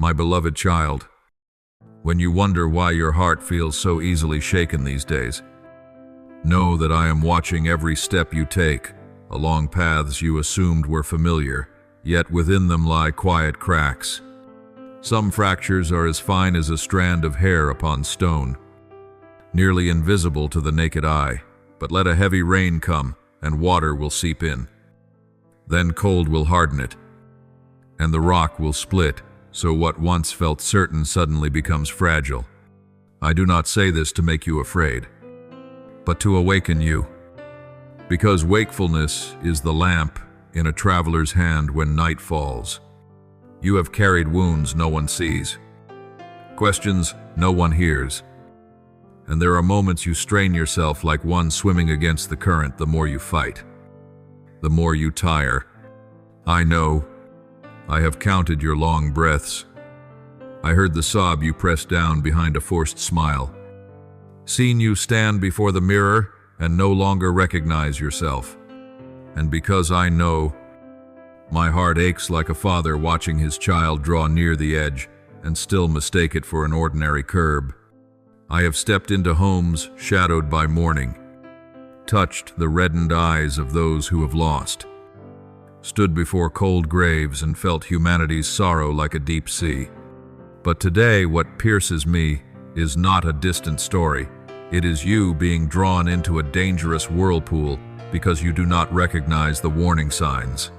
My beloved child, when you wonder why your heart feels so easily shaken these days, know that I am watching every step you take along paths you assumed were familiar, yet within them lie quiet cracks. Some fractures are as fine as a strand of hair upon stone, nearly invisible to the naked eye, but let a heavy rain come and water will seep in. Then cold will harden it, and the rock will split, so what once felt certain suddenly becomes fragile. I do not say this to make you afraid, but to awaken you, because wakefulness is the lamp in a traveler's hand when night falls. You have carried wounds no one sees, questions no one hears, and there are moments you strain yourself like one swimming against the current. The more you fight, the more you tire. I know. I have counted your long breaths. I heard the sob you pressed down behind a forced smile, seen you stand before the mirror and no longer recognize yourself. And because I know, my heart aches like a father watching his child draw near the edge and still mistake it for an ordinary curb. I have stepped into homes shadowed by mourning, touched the reddened eyes of those who have lost, stood before cold graves and felt humanity's sorrow like a deep sea. But today what pierces me is not a distant story. It is you being drawn into a dangerous whirlpool because you do not recognize the warning signs.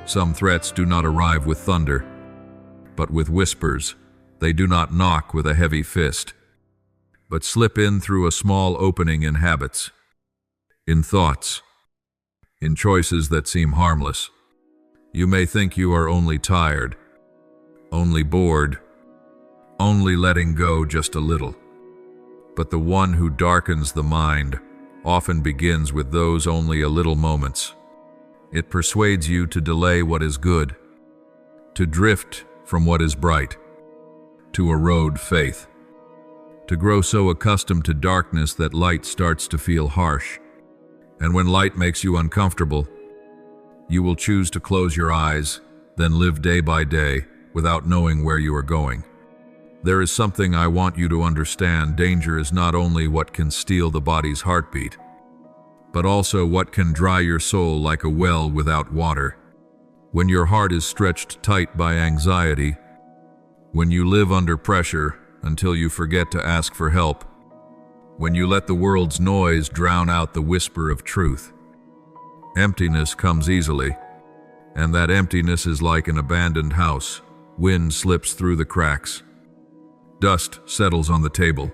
Some threats do not arrive with thunder, but with whispers. They do not knock with a heavy fist, but slip in through a small opening in habits, in thoughts, in choices that seem harmless. You may think you are only tired, only bored, only letting go just a little. But the one who darkens the mind often begins with those only a little moments. It persuades you to delay what is good, to drift from what is bright, to erode faith, to grow so accustomed to darkness that light starts to feel harsh. And when light makes you uncomfortable, you will choose to close your eyes, then live day by day without knowing where you are going. There is something I want you to understand. Danger is not only what can steal the body's heartbeat, but also what can dry your soul like a well without water. When your heart is stretched tight by anxiety, when you live under pressure until you forget to ask for help, when you let the world's noise drown out the whisper of truth, emptiness comes easily, and that emptiness is like an abandoned house. Wind slips through the cracks. Dust settles on the table.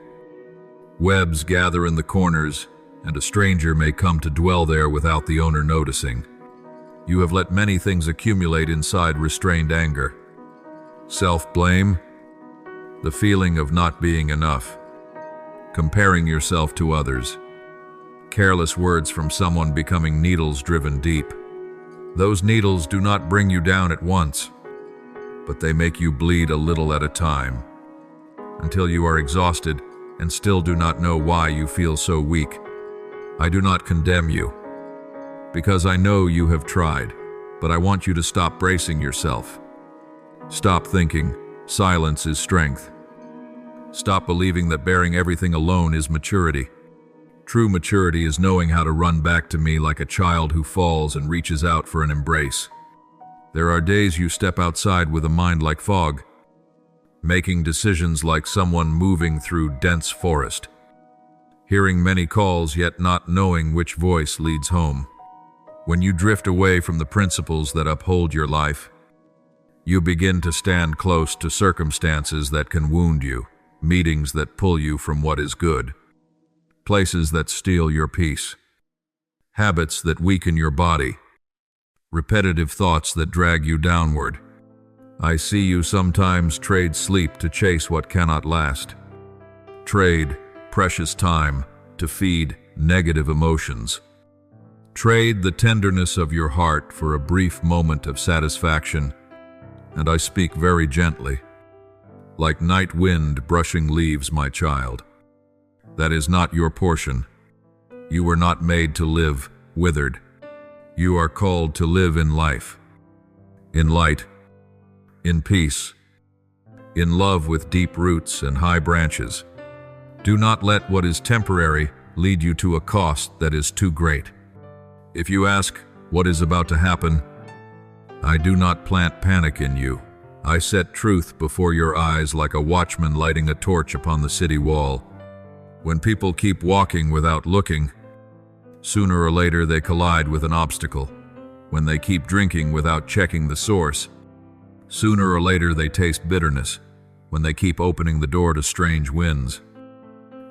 Webs gather in the corners, and a stranger may come to dwell there without the owner noticing. You have let many things accumulate inside restrained anger. Self-blame, the feeling of not being enough, comparing yourself to others, careless words from someone becoming needles driven deep. Those needles do not bring you down at once, but they make you bleed a little at a time, until you are exhausted and still do not know why you feel so weak. I do not condemn you, because I know you have tried, but I want you to stop bracing yourself. Stop thinking silence is strength. Stop believing that bearing everything alone is maturity. True maturity is knowing how to run back to me like a child who falls and reaches out for an embrace. There are days you step outside with a mind like fog, making decisions like someone moving through dense forest, hearing many calls yet not knowing which voice leads home. When you drift away from the principles that uphold your life, you begin to stand close to circumstances that can wound you, meetings that pull you from what is good, places that steal your peace, habits that weaken your body, repetitive thoughts that drag you downward. I see you sometimes trade sleep to chase what cannot last. Trade precious time to feed negative emotions. Trade the tenderness of your heart for a brief moment of satisfaction, and I speak very gently, like night wind brushing leaves, my child. That is not your portion. You were not made to live withered. You are called to live in life, in light, in peace, in love with deep roots and high branches. Do not let what is temporary lead you to a cost that is too great. If you ask, what is about to happen? I do not plant panic in you. I set truth before your eyes like a watchman lighting a torch upon the city wall. When people keep walking without looking, sooner or later they collide with an obstacle. When they keep drinking without checking the source, sooner or later they taste bitterness. When they keep opening the door to strange winds,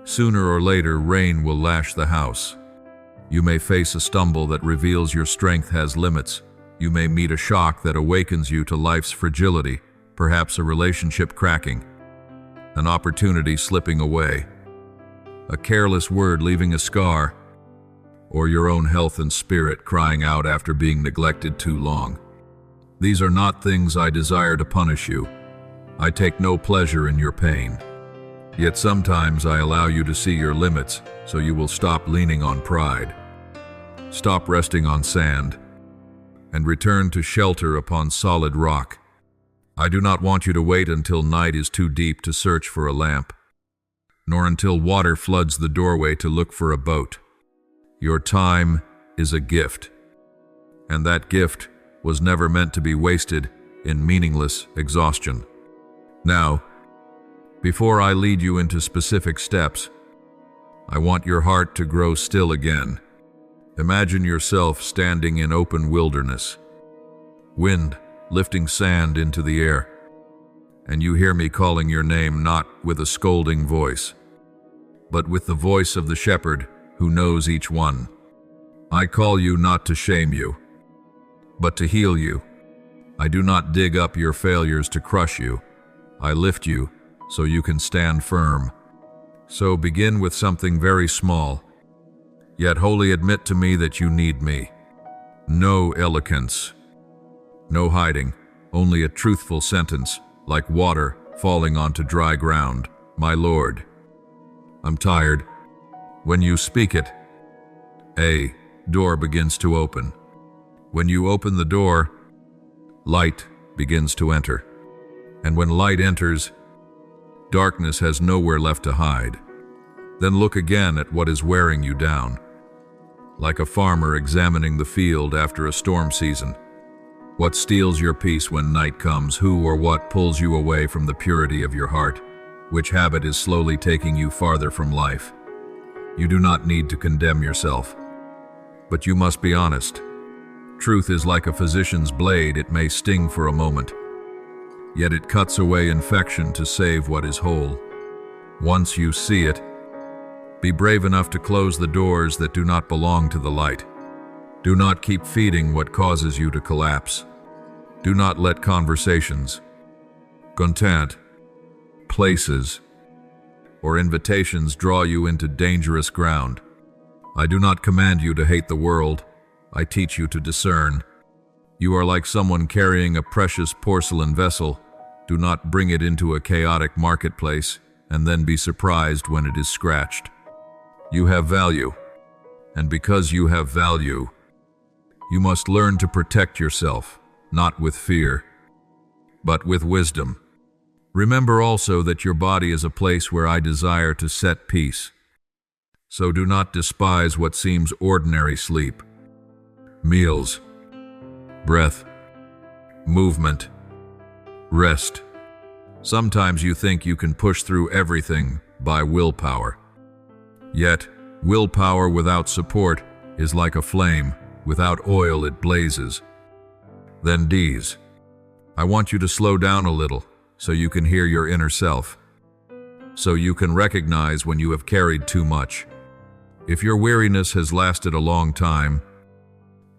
sooner or later rain will lash the house. You may face a stumble that reveals your strength has limits. You may meet a shock that awakens you to life's fragility, perhaps a relationship cracking, an opportunity slipping away, a careless word leaving a scar, or your own health and spirit crying out after being neglected too long. These are not things I desire to punish you. I take no pleasure in your pain. Yet sometimes I allow you to see your limits, so you will stop leaning on pride, stop resting on sand, and return to shelter upon solid rock. I do not want you to wait until night is too deep to search for a lamp, nor until water floods the doorway to look for a boat. Your time is a gift, and that gift was never meant to be wasted in meaningless exhaustion. Now, before I lead you into specific steps, I want your heart to grow still again. Imagine yourself standing in open wilderness, wind lifting sand into the air, and you hear me calling your name not with a scolding voice, but with the voice of the shepherd who knows each one. I call you not to shame you, but to heal you. I do not dig up your failures to crush you. I lift you so you can stand firm. So begin with something very small, yet wholly admit to me that you need me. No eloquence, no hiding, only a truthful sentence, like water falling onto dry ground. My Lord, I'm tired. When you speak it, a door begins to open. When you open the door, light begins to enter. And when light enters, darkness has nowhere left to hide. Then look again at what is wearing you down. Like a farmer examining the field after a storm season. What steals your peace when night comes? Who or what pulls you away from the purity of your heart? Which habit is slowly taking you farther from life? You do not need to condemn yourself, but you must be honest. Truth is like a physician's blade. It may sting for a moment, yet it cuts away infection to save what is whole. Once you see it, be brave enough to close the doors that do not belong to the light. Do not keep feeding what causes you to collapse. Do not let conversations, content, places, or invitations draw you into dangerous ground. I do not command you to hate the world. I teach you to discern. You are like someone carrying a precious porcelain vessel. Do not bring it into a chaotic marketplace and then be surprised when it is scratched. You have value, and because you have value, you must learn to protect yourself, not with fear, but with wisdom. Remember also that your body is a place where I desire to set peace. So do not despise what seems ordinary sleep, meals, breath, movement, rest. Sometimes you think you can push through everything by willpower. Yet, willpower without support is like a flame. Without oil, it blazes. Then D's. I want you to slow down a little so you can hear your inner self, so you can recognize when you have carried too much. If your weariness has lasted a long time,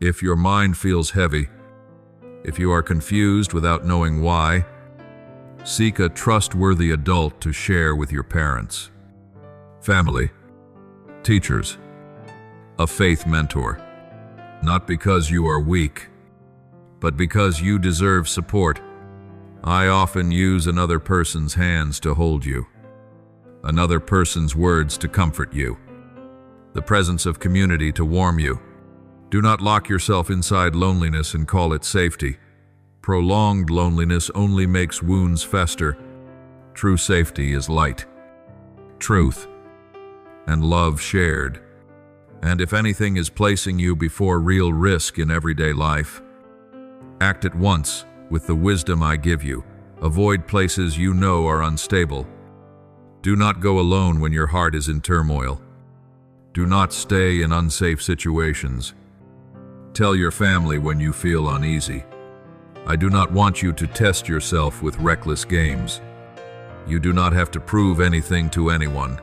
if your mind feels heavy, if you are confused without knowing why, seek a trustworthy adult to share with your parents, family, teachers, a faith mentor. Not because you are weak, but because you deserve support. I often use another person's hands to hold you, another person's words to comfort you, the presence of community to warm you. Do not lock yourself inside loneliness and call it safety. Prolonged loneliness only makes wounds fester. True safety is light, truth, and love shared. And if anything is placing you before real risk in everyday life, act at once with the wisdom I give you. Avoid places you know are unstable. Do not go alone when your heart is in turmoil. Do not stay in unsafe situations. Tell your family when you feel uneasy. I do not want you to test yourself with reckless games. You do not have to prove anything to anyone.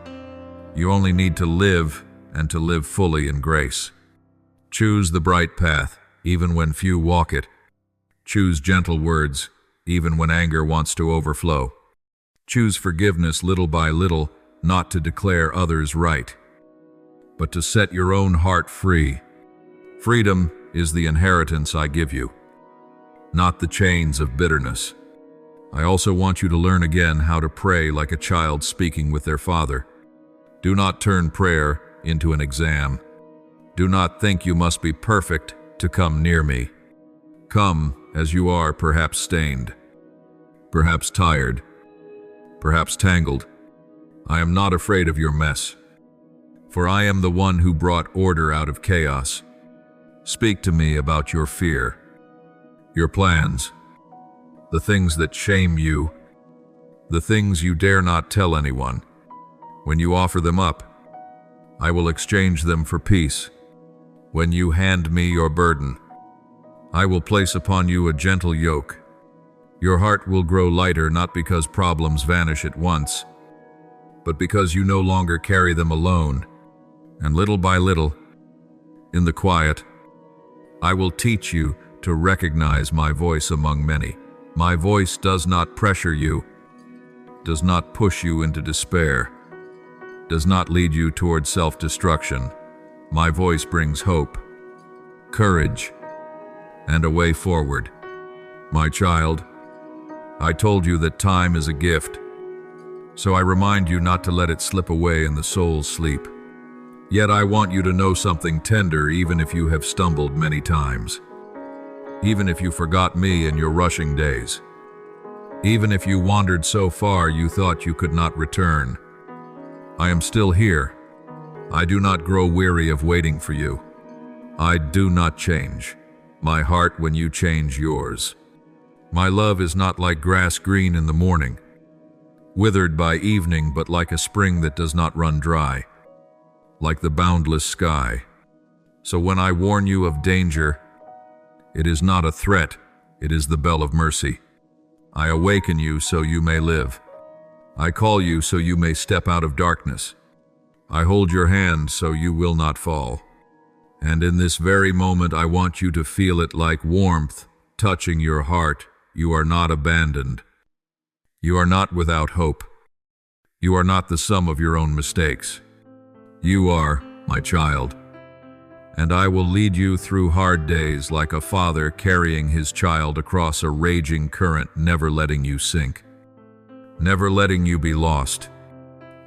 You only need to live, and to live fully in grace. Choose the bright path, even when few walk it. Choose gentle words, even when anger wants to overflow. Choose forgiveness little by little, not to declare others right, but to set your own heart free. Freedom is the inheritance I give you, not the chains of bitterness. I also want you to learn again how to pray like a child speaking with their father. Do not turn prayer into an exam. Do not think you must be perfect to come near me. Come as you are, perhaps stained, perhaps tired, perhaps tangled. I am not afraid of your mess, for I am the one who brought order out of chaos. Speak to me about your fear, your plans, the things that shame you, the things you dare not tell anyone. When you offer them up, I will exchange them for peace. When you hand me your burden, I will place upon you a gentle yoke. Your heart will grow lighter not because problems vanish at once, but because you no longer carry them alone. And little by little, in the quiet, I will teach you to recognize my voice among many. My voice does not pressure you, does not push you into despair, does not lead you toward self-destruction. My voice brings hope, courage, and a way forward. My child, I told you that time is a gift, so I remind you not to let it slip away in the soul's sleep. Yet I want you to know something tender, even if you have stumbled many times. Even if you forgot me in your rushing days. Even if you wandered so far you thought you could not return. I am still here. I do not grow weary of waiting for you. I do not change my heart when you change yours. My love is not like grass green in the morning, withered by evening, but like a spring that does not run dry, like the boundless sky. So when I warn you of danger, it is not a threat, it is the bell of mercy. I awaken you so you may live. I call you so you may step out of darkness. I hold your hand so you will not fall. And in this very moment I want you to feel it like warmth touching your heart. You are not abandoned. You are not without hope. You are not the sum of your own mistakes. You are my child. And I will lead you through hard days like a father carrying his child across a raging current, never letting you sink, never letting you be lost.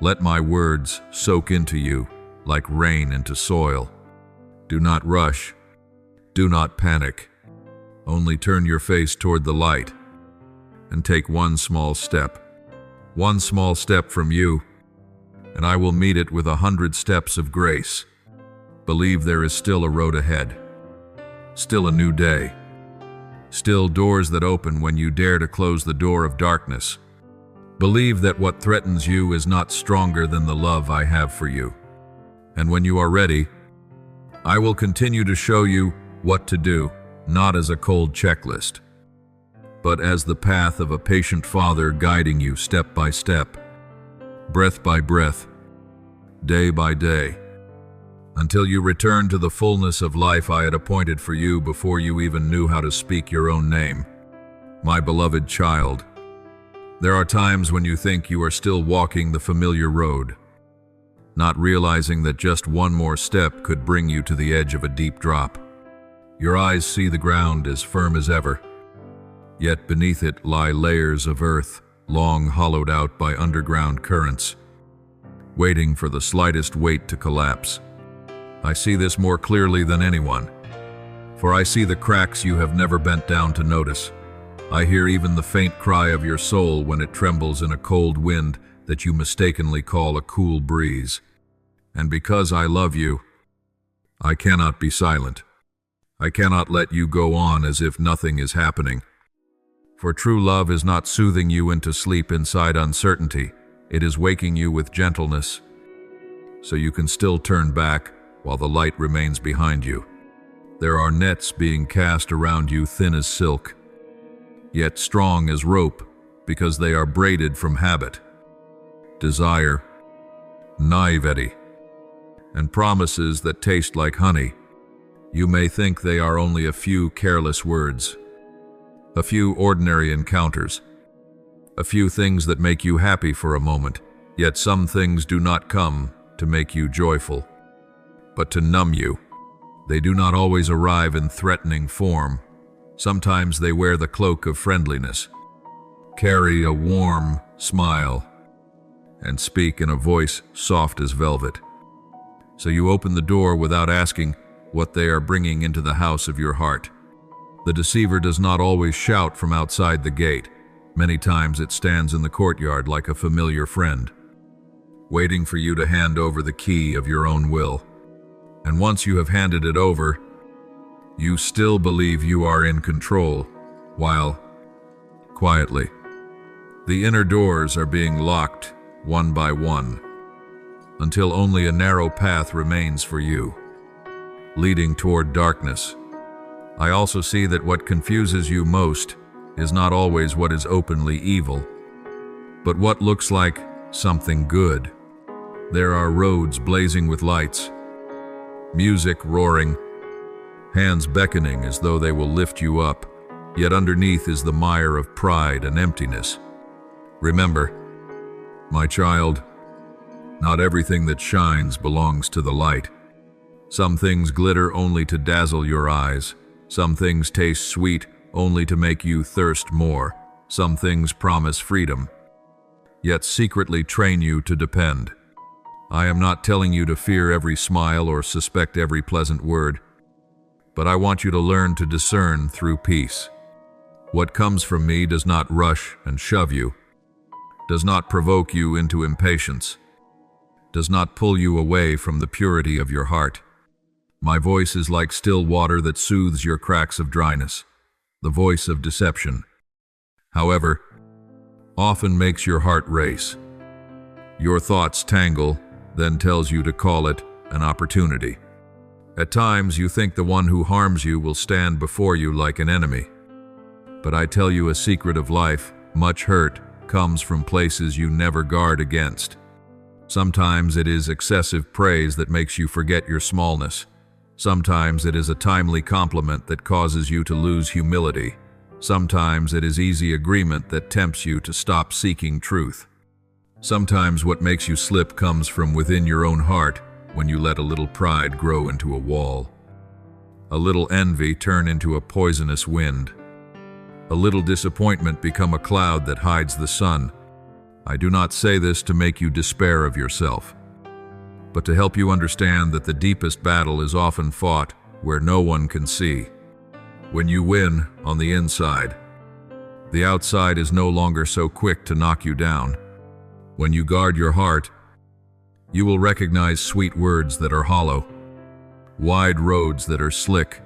Let my words soak into you like rain into soil. Do not rush. Do not panic. Only turn your face toward the light and take one small step. One small step from you, and I will meet it with 100 steps of grace. Believe there is still a road ahead, still a new day, still doors that open when you dare to close the door of darkness. Believe that what threatens you is not stronger than the love I have for you. And when you are ready, I will continue to show you what to do, not as a cold checklist, but as the path of a patient father guiding you step by step, breath by breath, day by day, until you return to the fullness of life I had appointed for you before you even knew how to speak your own name. My beloved child, there are times when you think you are still walking the familiar road, not realizing that just one more step could bring you to the edge of a deep drop. Your eyes see the ground as firm as ever, yet beneath it lie layers of earth, long hollowed out by underground currents, waiting for the slightest weight to collapse. I see this more clearly than anyone, for I see the cracks you have never bent down to notice, I hear even the faint cry of your soul when it trembles in a cold wind that you mistakenly call a cool breeze. And because I love you, I cannot be silent. I cannot let you go on as if nothing is happening. For true love is not soothing you into sleep inside uncertainty. It is waking you with gentleness, so you can still turn back while the light remains behind you. There are nets being cast around you thin as silk, yet strong as rope, because they are braided from habit, desire, naivety, and promises that taste like honey. You may think they are only a few careless words, a few ordinary encounters, a few things that make you happy for a moment, yet some things do not come to make you joyful, but to numb you. They do not always arrive in threatening form. Sometimes they wear the cloak of friendliness, carry a warm smile, and speak in a voice soft as velvet. So you open the door without asking what they are bringing into the house of your heart. The deceiver does not always shout from outside the gate. Many times it stands in the courtyard like a familiar friend, waiting for you to hand over the key of your own will. And once you have handed it over, you still believe you are in control, while, quietly, the inner doors are being locked one by one, until only a narrow path remains for you, leading toward darkness. I also see that what confuses you most is not always what is openly evil, but what looks like something good. There are roads blazing with lights, music roaring, hands beckoning as though they will lift you up, yet underneath is the mire of pride and emptiness. Remember, my child, not everything that shines belongs to the light. Some things glitter only to dazzle your eyes. Some things taste sweet only to make you thirst more. Some things promise freedom, yet secretly train you to depend. I am not telling you to fear every smile or suspect every pleasant word, but I want you to learn to discern through peace. What comes from me does not rush and shove you, does not provoke you into impatience, does not pull you away from the purity of your heart. My voice is like still water that soothes your cracks of dryness, the voice of deception, however, often makes your heart race. Your thoughts tangle, then tells you to call it an opportunity. At times you think the one who harms you will stand before you like an enemy. But I tell you a secret of life: much hurt comes from places you never guard against. Sometimes it is excessive praise that makes you forget your smallness. Sometimes it is a timely compliment that causes you to lose humility. Sometimes it is easy agreement that tempts you to stop seeking truth. Sometimes what makes you slip comes from within your own heart, when you let a little pride grow into a wall, a little envy turn into a poisonous wind, a little disappointment become a cloud that hides the sun. I do not say this to make you despair of yourself, but to help you understand that the deepest battle is often fought where no one can see. When you win on the inside, the outside is no longer so quick to knock you down. When you guard your heart, you will recognize sweet words that are hollow, wide roads that are slick,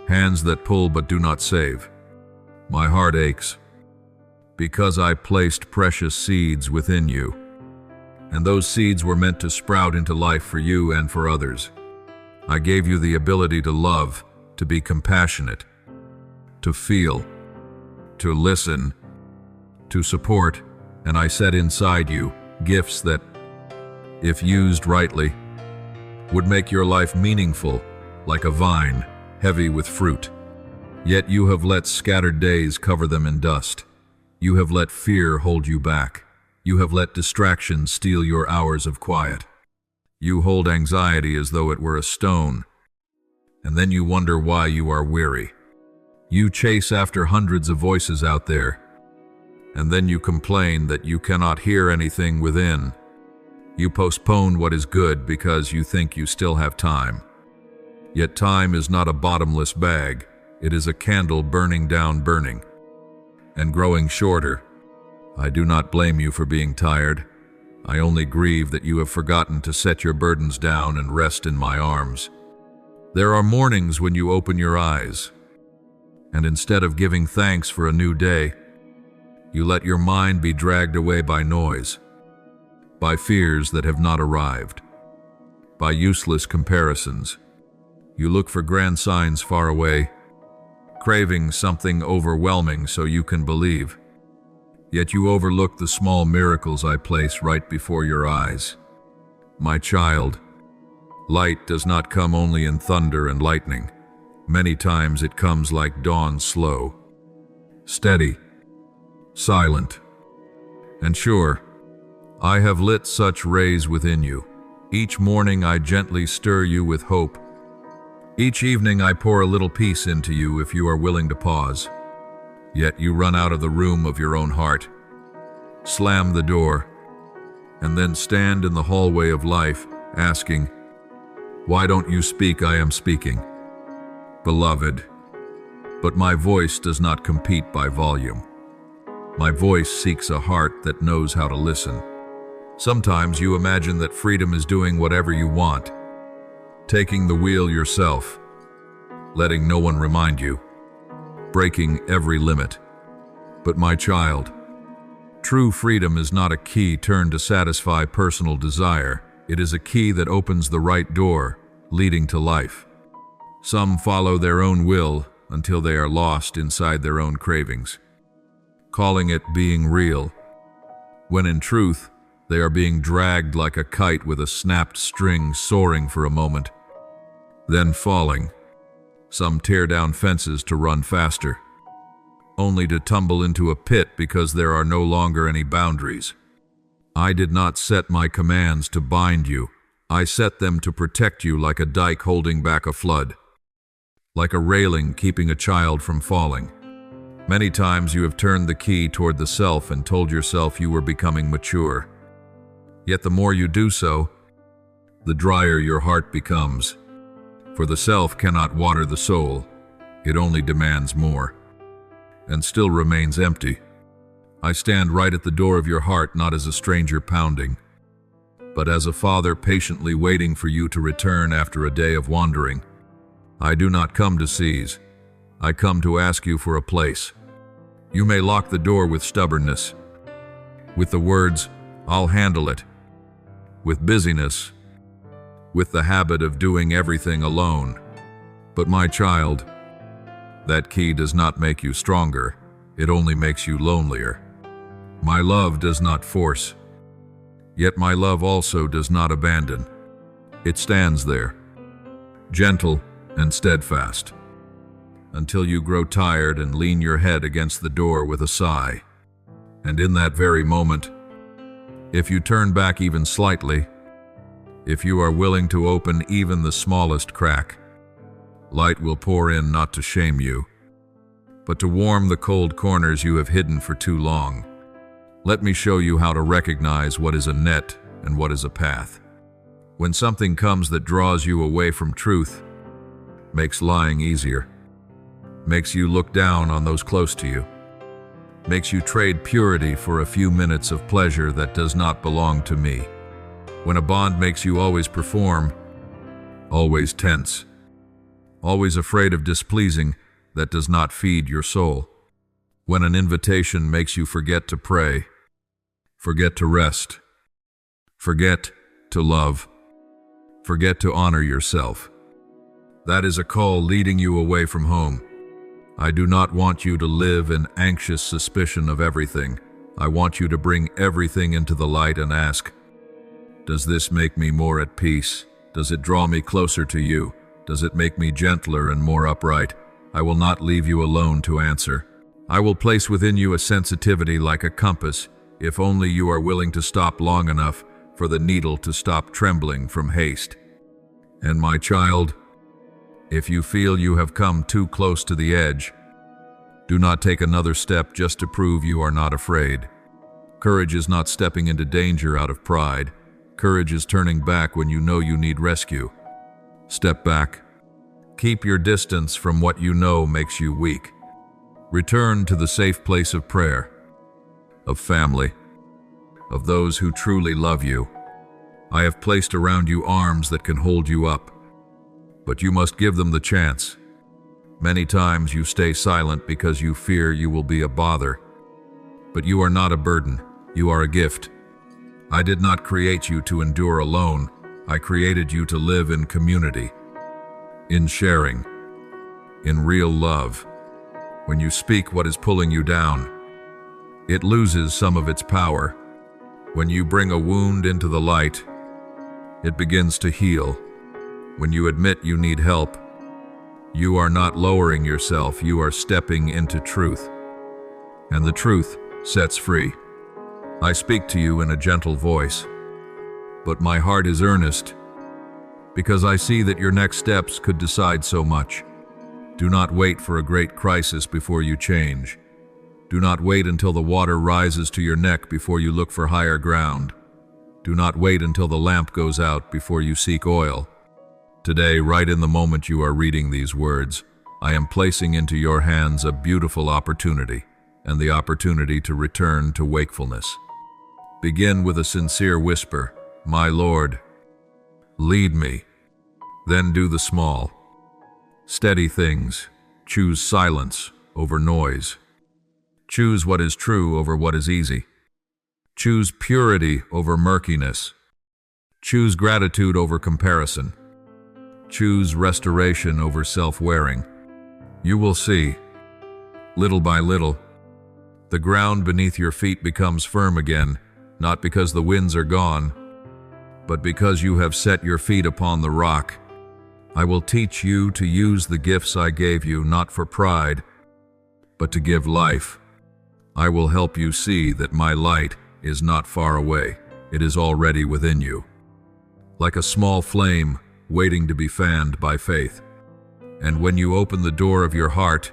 hands that pull but do not save. My heart aches because I placed precious seeds within you, and those seeds were meant to sprout into life for you and for others. I gave you the ability to love, to be compassionate, to feel, to listen, to support, and I set inside you gifts that, if used rightly, would make your life meaningful, like a vine, heavy with fruit. Yet you have let scattered days cover them in dust. You have let fear hold you back. You have let distraction steal your hours of quiet. You hold anxiety as though it were a stone, and then you wonder why you are weary. You chase after hundreds of voices out there, and then you complain that you cannot hear anything within. You postpone what is good because you think you still have time. Yet time is not a bottomless bag. It is a candle burning down burning. and growing shorter. I do not blame you for being tired. I only grieve that you have forgotten to set your burdens down and rest in my arms. There are mornings when you open your eyes, and instead of giving thanks for a new day, you let your mind be dragged away by noise, by fears that have not arrived, by useless comparisons. You look for grand signs far away, craving something overwhelming so you can believe. Yet you overlook the small miracles I place right before your eyes. My child, light does not come only in thunder and lightning. Many times it comes like dawn, slow, steady, silent. And sure, I have lit such rays within you. Each morning I gently stir you with hope. Each evening I pour a little peace into you if you are willing to pause. Yet you run out of the room of your own heart, slam the door, and then stand in the hallway of life asking, "Why don't you speak? I am speaking." Beloved, but my voice does not compete by volume. My voice seeks a heart that knows how to listen. Sometimes you imagine that freedom is doing whatever you want, taking the wheel yourself, letting no one remind you, breaking every limit. But my child, true freedom is not a key turned to satisfy personal desire. It is a key that opens the right door, leading to life. Some follow their own will until they are lost inside their own cravings, calling it being real, when in truth, they are being dragged like a kite with a snapped string, soaring for a moment, then falling. Some tear down fences to run faster, only to tumble into a pit because there are no longer any boundaries. I did not set my commands to bind you. I set them to protect you like a dike holding back a flood, like a railing keeping a child from falling. Many times you have turned the key toward the self and told yourself you were becoming mature. Yet the more you do so, the drier your heart becomes. For the self cannot water the soul, it only demands more, and still remains empty. I stand right at the door of your heart, not as a stranger pounding, but as a father patiently waiting for you to return after a day of wandering. I do not come to seize, I come to ask you for a place. You may lock the door with stubbornness, with the words, "I'll handle it," with busyness, with the habit of doing everything alone. But my child, that key does not make you stronger, it only makes you lonelier. My love does not force, yet my love also does not abandon. It stands there, gentle and steadfast, until you grow tired and lean your head against the door with a sigh. And in that very moment, if you turn back even slightly, if you are willing to open even the smallest crack, light will pour in not to shame you, but to warm the cold corners you have hidden for too long. Let me show you how to recognize what is a net and what is a path. When something comes that draws you away from truth, makes lying easier, makes you look down on those close to you, makes you trade purity for a few minutes of pleasure that does not belong to me. When a bond makes you always perform, always tense, always afraid of displeasing, that does not feed your soul. When an invitation makes you forget to pray, forget to rest, forget to love, forget to honor yourself, that is a call leading you away from home. I do not want you to live in anxious suspicion of everything. I want you to bring everything into the light and ask, does this make me more at peace? Does it draw me closer to you? Does it make me gentler and more upright? I will not leave you alone to answer. I will place within you a sensitivity like a compass, if only you are willing to stop long enough for the needle to stop trembling from haste. And my child, if you feel you have come too close to the edge, do not take another step just to prove you are not afraid. Courage is not stepping into danger out of pride. Courage is turning back when you know you need rescue. Step back. Keep your distance from what you know makes you weak. Return to the safe place of prayer, of family, of those who truly love you. I have placed around you arms that can hold you up, but you must give them the chance. Many times you stay silent because you fear you will be a bother. But you are not a burden, you are a gift. I did not create you to endure alone. I created you to live in community, in sharing, in real love. When you speak what is pulling you down, it loses some of its power. When you bring a wound into the light, it begins to heal. When you admit you need help, you are not lowering yourself, you are stepping into truth. And the truth sets free. I speak to you in a gentle voice, but my heart is earnest, because I see that your next steps could decide so much. Do not wait for a great crisis before you change. Do not wait until the water rises to your neck before you look for higher ground. Do not wait until the lamp goes out before you seek oil. Today, right in the moment you are reading these words, I am placing into your hands a beautiful opportunity, and the opportunity to return to wakefulness. Begin with a sincere whisper, "My Lord, lead me." Then do the small, steady things. Choose silence over noise. Choose what is true over what is easy. Choose purity over murkiness. Choose gratitude over comparison. Choose restoration over self-wearing. You will see, little by little, the ground beneath your feet becomes firm again, not because the winds are gone, but because you have set your feet upon the rock. I will teach you to use the gifts I gave you, not for pride, but to give life. I will help you see that my light is not far away. It is already within you, like a small flame waiting to be fanned by faith. And when you open the door of your heart,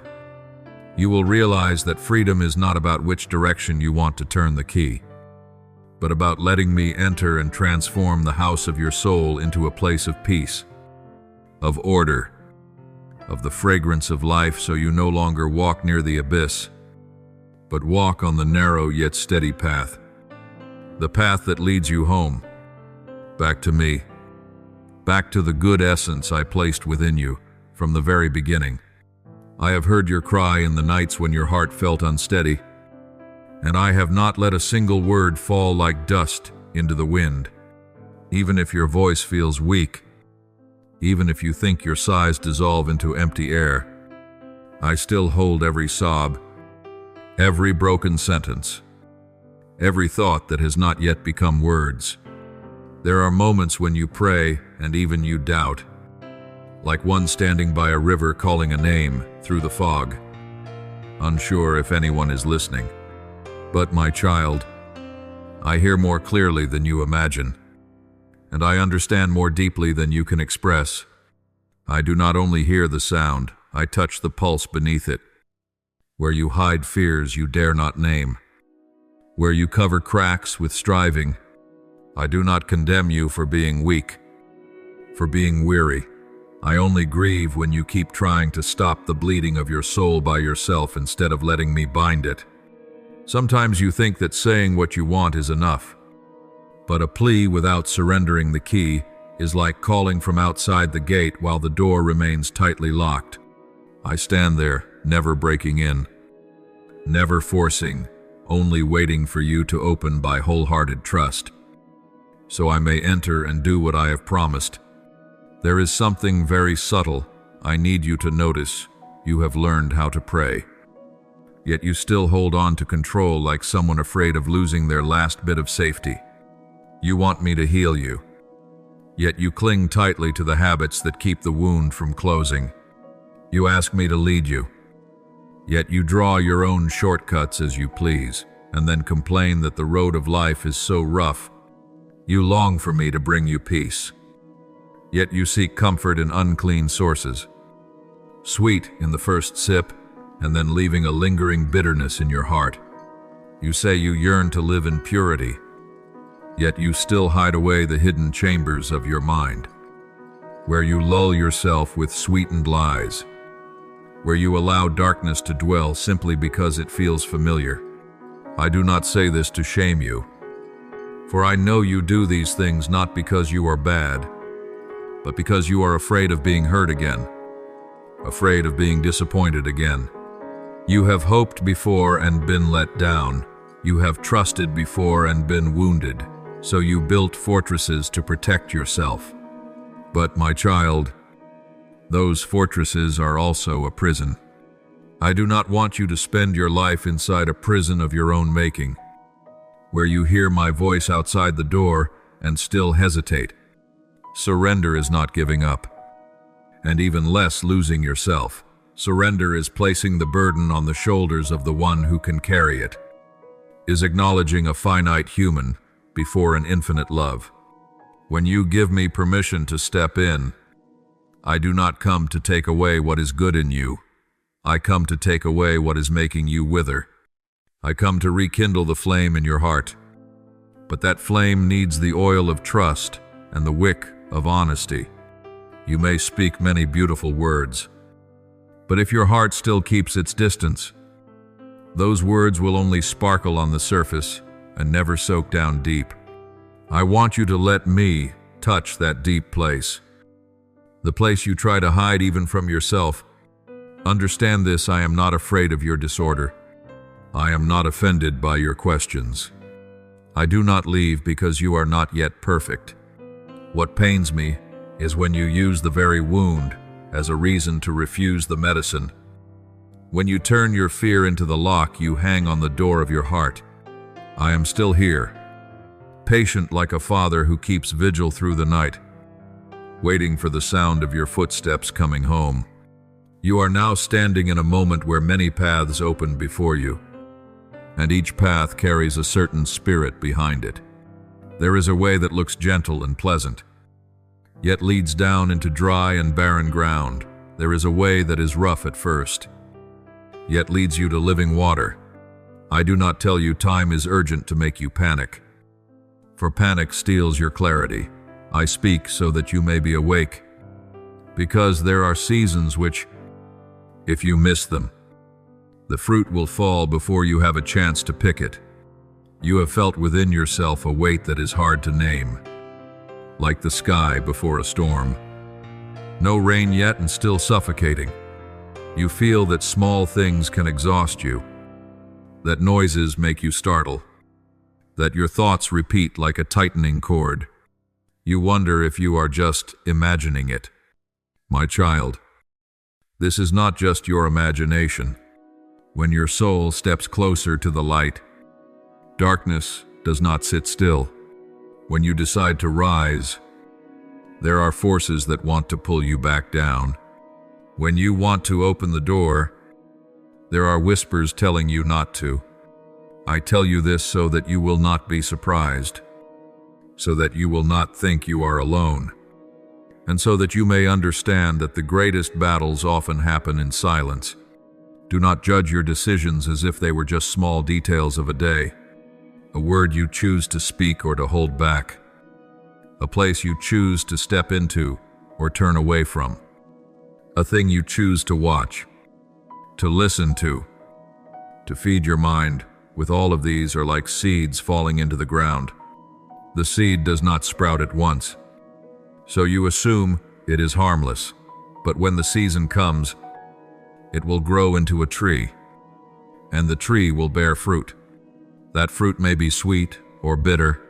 you will realize that freedom is not about which direction you want to turn the key, but about letting me enter and transform the house of your soul into a place of peace, of order, of the fragrance of life, so you no longer walk near the abyss, but walk on the narrow yet steady path, the path that leads you home, back to me, back to the good essence I placed within you from the very beginning. I have heard your cry in the nights when your heart felt unsteady, and I have not let a single word fall like dust into the wind. Even if your voice feels weak, even if you think your sighs dissolve into empty air, I still hold every sob, every broken sentence, every thought that has not yet become words. There are moments when you pray and even you doubt, like one standing by a river calling a name through the fog, unsure if anyone is listening. But my child, I hear more clearly than you imagine, and I understand more deeply than you can express. I do not only hear the sound, I touch the pulse beneath it, where you hide fears you dare not name, where you cover cracks with striving. I do not condemn you for being weak, for being weary. I only grieve when you keep trying to stop the bleeding of your soul by yourself instead of letting me bind it. Sometimes you think that saying what you want is enough, but a plea without surrendering the key is like calling from outside the gate while the door remains tightly locked. I stand there, never breaking in, never forcing, only waiting for you to open by wholehearted trust, so I may enter and do what I have promised. There is something very subtle I need you to notice. You have learned how to pray, yet you still hold on to control like someone afraid of losing their last bit of safety. You want me to heal you, yet you cling tightly to the habits that keep the wound from closing. You ask me to lead you, yet you draw your own shortcuts as you please, and then complain that the road of life is so rough. You long for me to bring you peace, yet you seek comfort in unclean sources, sweet in the first sip, and then leaving a lingering bitterness in your heart. You say you yearn to live in purity, yet you still hide away the hidden chambers of your mind, where you lull yourself with sweetened lies. where you allow darkness to dwell simply because it feels familiar. I do not say this to shame you, for I know you do these things not because you are bad, but because you are afraid of being hurt again, afraid of being disappointed again. You have hoped before and been let down. You have trusted before and been wounded, so you built fortresses to protect yourself. But, my child, those fortresses are also a prison. I do not want you to spend your life inside a prison of your own making, where you hear my voice outside the door and still hesitate. Surrender is not giving up, and even less losing yourself. Surrender is placing the burden on the shoulders of the one who can carry it, is acknowledging a finite human before an infinite love. When you give me permission to step in, I do not come to take away what is good in you. I come to take away what is making you wither. I come to rekindle the flame in your heart. But that flame needs the oil of trust and the wick of honesty. You may speak many beautiful words, but if your heart still keeps its distance, those words will only sparkle on the surface and never soak down deep. I want you to let me touch that deep place, the place you try to hide even from yourself. Understand this: I am not afraid of your disorder. I am not offended by your questions. I do not leave because you are not yet perfect. What pains me is when you use the very wound as a reason to refuse the medicine. When you turn your fear into the lock you hang on the door of your heart. I am still here, patient like a father who keeps vigil through the night, waiting for the sound of your footsteps coming home. You are now standing in a moment where many paths open before you, and each path carries a certain spirit behind it. There is a way that looks gentle and pleasant, yet leads down into dry and barren ground. There is a way that is rough at first, yet leads you to living water. I do not tell you time is urgent to make you panic, for panic steals your clarity. I speak so that you may be awake, because there are seasons which, if you miss them, the fruit will fall before you have a chance to pick it. You have felt within yourself a weight that is hard to name, like the sky before a storm. No rain yet and still suffocating. You feel that small things can exhaust you, that noises make you startle, that your thoughts repeat like a tightening cord. You wonder if you are just imagining it. My child, this is not just your imagination. When your soul steps closer to the light, darkness does not sit still. When you decide to rise, there are forces that want to pull you back down. When you want to open the door, there are whispers telling you not to. I tell you this so that you will not be surprised, so that you will not think you are alone, and so that you may understand that the greatest battles often happen in silence. Do not judge your decisions as if they were just small details of a day, a word you choose to speak or to hold back, a place you choose to step into or turn away from, a thing you choose to watch, to listen to feed your mind. With all of these are like seeds falling into the ground. The seed does not sprout at once, so you assume it is harmless, but when the season comes, it will grow into a tree, and the tree will bear fruit. That fruit may be sweet or bitter,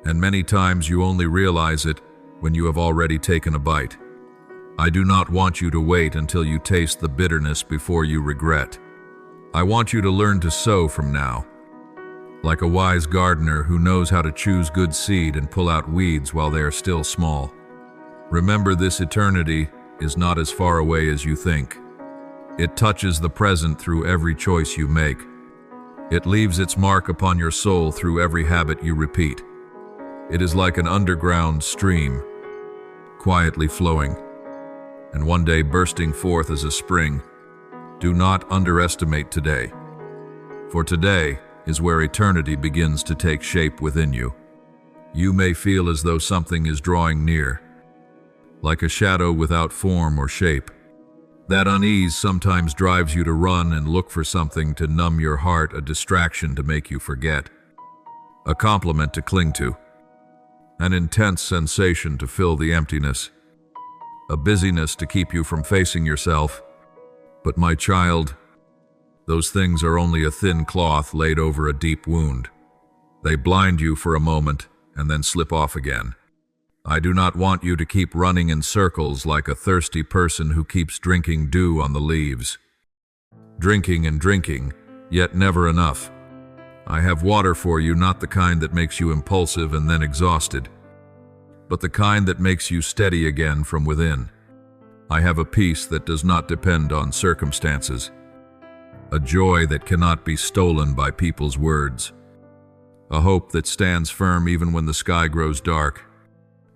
and many times you only realize it when you have already taken a bite. I do not want you to wait until you taste the bitterness before you regret. I want you to learn to sow from now, like a wise gardener who knows how to choose good seed and pull out weeds while they are still small. Remember, this eternity is not as far away as you think. It touches the present through every choice you make. It leaves its mark upon your soul through every habit you repeat. It is like an underground stream, quietly flowing, and one day bursting forth as a spring. Do not underestimate today, for today is where eternity begins to take shape within you. You may feel as though something is drawing near, like a shadow without form or shape. That unease sometimes drives you to run and look for something to numb your heart, a distraction to make you forget, a compliment to cling to, an intense sensation to fill the emptiness, a busyness to keep you from facing yourself. But my child, those things are only a thin cloth laid over a deep wound. They blind you for a moment and then slip off again. I do not want you to keep running in circles like a thirsty person who keeps drinking dew on the leaves. Drinking and drinking, yet never enough. I have water for you, not the kind that makes you impulsive and then exhausted, but the kind that makes you steady again from within. I have a peace that does not depend on circumstances, a joy that cannot be stolen by people's words, a hope that stands firm even when the sky grows dark.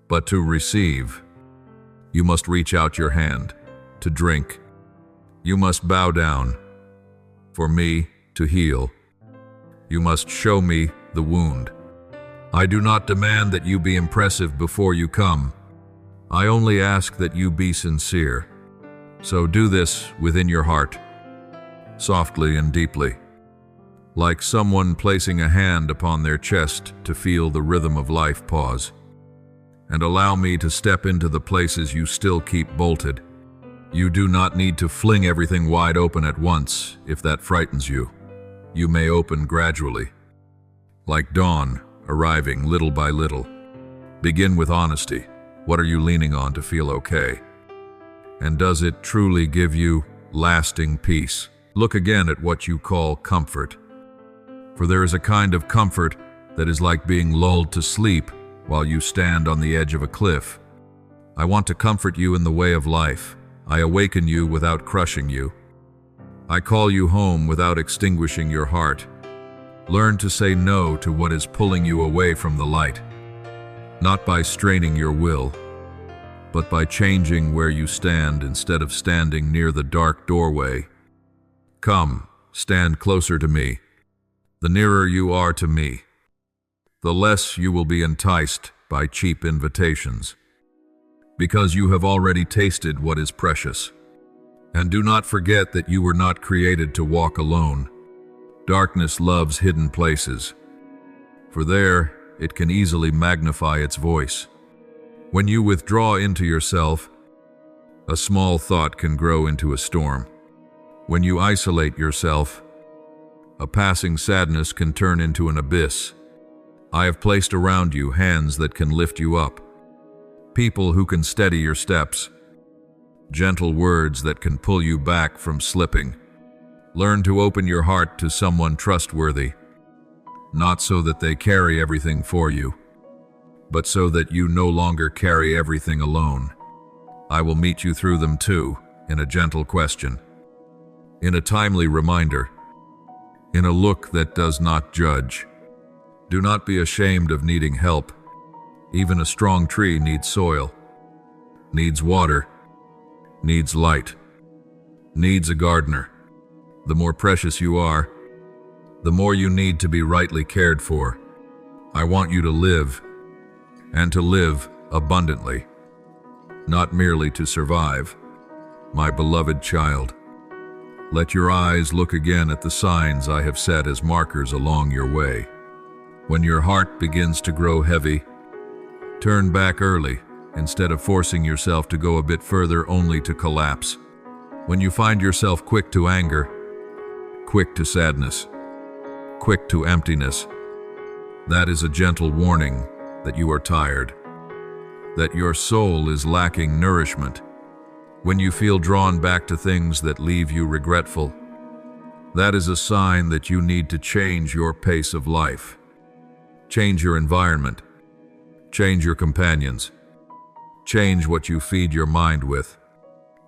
But to receive, you must reach out your hand. To drink, you must bow down. For me to heal, you must show me the wound. I do not demand that you be impressive before you come. I only ask that you be sincere. So do this within your heart, softly and deeply, like someone placing a hand upon their chest to feel the rhythm of life pause. And allow me to step into the places you still keep bolted. You do not need to fling everything wide open at once if that frightens you. You may open gradually, like dawn arriving little by little. Begin with honesty. What are you leaning on to feel okay? And does it truly give you lasting peace? Look again at what you call comfort. For there is a kind of comfort that is like being lulled to sleep while you stand on the edge of a cliff. I want to comfort you in the way of life. I awaken you without crushing you. I call you home without extinguishing your heart. Learn to say no to what is pulling you away from the light, not by straining your will, but by changing where you stand instead of standing near the dark doorway. Come, stand closer to me. The nearer you are to me, the less you will be enticed by cheap invitations, because you have already tasted what is precious. And do not forget that you were not created to walk alone. Darkness loves hidden places, for there it can easily magnify its voice. When you withdraw into yourself, a small thought can grow into a storm. When you isolate yourself, a passing sadness can turn into an abyss. I have placed around you hands that can lift you up, people who can steady your steps, gentle words that can pull you back from slipping. Learn to open your heart to someone trustworthy, not so that they carry everything for you, but so that you no longer carry everything alone. I will meet you through them too, in a gentle question, in a timely reminder, in a look that does not judge. Do not be ashamed of needing help. Even a strong tree needs soil, needs water, needs light, needs a gardener. The more precious you are, the more you need to be rightly cared for. I want you to live, and to live abundantly, not merely to survive. My beloved child, let your eyes look again at the signs I have set as markers along your way. When your heart begins to grow heavy, turn back early instead of forcing yourself to go a bit further only to collapse. When you find yourself quick to anger, quick to sadness, quick to emptiness, that is a gentle warning that you are tired, that your soul is lacking nourishment. When you feel drawn back to things that leave you regretful, that is a sign that you need to change your pace of life. Change your environment, change your companions, change what you feed your mind with.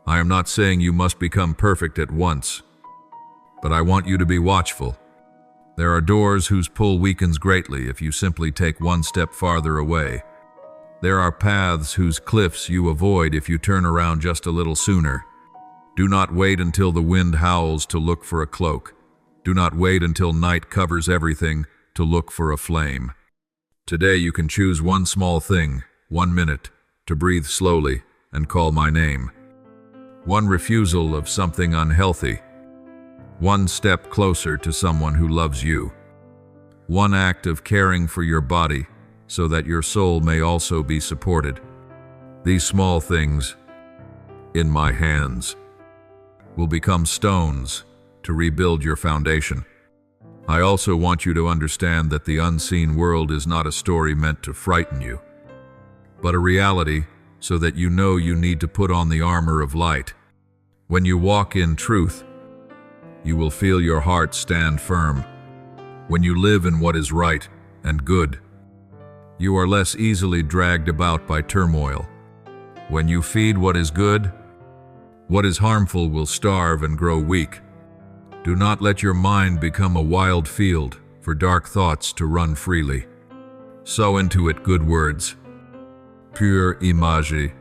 I am not saying you must become perfect at once, but I want you to be watchful. There are doors whose pull weakens greatly if you simply take one step farther away. There are paths whose cliffs you avoid if you turn around just a little sooner. Do not wait until the wind howls to look for a cloak. Do not wait until night covers everything to look for a flame. Today you can choose one small thing, 1 minute, to breathe slowly and call my name. one refusal of something unhealthy, one step closer to someone who loves you, one act of caring for your body so that your soul may also be supported. These small things, in my hands, will become stones to rebuild your foundation. I also want you to understand that the unseen world is not a story meant to frighten you, but a reality so that you know you need to put on the armor of light. When you walk in truth, you will feel your heart stand firm. When you live in what is right and good, you are less easily dragged about by turmoil. When you feed what is good, what is harmful will starve and grow weak. Do not let your mind become a wild field for dark thoughts to run freely. Sow into it good words, pure image,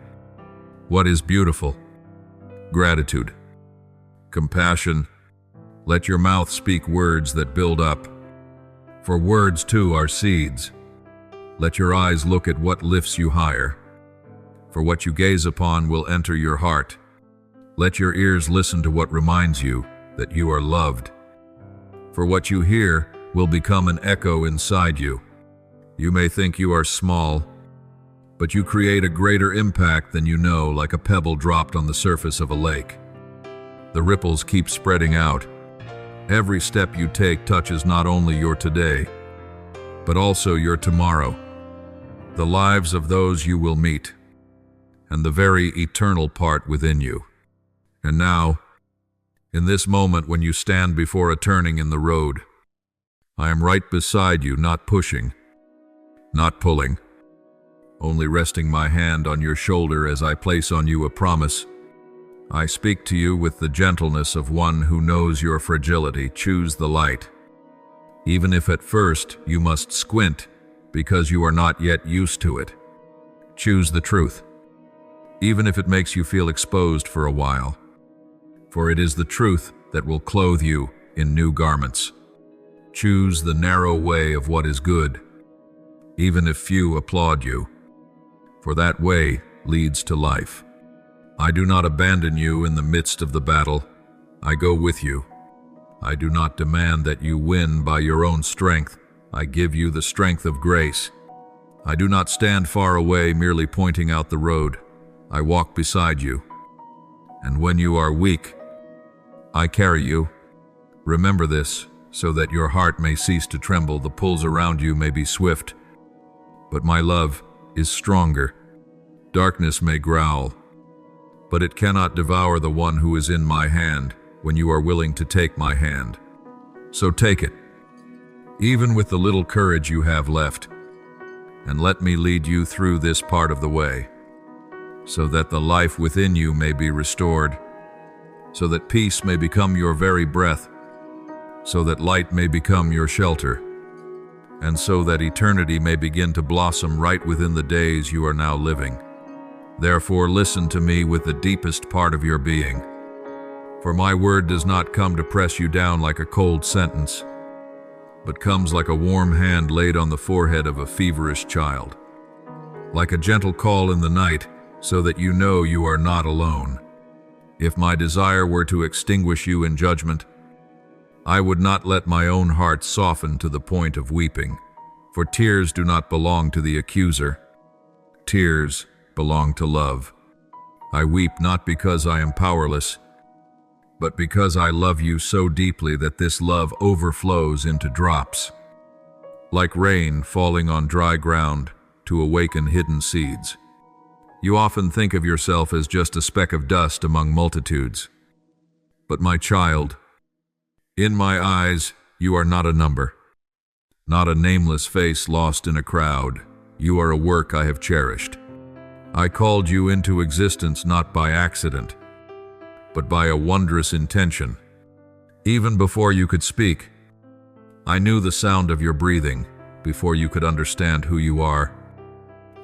what is beautiful, gratitude, compassion. Let your mouth speak words that build up, for words too are seeds. Let your eyes look at what lifts you higher, for what you gaze upon will enter your heart. Let your ears listen to what reminds you that you are loved, for what you hear will become an echo inside you. You may think you are small, but you create a greater impact than you know, like a pebble dropped on the surface of a lake. The ripples keep spreading out. Every step you take touches not only your today, but also your tomorrow, the lives of those you will meet, and the very eternal part within you. And now, in this moment when you stand before a turning in the road, I am right beside you, not pushing, not pulling, only resting my hand on your shoulder as I place on you a promise. I speak to you with the gentleness of one who knows your fragility. Choose the light. Even if at first you must squint because you are not yet used to it. Choose the truth, even if it makes you feel exposed for a while. For it is the truth that will clothe you in new garments. Choose the narrow way of what is good, even if few applaud you, for that way leads to life. I do not abandon you in the midst of the battle. I go with you. I do not demand that you win by your own strength. I give you the strength of grace. I do not stand far away merely pointing out the road. I walk beside you. And when you are weak, I carry you. Remember this, so that your heart may cease to tremble. The pulls around you may be swift, but my love is stronger. Darkness may growl, but it cannot devour the one who is in my hand when you are willing to take my hand. So take it, even with the little courage you have left, and let me lead you through this part of the way, so that the life within you may be restored, so that peace may become your very breath, so that light may become your shelter, and so that eternity may begin to blossom right within the days you are now living. Therefore, listen to me with the deepest part of your being, for my word does not come to press you down like a cold sentence, but comes like a warm hand laid on the forehead of a feverish child, like a gentle call in the night, so that you know you are not alone. If my desire were to extinguish you in judgment, I would not let my own heart soften to the point of weeping, for tears do not belong to the accuser. Tears belong to love. I weep not because I am powerless, but because I love you so deeply that this love overflows into drops, like rain falling on dry ground to awaken hidden seeds. You often think of yourself as just a speck of dust among multitudes. But my child, in my eyes, you are not a number, not a nameless face lost in a crowd. You are a work I have cherished. I called you into existence not by accident, but by a wondrous intention. Even before you could speak, I knew the sound of your breathing. Before you could understand who you are,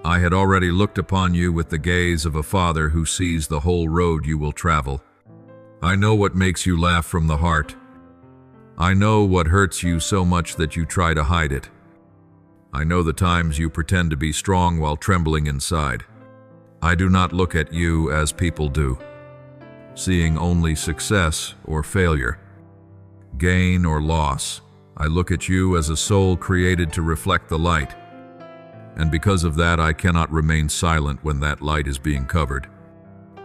I had already looked upon you with the gaze of a father who sees the whole road you will travel. I know what makes you laugh from the heart. I know what hurts you so much that you try to hide it. I know the times you pretend to be strong while trembling inside. I do not look at you as people do. seeing only success or failure, gain or loss. I look at you as a soul created to reflect the light, and because of that I cannot remain silent when that light is being covered.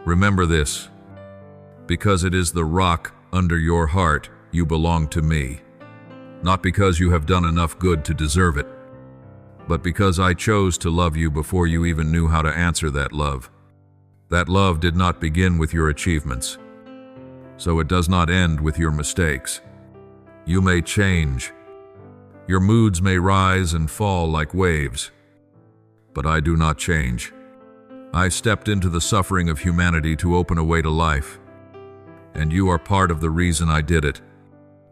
Remember this, because it is the rock under your heart, you belong to me. Not because you have done enough good to deserve it, but because I chose to love you before you even knew how to answer that love. That love did not begin with your achievements, so it does not end with your mistakes. You may change. Your moods may rise and fall like waves, but I do not change. I stepped into the suffering of humanity to open a way to life, and you are part of the reason I did it.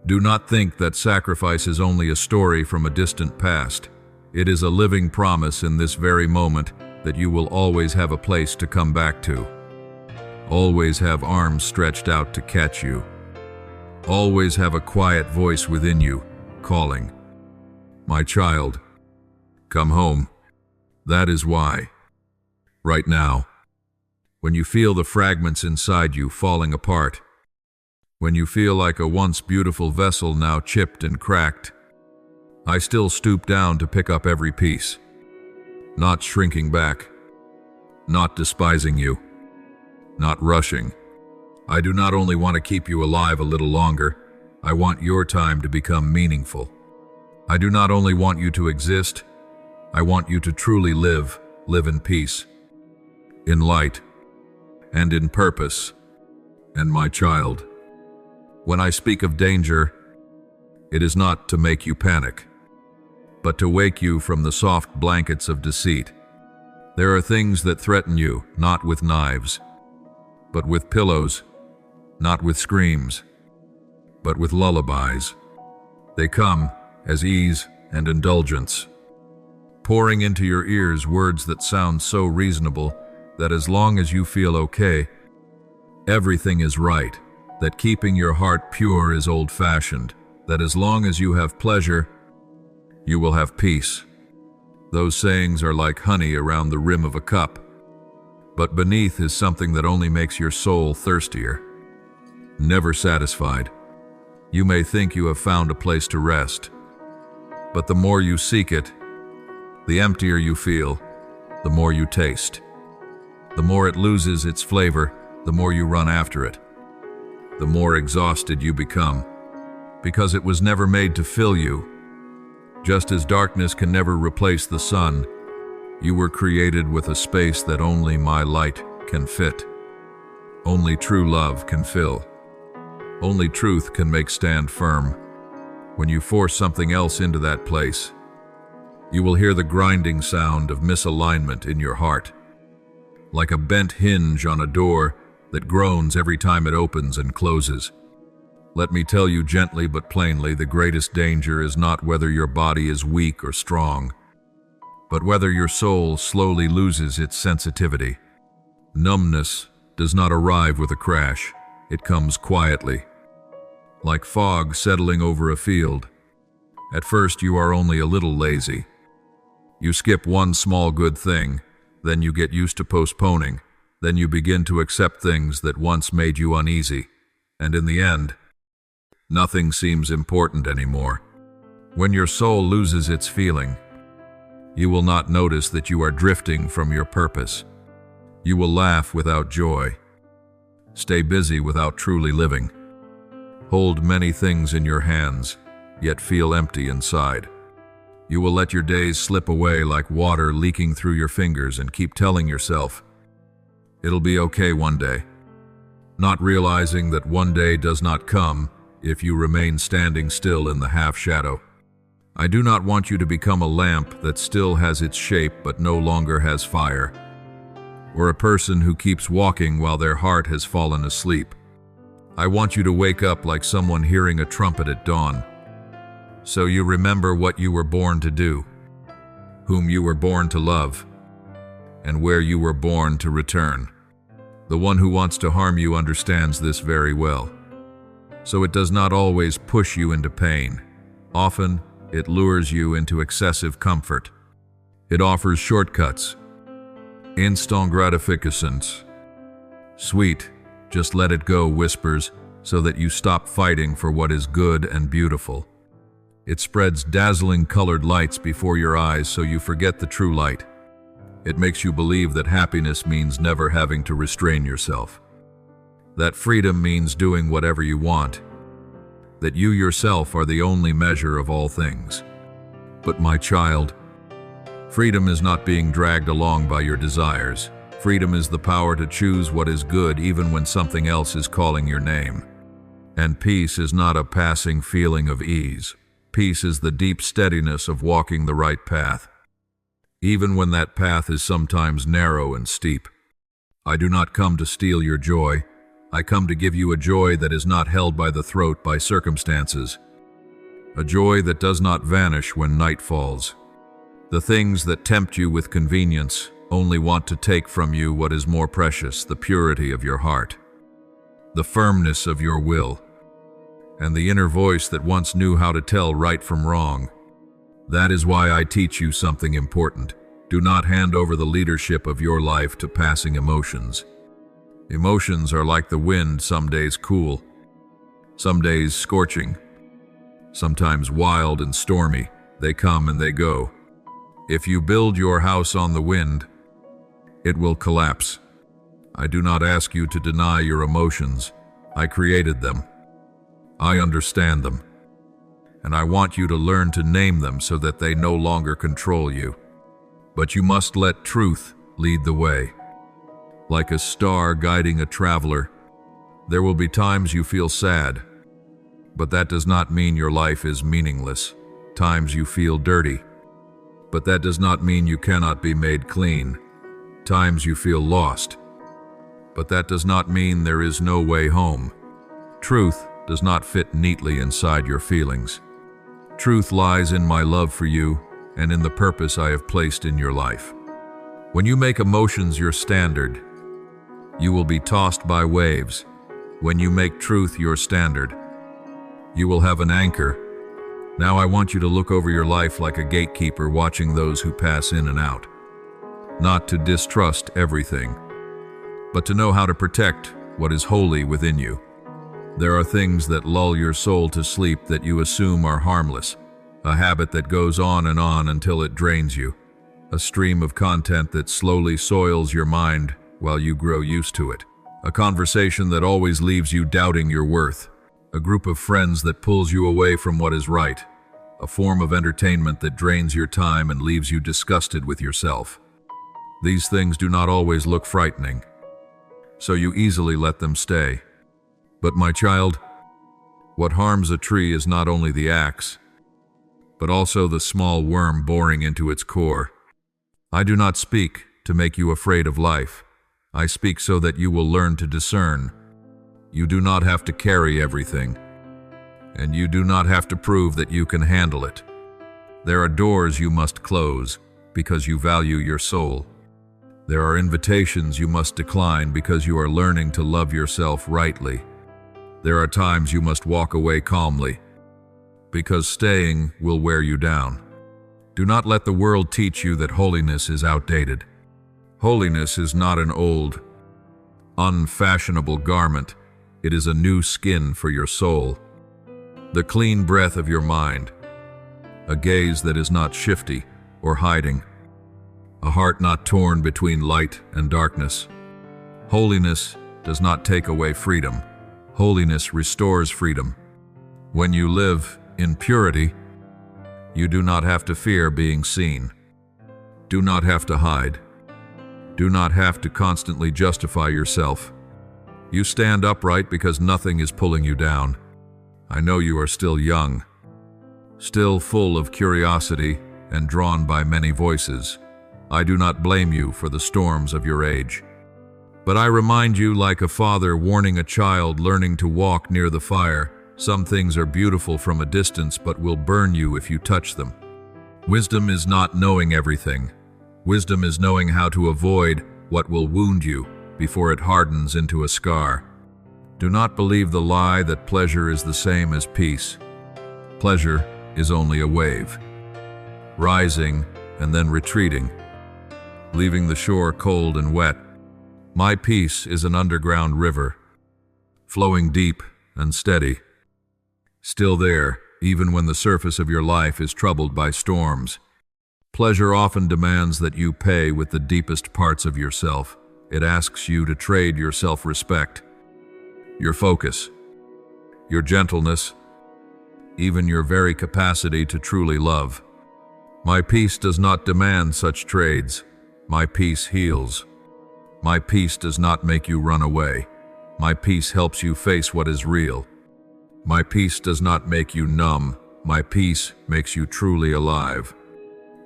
Do not think that sacrifice is only a story from a distant past. It is a living promise in this very moment that you will always have a place to come back to. Always have arms stretched out to catch you. Always have a quiet voice within you, calling, "My child, come home." That is why. Right now, when you feel the fragments inside you falling apart, when you feel like a once beautiful vessel now chipped and cracked, I still stoop down to pick up every piece, not shrinking back, not despising you, not rushing. I do not only want to keep you alive a little longer, I want your time to become meaningful. I do not only want you to exist, I want you to truly live in peace, in light, and in purpose. And my child, when I speak of danger, it is not to make you panic, but to wake you from the soft blankets of deceit. There are things that threaten you, not with knives, but with pillows, not with screams, but with lullabies. They come as ease and indulgence, pouring into your ears words that sound so reasonable that as long as you feel okay, everything is right, that keeping your heart pure is old-fashioned, that as long as you have pleasure, you will have peace. Those sayings are like honey around the rim of a cup, but beneath is something that only makes your soul thirstier. Never satisfied. You may think you have found a place to rest, but the more you seek it, the emptier you feel, the more you taste. The more it loses its flavor, the more you run after it. The more exhausted you become, because it was never made to fill you. Just as darkness can never replace the sun, you were created with a space that only my light can fit. Only true love can fill. Only truth can make stand firm. When you force something else into that place, you will hear the grinding sound of misalignment in your heart, like a bent hinge on a door that groans every time it opens and closes. Let me tell you gently but plainly, the greatest danger is not whether your body is weak or strong, but whether your soul slowly loses its sensitivity. Numbness does not arrive with a crash. It comes quietly, like fog settling over a field. At first you are only a little lazy. You skip one small good thing, then you get used to postponing, then you begin to accept things that once made you uneasy, and in the end, nothing seems important anymore. When your soul loses its feeling, you will not notice that you are drifting from your purpose. You will laugh without joy, stay busy without truly living, hold many things in your hands, yet feel empty inside. You will let your days slip away like water leaking through your fingers and keep telling yourself, "It'll be okay one day," not realizing that one day does not come if you remain standing still in the half-shadow. I do not want you to become a lamp that still has its shape but no longer has fire, or a person who keeps walking while their heart has fallen asleep. I want you to wake up like someone hearing a trumpet at dawn, so you remember what you were born to do, whom you were born to love, and where you were born to return. The one who wants to harm you understands this very well, so it does not always push you into pain. Often, it lures you into excessive comfort. It offers shortcuts, instant gratifications, sweet, Just let it go, whispers, so that you stop fighting for what is good and beautiful. It spreads dazzling colored lights before your eyes so you forget the true light. It makes you believe that happiness means never having to restrain yourself. That freedom means doing whatever you want. That you yourself are the only measure of all things. But my child, freedom is not being dragged along by your desires. Freedom is the power to choose what is good even when something else is calling your name. And peace is not a passing feeling of ease. Peace is the deep steadiness of walking the right path, even when that path is sometimes narrow and steep. I do not come to steal your joy. I come to give you a joy that is not held by the throat by circumstances. A joy that does not vanish when night falls. The things that tempt you with convenience only want to take from you what is more precious, the purity of your heart, the firmness of your will, and the inner voice that once knew how to tell right from wrong. That is why I teach you something important. Do not hand over the leadership of your life to passing emotions. Emotions are like the wind, some days cool, some days scorching, sometimes wild and stormy. They come and they go. If you build your house on the wind, it will collapse. I do not ask you to deny your emotions. I created them. I understand them. And I want you to learn to name them so that they no longer control you. But you must let truth lead the way. Like a star guiding a traveler, there will be times you feel sad, but that does not mean your life is meaningless. Times you feel dirty, but that does not mean you cannot be made clean. Times you feel lost, but that does not mean there is no way home. Truth does not fit neatly inside your feelings. Truth lies in my love for you and in the purpose I have placed in your life. When you make emotions your standard, you will be tossed by waves. When you make truth your standard, you will have an anchor. Now I want you to look over your life like a gatekeeper watching those who pass in and out. Not to distrust everything, but to know how to protect what is holy within you. There are things that lull your soul to sleep that you assume are harmless, a habit that goes on until it drains you, a stream of content that slowly soils your mind while you grow used to it, a conversation that always leaves you doubting your worth, a group of friends that pulls you away from what is right, a form of entertainment that drains your time and leaves you disgusted with yourself. These things do not always look frightening, so you easily let them stay. But my child, what harms a tree is not only the axe, but also the small worm boring into its core. I do not speak to make you afraid of life. I speak so that you will learn to discern. You do not have to carry everything, and you do not have to prove that you can handle it. There are doors you must close because you value your soul. There are invitations you must decline because you are learning to love yourself rightly. There are times you must walk away calmly because staying will wear you down. Do not let the world teach you that holiness is outdated. Holiness is not an old, unfashionable garment. It is a new skin for your soul, the clean breath of your mind, a gaze that is not shifty or hiding, a heart not torn between light and darkness. Holiness does not take away freedom. Holiness restores freedom. When you live in purity, you do not have to fear being seen. Do not have to hide. Do not have to constantly justify yourself. You stand upright because nothing is pulling you down. I know you are still young, still full of curiosity and drawn by many voices. I do not blame you for the storms of your age. But I remind you, like a father warning a child learning to walk near the fire, some things are beautiful from a distance but will burn you if you touch them. Wisdom is not knowing everything. Wisdom is knowing how to avoid what will wound you before it hardens into a scar. Do not believe the lie that pleasure is the same as peace. Pleasure is only a wave, rising and then retreating, leaving the shore cold and wet. My peace is an underground river, flowing deep and steady. Still there, even when the surface of your life is troubled by storms. Pleasure often demands that you pay with the deepest parts of yourself. It asks you to trade your self-respect, your focus, your gentleness, even your very capacity to truly love. My peace does not demand such trades. My peace heals. My peace does not make you run away. My peace helps you face what is real. My peace does not make you numb. My peace makes you truly alive.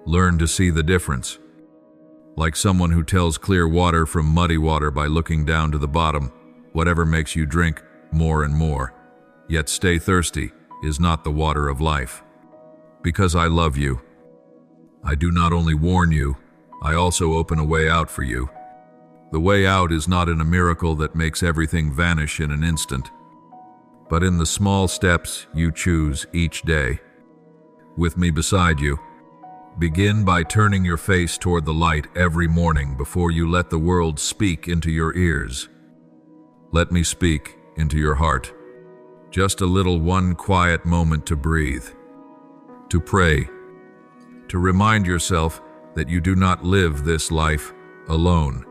Learn to see the difference. Like someone who tells clear water from muddy water by looking down to the bottom, whatever makes you drink more and more, yet stay thirsty, is not the water of life. Because I love you, I do not only warn you, I also open a way out for you. The way out is not in a miracle that makes everything vanish in an instant, but in the small steps you choose each day. With me beside you, begin by turning your face toward the light every morning before you let the world speak into your ears. Let me speak into your heart. Just a little one quiet moment to breathe, to pray, to remind yourself that you do not live this life alone.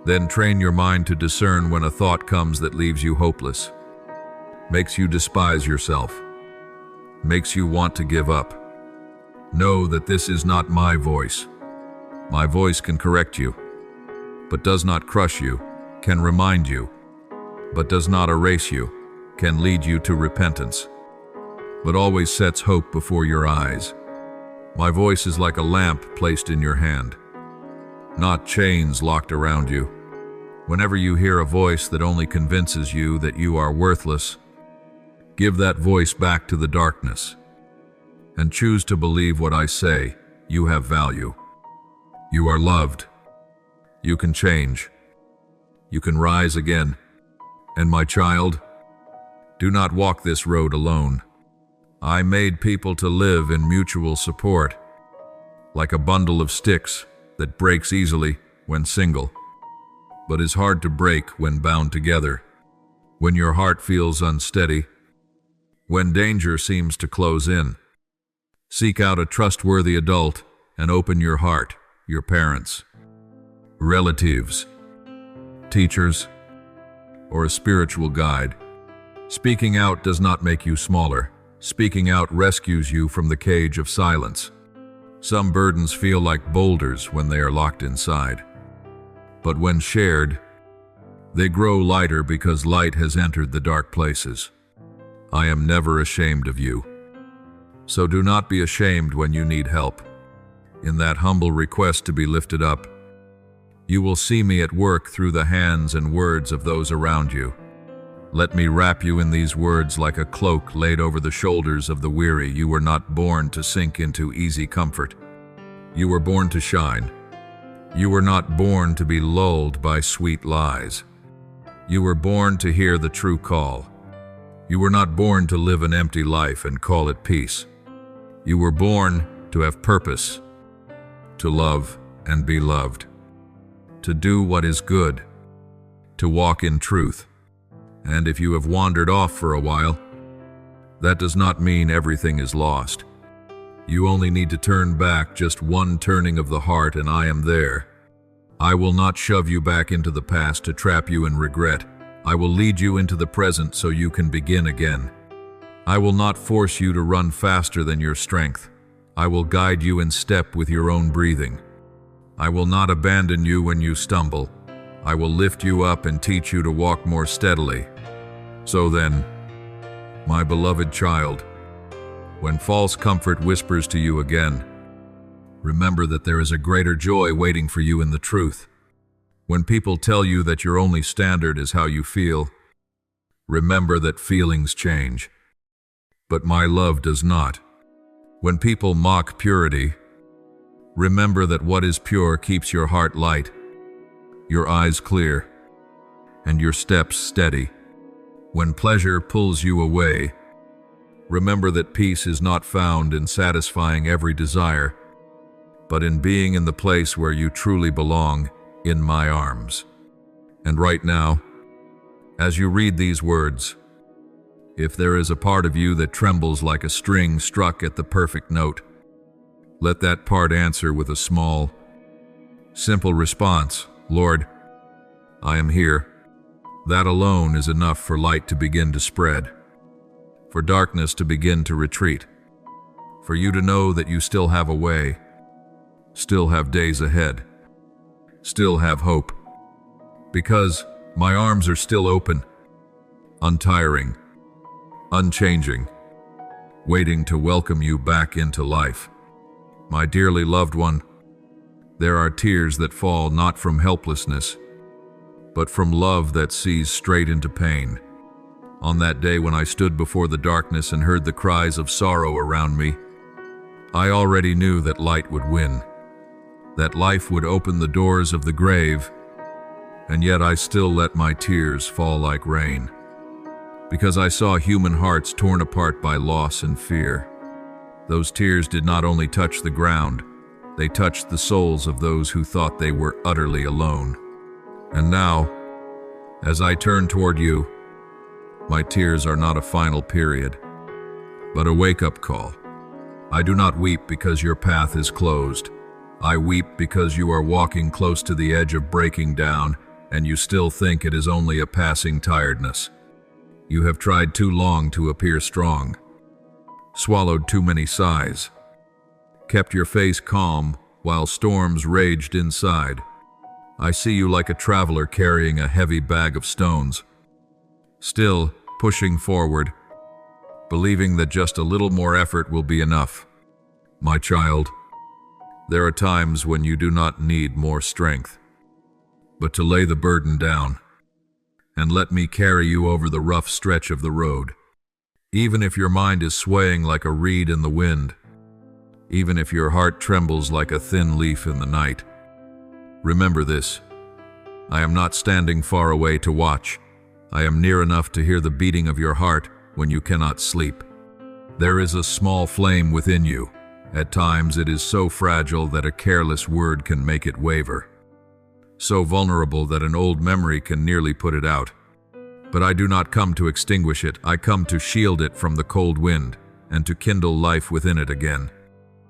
Then train your mind to discern when a thought comes that leaves you hopeless, makes you despise yourself, makes you want to give up. Know that this is not my voice. My voice can correct you, but does not crush you, can remind you, but does not erase you, can lead you to repentance, but always sets hope before your eyes. My voice is like a lamp placed in your hand, not chains locked around you. Whenever you hear a voice that only convinces you that you are worthless, give that voice back to the darkness and choose to believe what I say. You have value. You are loved. You can change. You can rise again. And my child, do not walk this road alone. I made people to live in mutual support, like a bundle of sticks that breaks easily when single, but is hard to break when bound together. When your heart feels unsteady, when danger seems to close in, seek out a trustworthy adult and open your heart, your parents, relatives, teachers, or a spiritual guide. Speaking out does not make you smaller. Speaking out rescues you from the cage of silence. Some burdens feel like boulders when they are locked inside, but when shared, they grow lighter because light has entered the dark places. I am never ashamed of you. So do not be ashamed when you need help. In that humble request to be lifted up, you will see me at work through the hands and words of those around you. Let me wrap you in these words like a cloak laid over the shoulders of the weary. You were not born to sink into easy comfort. You were born to shine. You were not born to be lulled by sweet lies. You were born to hear the true call. You were not born to live an empty life and call it peace. You were born to have purpose, to love and be loved, to do what is good, to walk in truth. And if you have wandered off for a while, that does not mean everything is lost. You only need to turn back just one turning of the heart, and I am there. I will not shove you back into the past to trap you in regret. I will lead you into the present so you can begin again. I will not force you to run faster than your strength. I will guide you in step with your own breathing. I will not abandon you when you stumble. I will lift you up and teach you to walk more steadily. So then, my beloved child, when false comfort whispers to you again, remember that there is a greater joy waiting for you in the truth. When people tell you that your only standard is how you feel, remember that feelings change, but my love does not. When people mock purity, remember that what is pure keeps your heart light, your eyes clear, and your steps steady. When pleasure pulls you away, remember that peace is not found in satisfying every desire, but in being in the place where you truly belong, in my arms. And right now, As you read these words, if there is a part of you that trembles like a string struck at the perfect note, let that part answer with a small, simple response: Lord, I am here. That alone is enough for light to begin to spread, for darkness to begin to retreat, for you to know that you still have a way, still have days ahead, still have hope, because my arms are still open, untiring, unchanging, waiting to welcome you back into life. My dearly loved one, there are tears that fall not from helplessness, but from love that sees straight into pain. On that day when I stood before the darkness and heard the cries of sorrow around me, I already knew that light would win, that life would open the doors of the grave, and yet I still let my tears fall like rain, because I saw human hearts torn apart by loss and fear. Those tears did not only touch the ground, they touched the souls of those who thought they were utterly alone. And now, as I turn toward you, my tears are not a final period, but a wake-up call. I do not weep because your path is closed. I weep because you are walking close to the edge of breaking down, and you still think it is only a passing tiredness. You have tried too long to appear strong, swallowed too many sighs, kept your face calm while storms raged inside. I see you like a traveler carrying a heavy bag of stones, still pushing forward, believing that just a little more effort will be enough. My child, there are times when you do not need more strength, but to lay the burden down and let me carry you over the rough stretch of the road. Even if your mind is swaying like a reed in the wind, even if your heart trembles like a thin leaf in the night, remember this: I am not standing far away to watch. I am near enough to hear the beating of your heart when you cannot sleep. There is a small flame within you. At times it is so fragile that a careless word can make it waver, so vulnerable that an old memory can nearly put it out. But I do not come to extinguish it. I come to shield it from the cold wind and to kindle life within it again.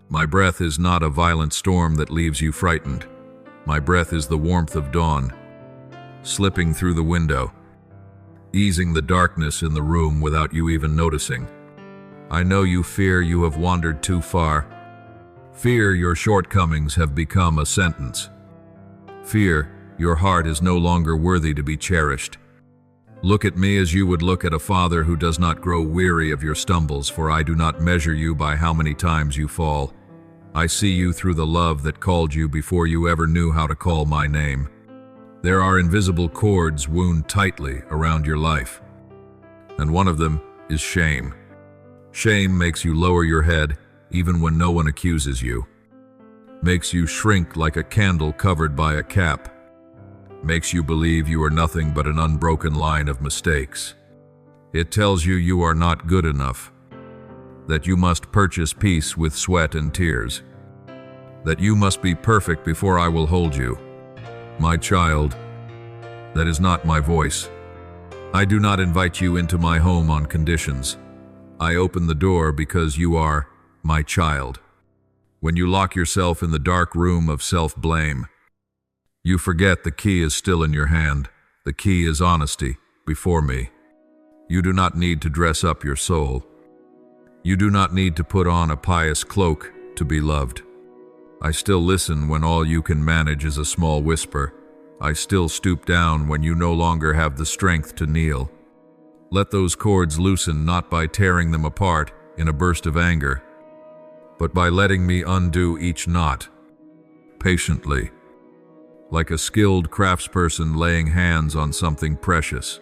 My breath is not a violent storm that leaves you frightened. My breath is the warmth of dawn, slipping through the window, easing the darkness in the room without you even noticing. I know you fear you have wandered too far. Fear your shortcomings have become a sentence. Fear your heart is no longer worthy to be cherished. Look at me as you would look at a father who does not grow weary of your stumbles, for I do not measure you by how many times you fall. I see you through the love that called you before you ever knew how to call my name. There are invisible cords wound tightly around your life, and one of them is shame. Shame makes you lower your head even when no one accuses you, makes you shrink like a candle covered by a cap, makes you believe you are nothing but an unbroken line of mistakes. It tells you you are not good enough, that you must purchase peace with sweat and tears, that you must be perfect before I will hold you. My child, that is not my voice. I do not invite you into my home on conditions. I open the door because you are my child. When you lock yourself in the dark room of self-blame, you forget the key is still in your hand. The key is honesty before me. You do not need to dress up your soul. You do not need to put on a pious cloak to be loved. I still listen when all you can manage is a small whisper. I still stoop down when you no longer have the strength to kneel. Let those cords loosen not by tearing them apart in a burst of anger, but by letting me undo each knot, patiently, like a skilled craftsperson laying hands on something precious.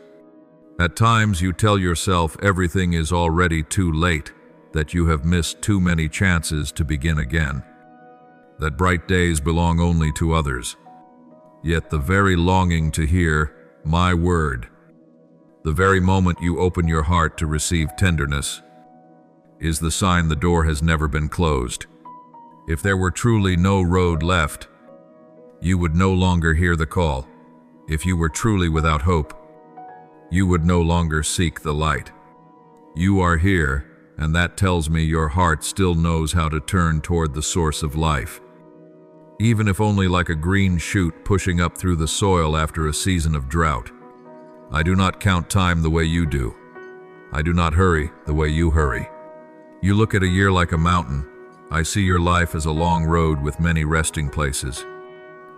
At times you tell yourself everything is already too late, that you have missed too many chances to begin again, that bright days belong only to others. Yet the very longing to hear my word, the very moment you open your heart to receive tenderness, is the sign the door has never been closed. If there were truly no road left, you would no longer hear the call. If you were truly without hope, you would no longer seek the light. You are here, and that tells me your heart still knows how to turn toward the source of life. Even if only like a green shoot pushing up through the soil after a season of drought. I do not count time the way you do. I do not hurry the way you hurry. You look at a year like a mountain. I see your life as a long road with many resting places.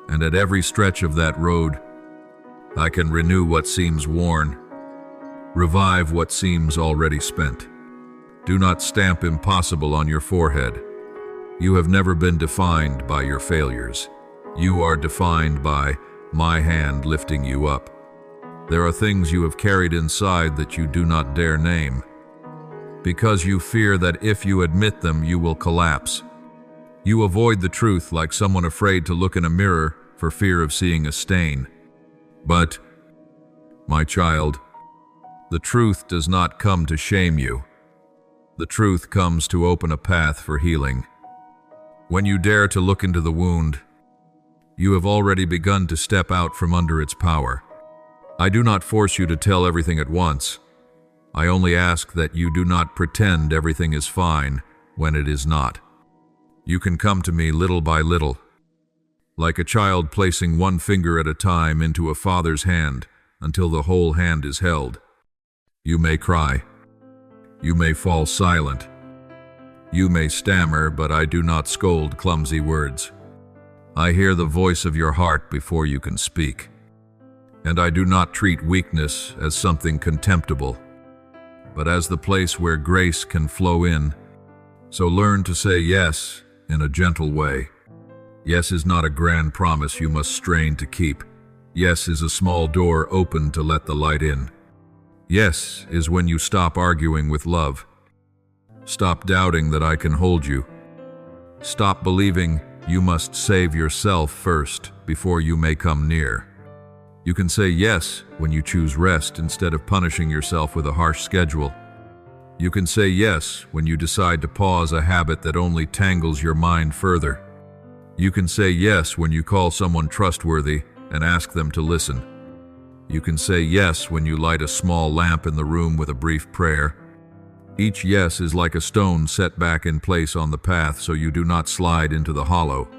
And at every stretch of that road, I can renew what seems worn, revive what seems already spent. Do not stamp impossible on your forehead. You have never been defined by your failures. You are defined by my hand lifting you up. There are things you have carried inside that you do not dare name, because you fear that if you admit them, you will collapse. You avoid the truth like someone afraid to look in a mirror for fear of seeing a stain. But, my child, the truth does not come to shame you. The truth comes to open a path for healing. When you dare to look into the wound, you have already begun to step out from under its power. I do not force you to tell everything at once. I only ask that you do not pretend everything is fine when it is not. You can come to me little by little, like a child placing one finger at a time into a father's hand until the whole hand is held. You may cry. You may fall silent. You may stammer, but I do not scold clumsy words. I hear the voice of your heart before you can speak. And I do not treat weakness as something contemptible, but as the place where grace can flow in. So learn to say yes in a gentle way. Yes is not a grand promise you must strain to keep. Yes is a small door open to let the light in. Yes is when you stop arguing with love. Stop doubting that I can hold you. Stop believing you must save yourself first before you may come near. You can say yes when you choose rest instead of punishing yourself with a harsh schedule. You can say yes when you decide to pause a habit that only tangles your mind further. You can say yes when you call someone trustworthy and ask them to listen. You can say yes when you light a small lamp in the room with a brief prayer. Each yes is like a stone set back in place on the path so you do not slide into the hollow.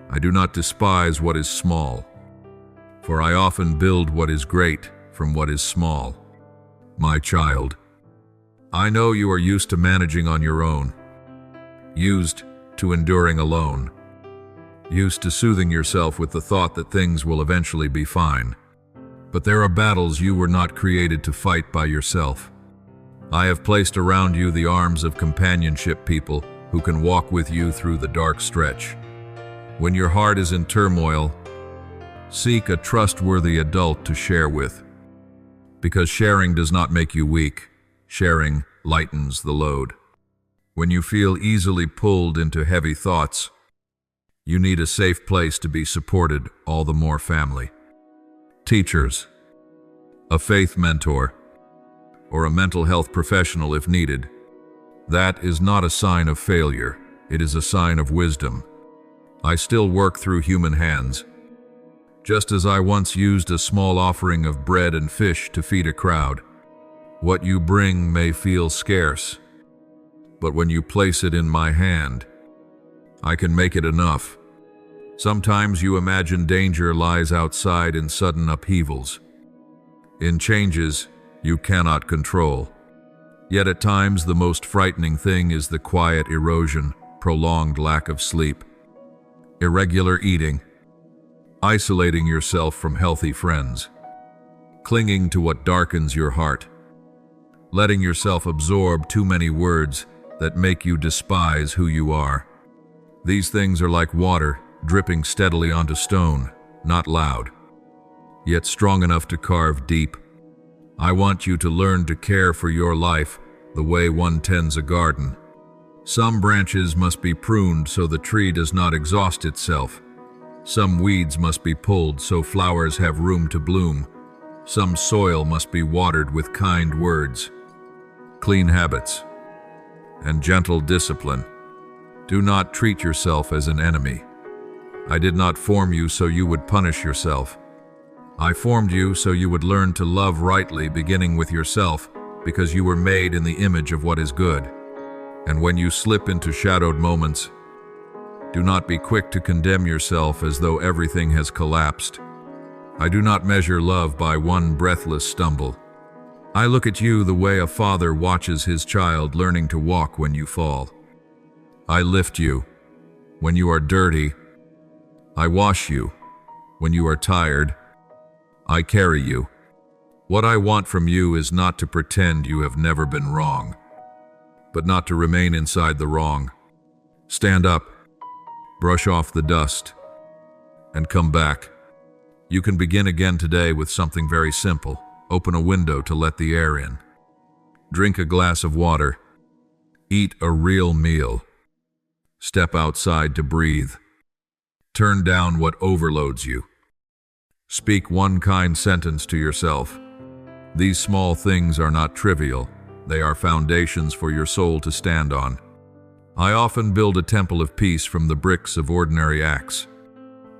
I do not despise what is small, for I often build what is great from what is small. My child, I know you are used to managing on your own, used to enduring alone, used to soothing yourself with the thought that things will eventually be fine. But there are battles you were not created to fight by yourself. I have placed around you the arms of companionship people who can walk with you through the dark stretch. When your heart is in turmoil, seek a trustworthy adult to share with. Because sharing does not make you weak. Sharing lightens the load. When you feel easily pulled into heavy thoughts, you need a safe place to be supported, all the more family. Teachers, a faith mentor, or a mental health professional if needed. That is not a sign of failure. It is a sign of wisdom. I still work through human hands. Just as I once used a small offering of bread and fish to feed a crowd. What you bring may feel scarce, but when you place it in my hand, I can make it enough. Sometimes you imagine danger lies outside in sudden upheavals, in changes you cannot control. Yet at times the most frightening thing is the quiet erosion, prolonged lack of sleep, irregular eating, isolating yourself from healthy friends, clinging to what darkens your heart, letting yourself absorb too many words that make you despise who you are. These things are like water dripping steadily onto stone, not loud, yet strong enough to carve deep. I want you to learn to care for your life the way one tends a garden. Some branches must be pruned so the tree does not exhaust itself. Some weeds must be pulled so flowers have room to bloom. Some soil must be watered with kind words, clean habits, and gentle discipline. Do not treat yourself as an enemy. I did not form you so you would punish yourself. I formed you so you would learn to love rightly, beginning with yourself, because you were made in the image of what is good. And when you slip into shadowed moments, do not be quick to condemn yourself as though everything has collapsed. I do not measure love by one breathless stumble. I look at you the way a father watches his child learning to walk when you fall. I lift you when you are dirty. I wash you when you are tired. I carry you. What I want from you is not to pretend you have never been wrong, but not to remain inside the wrong. Stand up, brush off the dust, and come back. You can begin again today with something very simple. Open a window to let the air in. Drink a glass of water. Eat a real meal. Step outside to breathe. Turn down what overloads you. Speak one kind sentence to yourself. These small things are not trivial. They are foundations for your soul to stand on. I often build a temple of peace from the bricks of ordinary acts.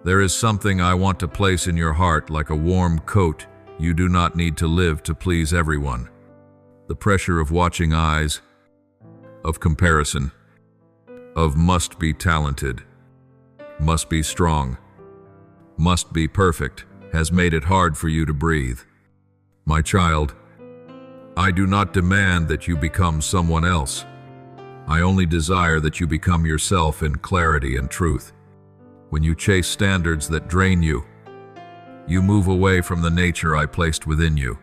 There is something I want to place in your heart like a warm coat. You do not need to live to please everyone. The pressure of watching eyes, of comparison, of must be talented, must be strong, must be perfect, has made it hard for you to breathe. My child, I do not demand that you become someone else. I only desire that you become yourself in clarity and truth. When you chase standards that drain you, you move away from the nature I placed within you.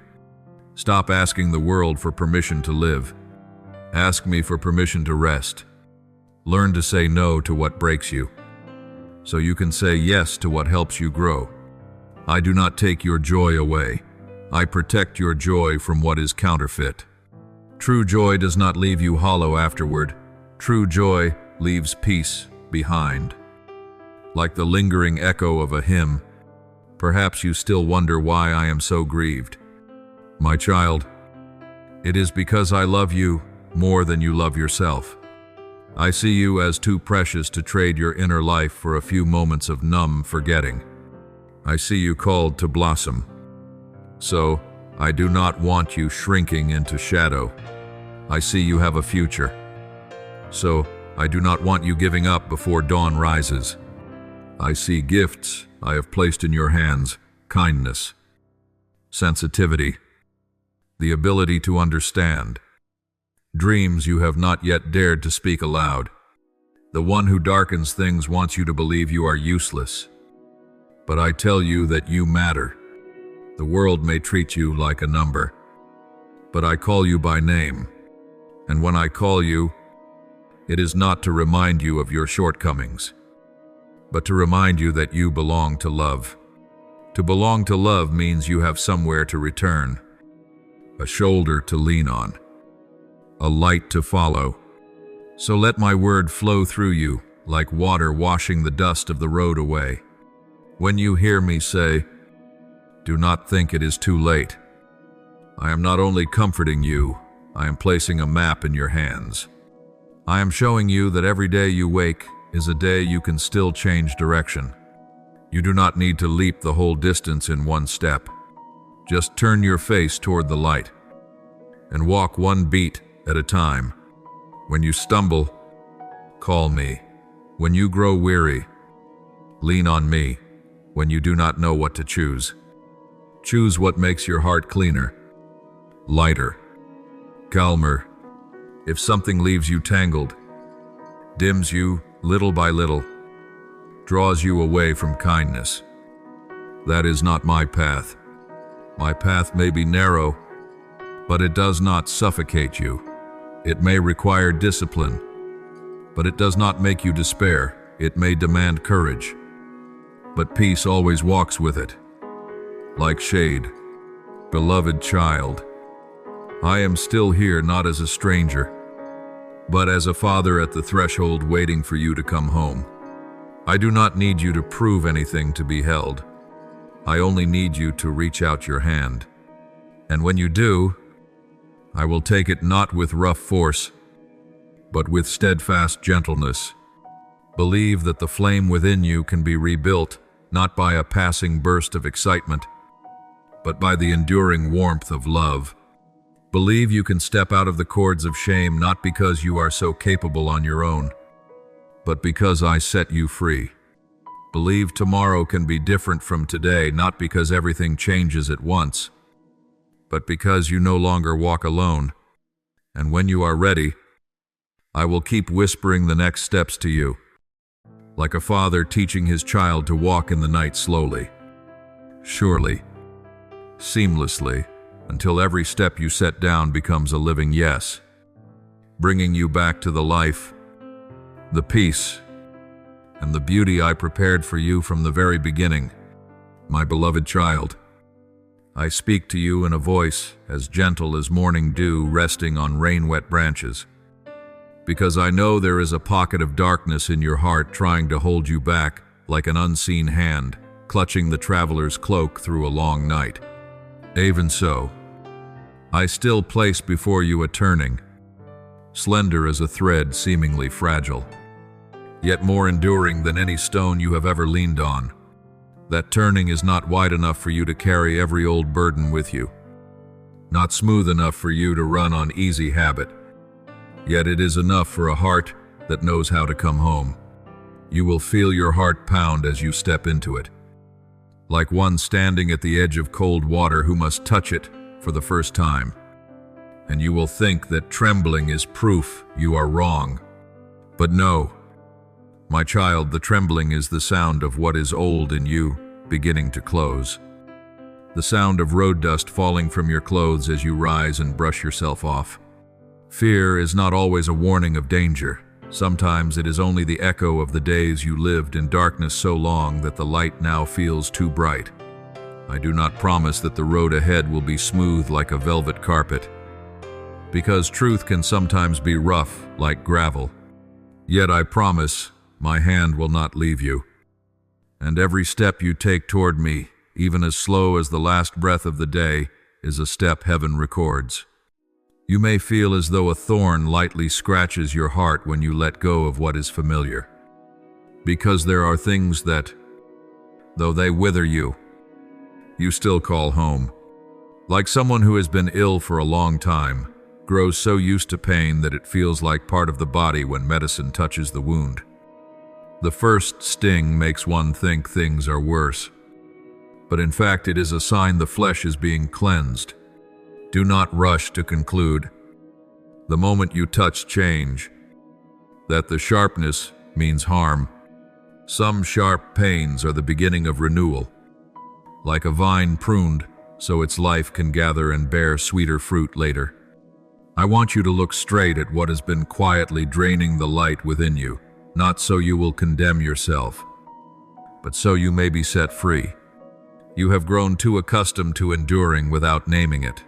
Stop asking the world for permission to live. Ask me for permission to rest. Learn to say no to what breaks you, so you can say yes to what helps you grow. I do not take your joy away. I protect your joy from what is counterfeit. True joy does not leave you hollow afterward. True joy leaves peace behind. Like the lingering echo of a hymn, perhaps you still wonder why I am so grieved. My child, it is because I love you more than you love yourself. I see you as too precious to trade your inner life for a few moments of numb forgetting. I see you called to blossom. So, I do not want you shrinking into shadow. I see you have a future. So, I do not want you giving up before dawn rises. I see gifts I have placed in your hands: kindness, sensitivity, the ability to understand, dreams you have not yet dared to speak aloud. The one who darkens things wants you to believe you are useless. But I tell you that you matter. The world may treat you like a number, but I call you by name. And when I call you, it is not to remind you of your shortcomings, but to remind you that you belong to love. To belong to love means you have somewhere to return, a shoulder to lean on, a light to follow. So let my word flow through you like water washing the dust of the road away. When you hear me say, do not think it is too late, I am not only comforting you, I am placing a map in your hands. I am showing you that every day you wake is a day you can still change direction. You do not need to leap the whole distance in one step. Just turn your face toward the light and walk one beat at a time. When you stumble, call me. When you grow weary, lean on me. When you do not know what to choose, choose what makes your heart cleaner, lighter, calmer. If something leaves you tangled, dims you little by little, draws you away from kindness, that is not my path. My path may be narrow, but it does not suffocate you. It may require discipline, but it does not make you despair. It may demand courage, but peace always walks with it. Like shade, beloved child, I am still here not as a stranger, but as a father at the threshold waiting for you to come home. I do not need you to prove anything to be held. I only need you to reach out your hand. And when you do, I will take it not with rough force, but with steadfast gentleness. Believe that the flame within you can be rebuilt, not by a passing burst of excitement, but by the enduring warmth of love. Believe you can step out of the cords of shame not because you are so capable on your own, but because I set you free. Believe tomorrow can be different from today, not because everything changes at once, but because you no longer walk alone. And when you are ready, I will keep whispering the next steps to you, like a father teaching his child to walk in the night slowly, surely, seamlessly, until every step you set down becomes a living yes, bringing you back to the life, the peace, and the beauty I prepared for you from the very beginning. My beloved child, I speak to you in a voice as gentle as morning dew resting on rain-wet branches, because I know there is a pocket of darkness in your heart trying to hold you back like an unseen hand, clutching the traveler's cloak through a long night. Even so, I still place before you a turning, slender as a thread seemingly fragile, yet more enduring than any stone you have ever leaned on. That turning is not wide enough for you to carry every old burden with you, not smooth enough for you to run on easy habit, yet it is enough for a heart that knows how to come home. You will feel your heart pound as you step into it, like one standing at the edge of cold water who must touch it for the first time, and you will think that trembling is proof you are wrong. But no, my child, the trembling is the sound of what is old in you beginning to close. The sound of road dust falling from your clothes as you rise and brush yourself off. Fear is not always a warning of danger. Sometimes it is only the echo of the days you lived in darkness so long that the light now feels too bright. I do not promise that the road ahead will be smooth like a velvet carpet, because truth can sometimes be rough like gravel. Yet I promise my hand will not leave you, and every step you take toward me, even as slow as the last breath of the day, is a step heaven records. You may feel as though a thorn lightly scratches your heart when you let go of what is familiar, because there are things that, though they wither you, you still call home. Like someone who has been ill for a long time, grows so used to pain that it feels like part of the body when medicine touches the wound. The first sting makes one think things are worse, but in fact it is a sign the flesh is being cleansed. Do not rush to conclude, the moment you touch change, that the sharpness means harm. Some sharp pains are the beginning of renewal. Like a vine pruned, so its life can gather and bear sweeter fruit later. I want you to look straight at what has been quietly draining the light within you, not so you will condemn yourself, but so you may be set free. You have grown too accustomed to enduring without naming it,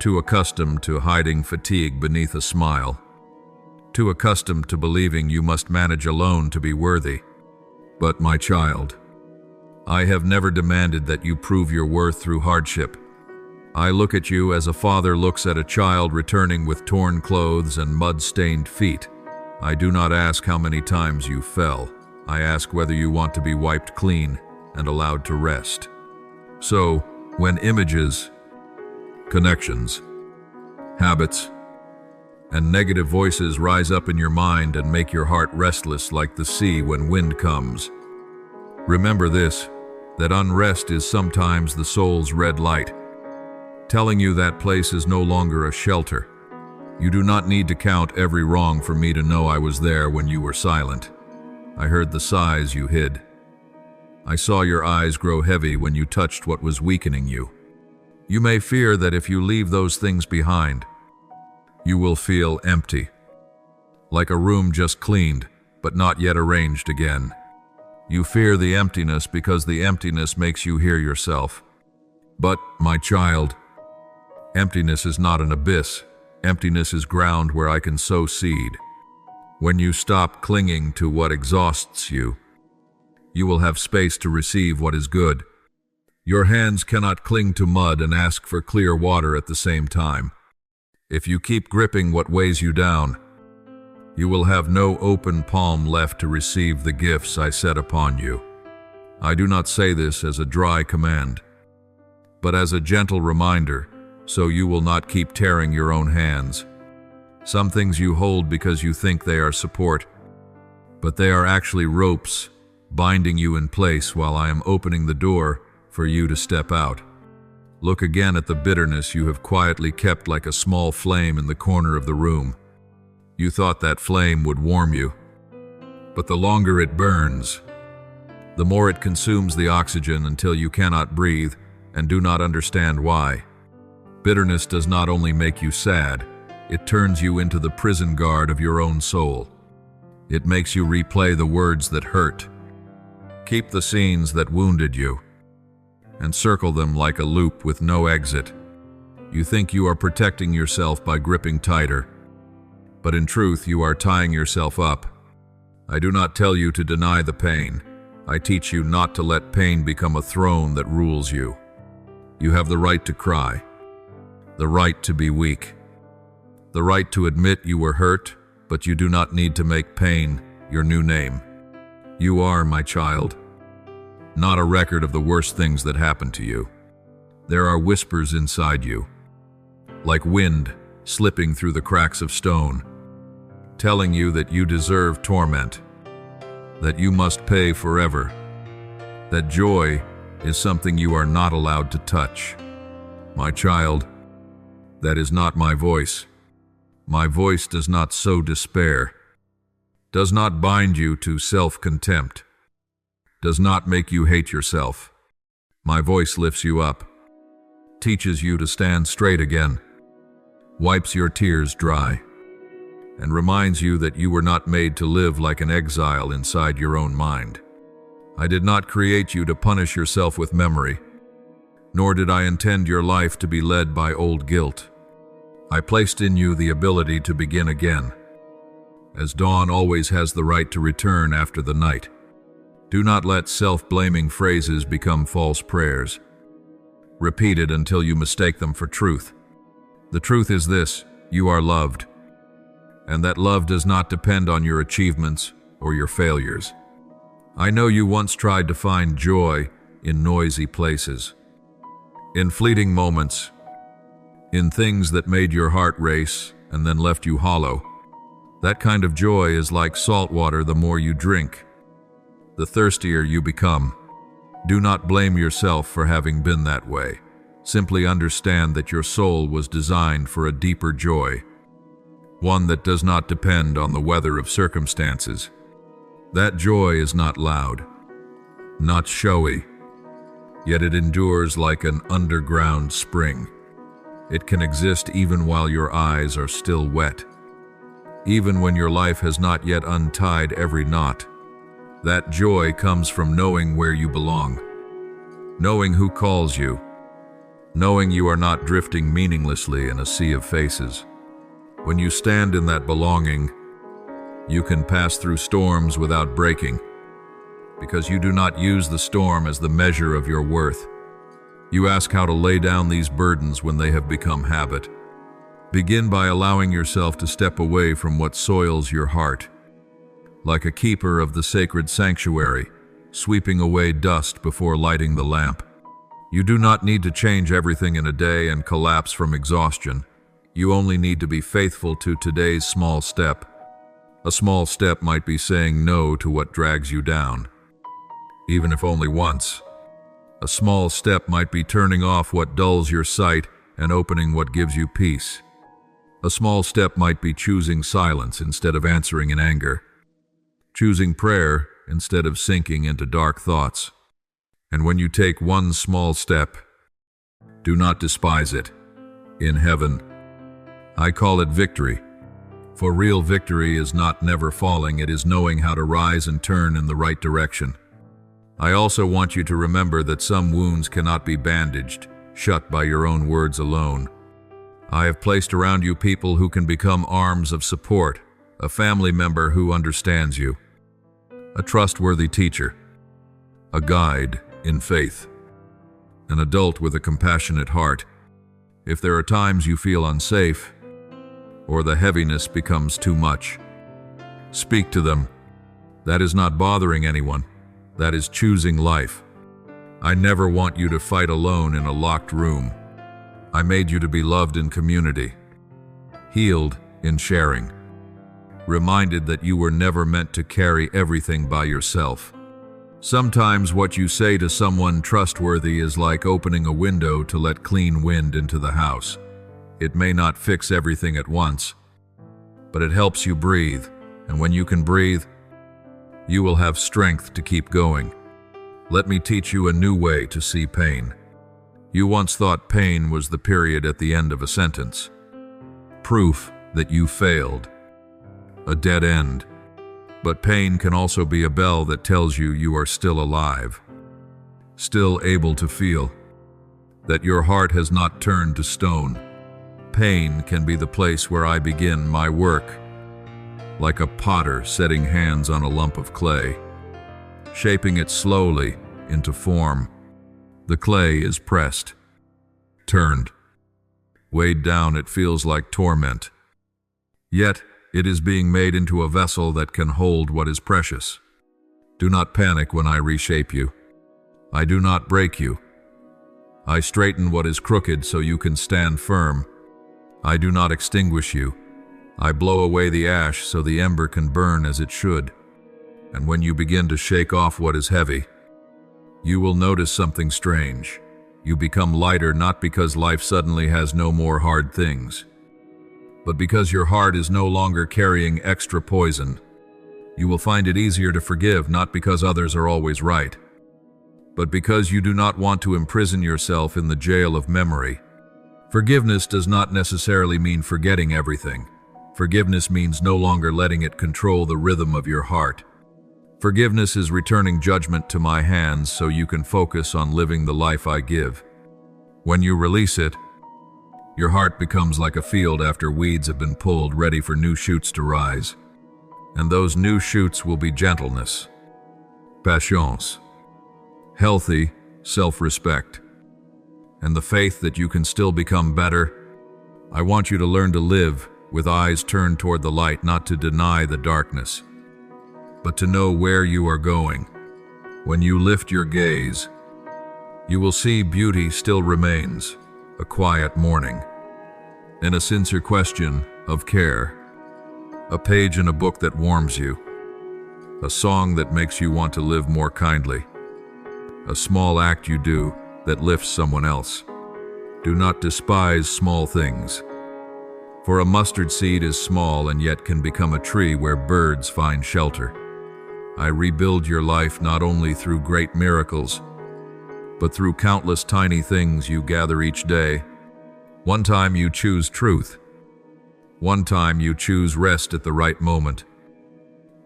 too accustomed to hiding fatigue beneath a smile, too accustomed to believing you must manage alone to be worthy. But my child, I have never demanded that you prove your worth through hardship. I look at you as a father looks at a child returning with torn clothes and mud-stained feet. I do not ask how many times you fell. I ask whether you want to be wiped clean and allowed to rest. So, when images, connections, habits, and negative voices rise up in your mind and make your heart restless like the sea when wind comes, remember this, that unrest is sometimes the soul's red light, telling you that place is no longer a shelter. You do not need to count every wrong for me to know I was there when you were silent. I heard the sighs you hid. I saw your eyes grow heavy when you touched what was weakening you. You may fear that if you leave those things behind, you will feel empty, like a room just cleaned, but not yet arranged again. You fear the emptiness because the emptiness makes you hear yourself. But, my child, emptiness is not an abyss. Emptiness is ground where I can sow seed. When you stop clinging to what exhausts you, you will have space to receive what is good. Your hands cannot cling to mud and ask for clear water at the same time. If you keep gripping what weighs you down, you will have no open palm left to receive the gifts I set upon you. I do not say this as a dry command, but as a gentle reminder, so you will not keep tearing your own hands. Some things you hold because you think they are support, but they are actually ropes binding you in place while I am opening the door for you to step out. Look again at the bitterness you have quietly kept like a small flame in the corner of the room. You thought that flame would warm you, but the longer it burns, the more it consumes the oxygen until you cannot breathe and do not understand why. Bitterness does not only make you sad, it turns you into the prison guard of your own soul. It makes you replay the words that hurt, keep the scenes that wounded you, and circle them like a loop with no exit. You think you are protecting yourself by gripping tighter, but in truth you are tying yourself up. I do not tell you to deny the pain. I teach you not to let pain become a throne that rules you. You have the right to cry, the right to be weak, the right to admit you were hurt, but you do not need to make pain your new name. You are, my child, not a record of the worst things that happened to you. There are whispers inside you, like wind slipping through the cracks of stone, telling you that you deserve torment, that you must pay forever, that joy is something you are not allowed to touch. My child, that is not my voice. My voice does not sow despair, does not bind you to self-contempt, does not make you hate yourself. My voice lifts you up, teaches you to stand straight again, wipes your tears dry, and reminds you that you were not made to live like an exile inside your own mind. I did not create you to punish yourself with memory, nor did I intend your life to be led by old guilt. I placed in you the ability to begin again, as dawn always has the right to return after the night. Do not let self-blaming phrases become false prayers, repeated until you mistake them for truth. The truth is this: you are loved, and that love does not depend on your achievements or your failures. I know you once tried to find joy in noisy places, in fleeting moments, in things that made your heart race and then left you hollow. That kind of joy is like salt water. The more you drink, the thirstier you become. Do not blame yourself for having been that way. Simply understand that your soul was designed for a deeper joy, one that does not depend on the weather of circumstances. That joy is not loud, not showy, yet it endures like an underground spring. It can exist even while your eyes are still wet, even when your life has not yet untied every knot. That joy comes from knowing where you belong, knowing who calls you, knowing you are not drifting meaninglessly in a sea of faces. When you stand in that belonging, you can pass through storms without breaking, because you do not use the storm as the measure of your worth. You ask how to lay down these burdens when they have become habit. Begin by allowing yourself to step away from what soils your heart, like a keeper of the sacred sanctuary, sweeping away dust before lighting the lamp. You do not need to change everything in a day and collapse from exhaustion. You only need to be faithful to today's small step. A small step might be saying no to what drags you down, even if only once. A small step might be turning off what dulls your sight and opening what gives you peace. A small step might be choosing silence instead of answering in anger, choosing prayer instead of sinking into dark thoughts. And when you take one small step, do not despise it. In heaven, I call it victory. For real victory is not never falling, it is knowing how to rise and turn in the right direction. I also want you to remember that some wounds cannot be bandaged, shut by your own words alone. I have placed around you people who can become arms of support, a family member who understands you, a trustworthy teacher, a guide in faith, an adult with a compassionate heart. If there are times you feel unsafe, or the heaviness becomes too much, speak to them. That is not bothering anyone. That is choosing life. I never want you to fight alone in a locked room. I made you to be loved in community, healed in sharing, reminded that you were never meant to carry everything by yourself. Sometimes what you say to someone trustworthy is like opening a window to let clean wind into the house. It may not fix everything at once, but it helps you breathe, and when you can breathe, you will have strength to keep going. Let me teach you a new way to see pain. You once thought pain was the period at the end of a sentence. Proof that you failed. A dead end. But pain can also be a bell that tells you you are still alive, still able to feel, that your heart has not turned to stone. Pain can be the place where I begin my work, like a potter setting hands on a lump of clay, shaping it slowly into form. The clay is pressed, turned. Weighed down, it feels like torment. Yet, it is being made into a vessel that can hold what is precious. Do not panic when I reshape you. I do not break you. I straighten what is crooked so you can stand firm. I do not extinguish you. I blow away the ash so the ember can burn as it should. And when you begin to shake off what is heavy, you will notice something strange. You become lighter not because life suddenly has no more hard things, but because your heart is no longer carrying extra poison. You will find it easier to forgive not because others are always right, but because you do not want to imprison yourself in the jail of memory. Forgiveness does not necessarily mean forgetting everything. Forgiveness means no longer letting it control the rhythm of your heart. Forgiveness is returning judgment to my hands so you can focus on living the life I give. When you release it, your heart becomes like a field after weeds have been pulled, ready for new shoots to rise. And those new shoots will be gentleness, patience, healthy self-respect, and the faith that you can still become better. I want you to learn to live with eyes turned toward the light, not to deny the darkness, but to know where you are going. When you lift your gaze, you will see beauty still remains, a quiet morning, and a sincere question of care, a page in a book that warms you, a song that makes you want to live more kindly, a small act you do that lifts someone else. Do not despise small things, for a mustard seed is small and yet can become a tree where birds find shelter. I rebuild your life not only through great miracles, but through countless tiny things you gather each day. One time you choose truth. One time you choose rest at the right moment.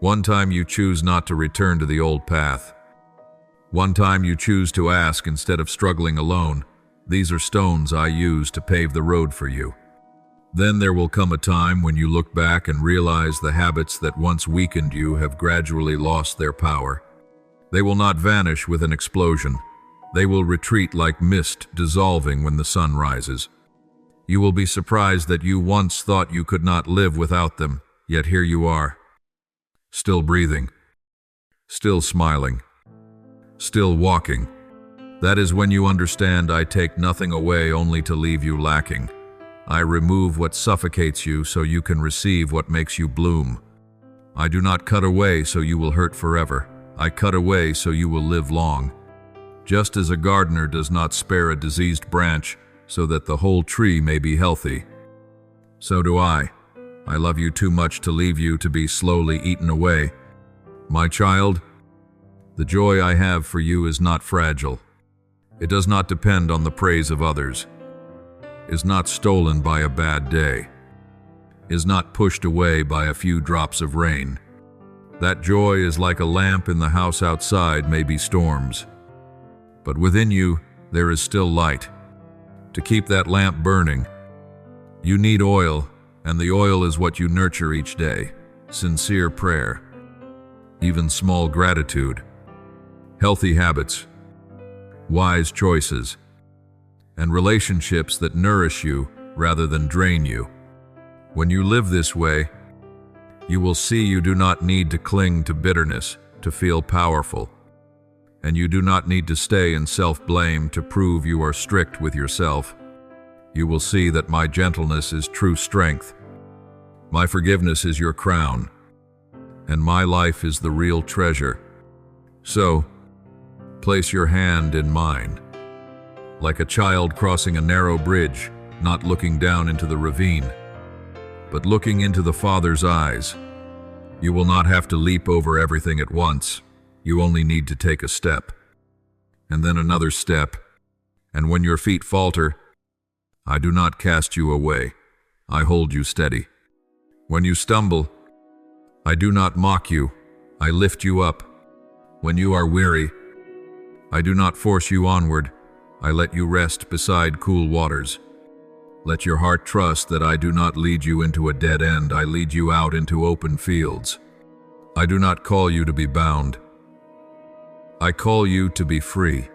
One time you choose not to return to the old path. One time you choose to ask instead of struggling alone. These are stones I use to pave the road for you. Then there will come a time when you look back and realize the habits that once weakened you have gradually lost their power. They will not vanish with an explosion. They will retreat like mist dissolving when the sun rises. You will be surprised that you once thought you could not live without them, yet here you are, still breathing, still smiling, still walking. That is when you understand I take nothing away only to leave you lacking. I remove what suffocates you so you can receive what makes you bloom. I do not cut away so you will hurt forever. I cut away so you will live long. Just as a gardener does not spare a diseased branch so that the whole tree may be healthy, so do I. I love you too much to leave you to be slowly eaten away. My child, the joy I have for you is not fragile. It does not depend on the praise of others, is not stolen by a bad day, is not pushed away by a few drops of rain. That joy is like a lamp in the house. Outside may be storms, but within you there is still light. To keep that lamp burning, you need oil, and the oil is what you nurture each day. Sincere prayer, even small gratitude, healthy habits, wise choices, and relationships that nourish you rather than drain you. When you live this way, you will see you do not need to cling to bitterness to feel powerful. And you do not need to stay in self-blame to prove you are strict with yourself. You will see that my gentleness is true strength. My forgiveness is your crown, and my life is the real treasure. So, place your hand in mine, like a child crossing a narrow bridge, not looking down into the ravine, but looking into the Father's eyes. You will not have to leap over everything at once. You only need to take a step, and then another step, and when your feet falter, I do not cast you away. I hold you steady. When you stumble, I do not mock you. I lift you up. When you are weary, I do not force you onward. I let you rest beside cool waters. Let your heart trust that I do not lead you into a dead end. I lead you out into open fields. I do not call you to be bound. I call you to be free.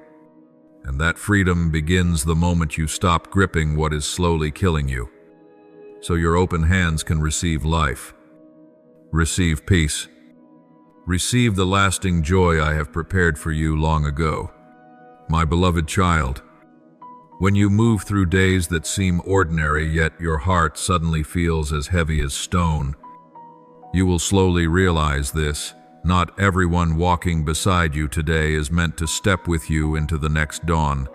And that freedom begins the moment you stop gripping what is slowly killing you, so your open hands can receive life. Receive peace. Receive the lasting joy I have prepared for you long ago. My beloved child, when you move through days that seem ordinary, yet your heart suddenly feels as heavy as stone, you will slowly realize this. Not everyone walking beside you today is meant to step with you into the next dawn.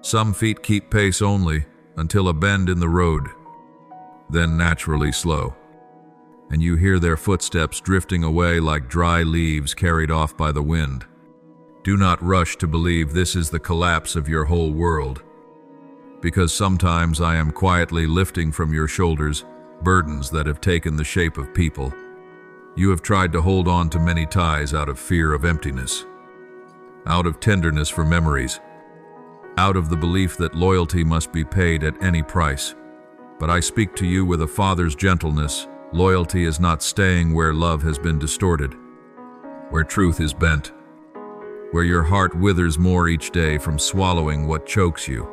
Some feet keep pace only until a bend in the road, then naturally slow, and you hear their footsteps drifting away like dry leaves carried off by the wind. Do not rush to believe this is the collapse of your whole world, because sometimes I am quietly lifting from your shoulders burdens that have taken the shape of people. You have tried to hold on to many ties out of fear of emptiness, out of tenderness for memories, out of the belief that loyalty must be paid at any price. But I speak to you with a father's gentleness. Loyalty is not staying where love has been distorted, where truth is bent, where your heart withers more each day from swallowing what chokes you.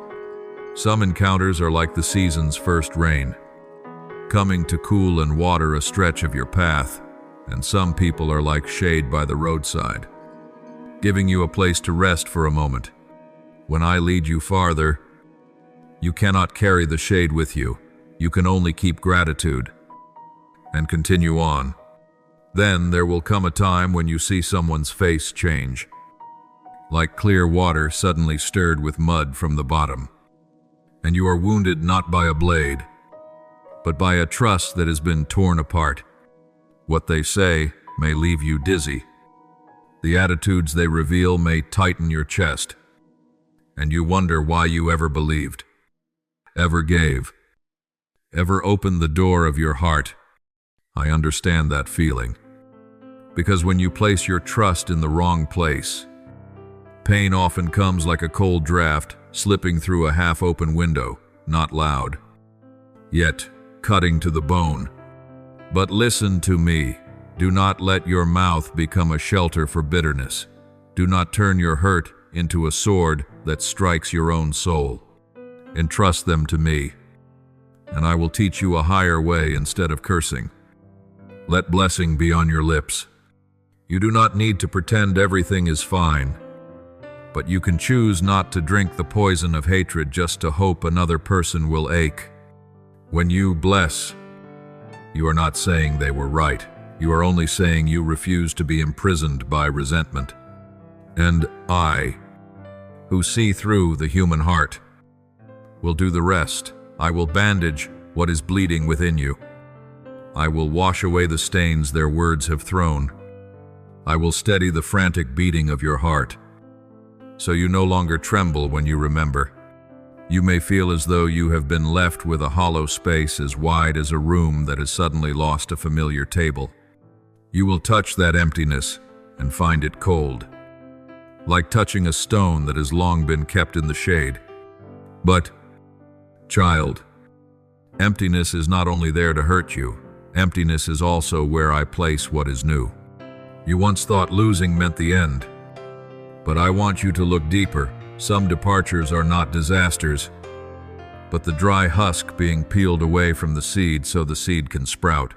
Some encounters are like the season's first rain, coming to cool and water a stretch of your path. And some people are like shade by the roadside, giving you a place to rest for a moment. When I lead you farther, you cannot carry the shade with you. You can only keep gratitude and continue on. Then there will come a time when you see someone's face change, like clear water suddenly stirred with mud from the bottom. And you are wounded not by a blade, but by a trust that has been torn apart. What they say may leave you dizzy. The attitudes they reveal may tighten your chest, and you wonder why you ever believed, ever gave, ever opened the door of your heart. I understand that feeling, because when you place your trust in the wrong place, pain often comes like a cold draft slipping through a half-open window, not loud, yet cutting to the bone. But listen to me. Do not let your mouth become a shelter for bitterness. Do not turn your hurt into a sword that strikes your own soul. Entrust them to me, and I will teach you a higher way instead of cursing. Let blessing be on your lips. You do not need to pretend everything is fine, but you can choose not to drink the poison of hatred just to hope another person will ache. When you bless, you are not saying they were right. You are only saying you refuse to be imprisoned by resentment. And I, who see through the human heart, will do the rest. I will bandage what is bleeding within you. I will wash away the stains their words have thrown. I will steady the frantic beating of your heart, so you no longer tremble when you remember. You may feel as though you have been left with a hollow space as wide as a room that has suddenly lost a familiar table. You will touch that emptiness and find it cold, like touching a stone that has long been kept in the shade. But, child, emptiness is not only there to hurt you. Emptiness is also where I place what is new. You once thought losing meant the end, but I want you to look deeper. Some departures are not disasters, but the dry husk being peeled away from the seed so the seed can sprout.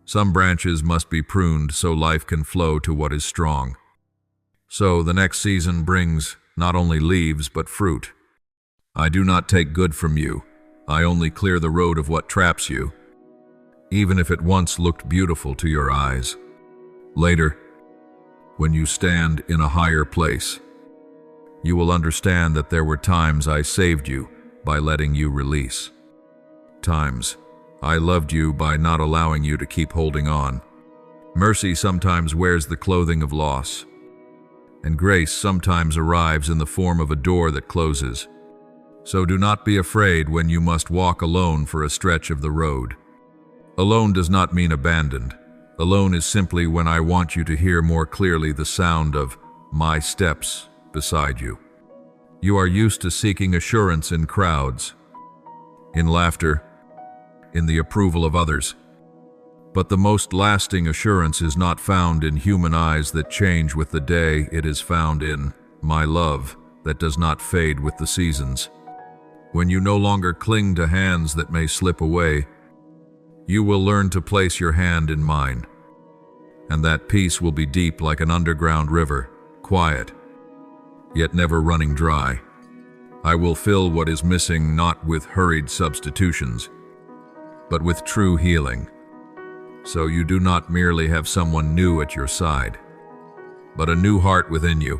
Some branches must be pruned so life can flow to what is strong. So the next season brings not only leaves but fruit. I do not take good from you. I only clear the road of what traps you, even if it once looked beautiful to your eyes. Later, when you stand in a higher place, you will understand that there were times I saved you by letting you release. Times I loved you by not allowing you to keep holding on. Mercy sometimes wears the clothing of loss, and grace sometimes arrives in the form of a door that closes. So do not be afraid when you must walk alone for a stretch of the road. Alone does not mean abandoned. Alone is simply when I want you to hear more clearly the sound of my steps beside you. You are used to seeking assurance in crowds, in laughter, in the approval of others. But the most lasting assurance is not found in human eyes that change with the day. It is found in my love that does not fade with the seasons. When you no longer cling to hands that may slip away, you will learn to place your hand in mine, and that peace will be deep like an underground river, quiet, yet never running dry. I will fill what is missing not with hurried substitutions, but with true healing. So you do not merely have someone new at your side, but a new heart within you.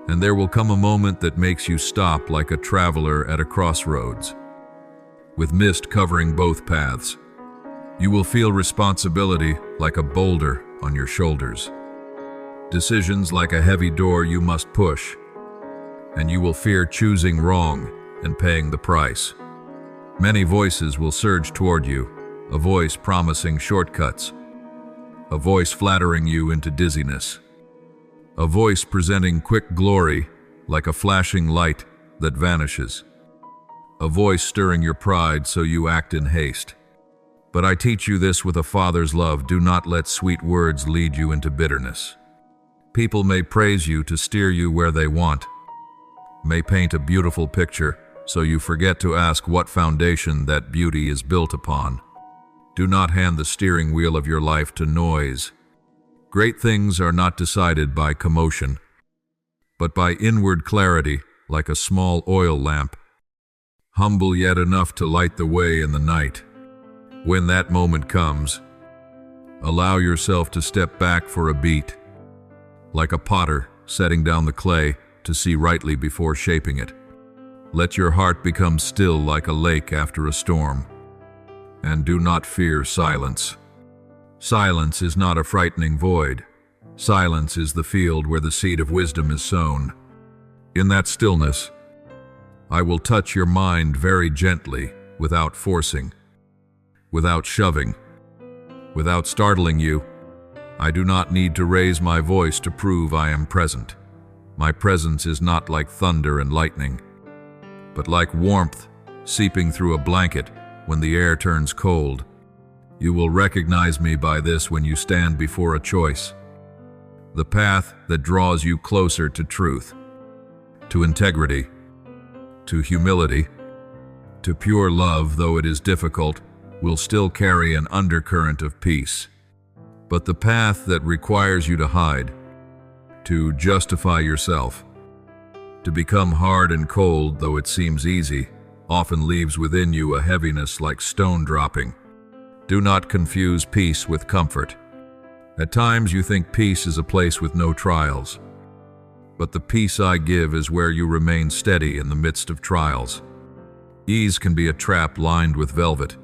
And there will come a moment that makes you stop like a traveler at a crossroads, with mist covering both paths. You will feel responsibility like a boulder on your shoulders, decisions like a heavy door you must push, and you will fear choosing wrong and paying the price. Many voices will surge toward you, a voice promising shortcuts, a voice flattering you into dizziness, a voice presenting quick glory like a flashing light that vanishes, a voice stirring your pride so you act in haste. But I teach you this with a father's love: do not let sweet words lead you into bitterness. People may praise you to steer you where they want, may paint a beautiful picture so you forget to ask what foundation that beauty is built upon. Do not hand the steering wheel of your life to noise. Great things are not decided by commotion, but by inward clarity, like a small oil lamp, humble yet enough to light the way in the night. When that moment comes, allow yourself to step back for a beat, like a potter setting down the clay to see rightly before shaping it. Let your heart become still like a lake after a storm, and do not fear silence. Silence is not a frightening void. Silence is the field where the seed of wisdom is sown. In that stillness, I will touch your mind very gently, without forcing, without shoving, without startling you. I do not need to raise my voice to prove I am present. My presence is not like thunder and lightning, but like warmth seeping through a blanket when the air turns cold. You will recognize me by this when you stand before a choice: the path that draws you closer to truth, to integrity, to humility, to pure love. Though it is difficult, will still carry an undercurrent of peace. But the path that requires you to hide, to justify yourself, to become hard and cold though it seems easy, often leaves within you a heaviness like stone dropping. Do not confuse peace with comfort. At times you think peace is a place with no trials, but the peace I give is where you remain steady in the midst of trials. Ease can be a trap lined with velvet,